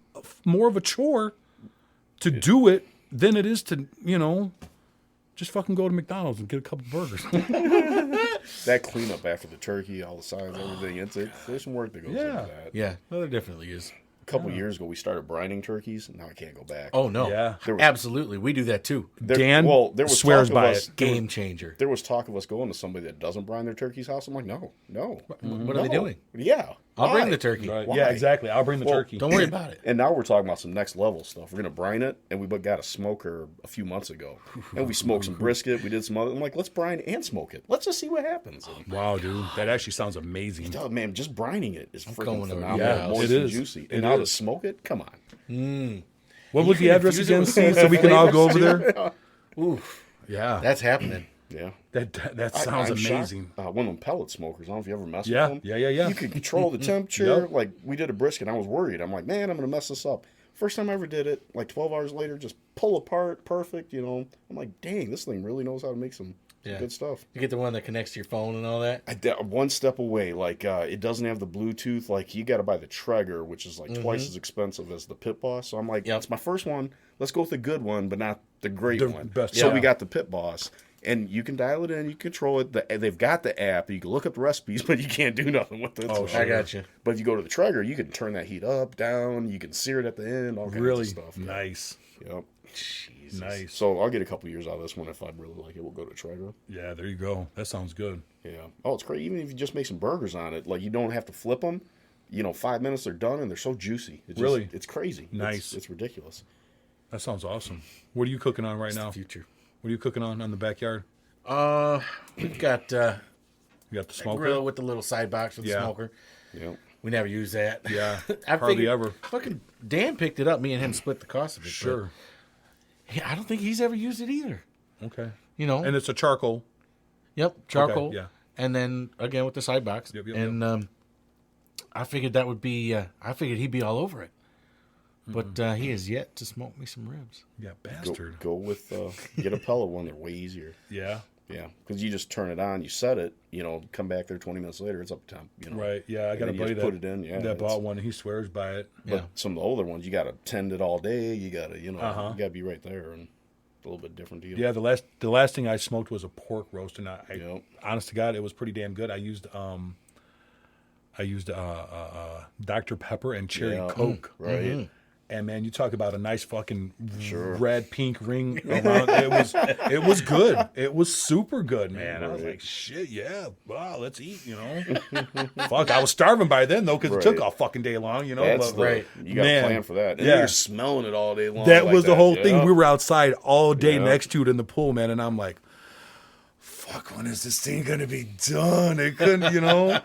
more of a chore to do it than it is to, you know, just fucking go to McDonald's and get a couple burgers. That cleanup after the turkey, all the sides, everything. There's some work that goes into that. Yeah, no, there definitely is. A couple years ago, we started brining turkeys. Now I can't go back. Oh, no. Yeah. Absolutely. We do that too. Dan there was swears talk of by us- it. Game changer. There was talk of us going to somebody that doesn't brine their turkey's house. I'm like, no. What are they doing? Yeah. I'll Why? bring the turkey. Right. Why? Yeah, exactly. I'll bring the turkey. Don't worry about it. And now we're talking about some next level stuff. We're gonna brine it, and we got a smoker a few months ago, and we smoked some brisket. We did some other. I'm like, let's brine and smoke it. Let's just see what happens. And, Wow, dude, that actually sounds amazing. oh, man, just brining it is freaking going to- phenomenal. yeah, Moist it and is. juicy. It And now to is. smoke it, come on. What was the can address infuse it again, with Steve, some so we can all go over flavors, there? Oof. Yeah, That's happening. Yeah. that sounds I'm shocked. amazing. One of them pellet smokers. I don't know if you ever messed Yeah, with them. yeah. You could control the temperature. Yep. Like, we did a brisket. I was worried. I'm like, man, I'm going to mess this up. First time I ever did it, like 12 hours later, just pull apart, perfect, you know. I'm like, dang, this thing really knows how to make some good stuff. You get the one that connects to your phone and all that? One step away, like, it doesn't have the Bluetooth. Like, you got to buy the Traeger, which is like twice as expensive as the Pit Boss. So I'm like, it's my first one. Let's go with the good one, but not the great The one. best, So yeah. we got the Pit Boss. And you can dial it in, you control it. They've got the app. You can look up the recipes, but you can't do nothing with it. Oh, So- I got you. But if you go to the Traeger, you can turn that heat up, down. You can sear it at the end. All kinds Really of stuff. Yeah. nice. Yep. Nice. So I'll get a couple years out of this one if I really like it. We'll go to Traeger. Yeah, there you go. That sounds good. Yeah. Oh, it's great. Even if you just make some burgers on it, like you don't have to flip them. You know, 5 minutes they're done and they're so juicy. Really? It's crazy. Nice. It's ridiculous. That sounds awesome. What are you cooking on right now? Future. What are you cooking on the backyard? We've got You got the a smoker? grill with the little side box with the Yeah. smoker. Yep. We never use that. Yeah, I hardly figured- ever. Fucking Dan picked it up. Me and him split the cost of it. but Sure. I don't think he's ever used it either. Okay. You know? And it's a charcoal. Yep, charcoal. yeah. And then again with the side box. Yep. And I figured that would be. I figured he'd be all over it. But he has yet to smoke me some ribs. Yeah, bastard. Go with get a pellet one. They're way easier. Yeah. Yeah, because you just turn it on, you set it, you know, come back there 20 minutes later, it's up to temp. You know, Right. Yeah, I got a then you buddy just put it in. Yeah, that it's- bought one, and he swears by it. But Yeah. some of the older ones, you got to tend it all day. You got to, you know, Uh-huh. you got to be right there, and a little bit different deal. Yeah, the last thing I smoked was a pork roast, and I Yep. honest to God, it was pretty damn good. I used Dr. Pepper and cherry Yeah. Coke, Right. And man, you talk about a nice fucking red pink ring around. It was good. It was super good, man. I was like, shit, yeah, wow, let's eat, you know. Fuck, I was starving by then though, because it took all fucking day long, you know. That's but, you got to plan for that. And you're smelling it all day long. That was the whole thing. We were outside all day next to it in the pool, man, and I'm like, fuck, when is this thing gonna be done? It couldn't, you know.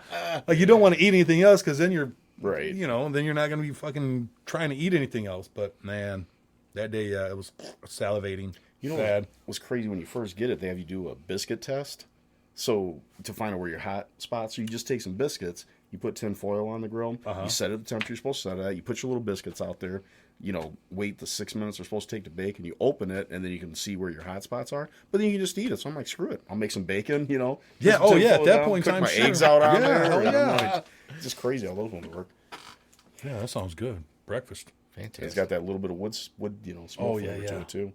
Like you don't want to eat anything else because then you're. Right. You know, then you're not going to be fucking trying to eat anything else. But, man, that day it was salivating. You know what was crazy when you first get it? They have you do a biscuit test. So, to find out where your hot spots. So, you just take some biscuits. You put tin foil on the grill. You set it at the temperature you're supposed to set it at. You put your little biscuits out there. You know, wait the 6 minutes they're supposed to take to bake. And you open it. And then you can see where your hot spots are. But then you can just eat it. So, I'm like, screw it. I'll make some bacon, you know. Yeah, at that point in time, my eggs out on there. Hell yeah. Like, it's just crazy how those ones work. Yeah, that sounds good. Breakfast. Fantastic. It's got that little bit of wood you know, smoke flavor to it, too.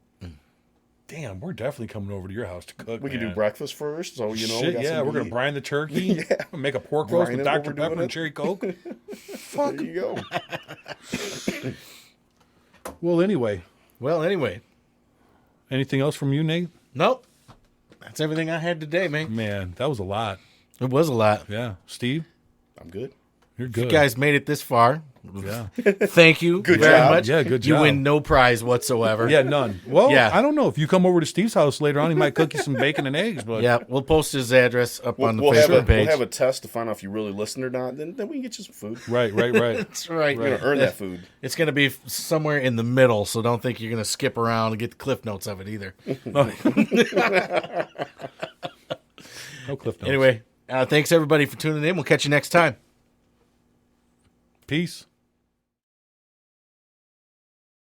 Damn, we're definitely coming over to your house to cook. We can do breakfast first, so, you know. Shit, we're going to brine the turkey. Make a pork roast with Dr. Pepper and cherry Coke. Fuck. There you go. Well, anyway. Anything else from you, Nate? Nope. That's everything I had today, man. Man, that was a lot. It was a lot. Yeah. Steve? I'm good. You're good. You guys made it this far. Yeah. Thank you Good very job. much. Yeah, good You job. win no prize whatsoever. Yeah, none. Well, Yeah. I don't know. If you come over to Steve's house later on, he might cook you some bacon and eggs. But Yeah, we'll post his address up on the We'll Facebook page. have a test to find out if you really listened or not. Then we can get you some food. Right. That's right. You're going to earn that food. It's going to be somewhere in the middle, so don't think you're going to skip around and get the cliff notes of it either. No cliff notes. Anyway, thanks everybody for tuning in. We'll catch you next time. Peace.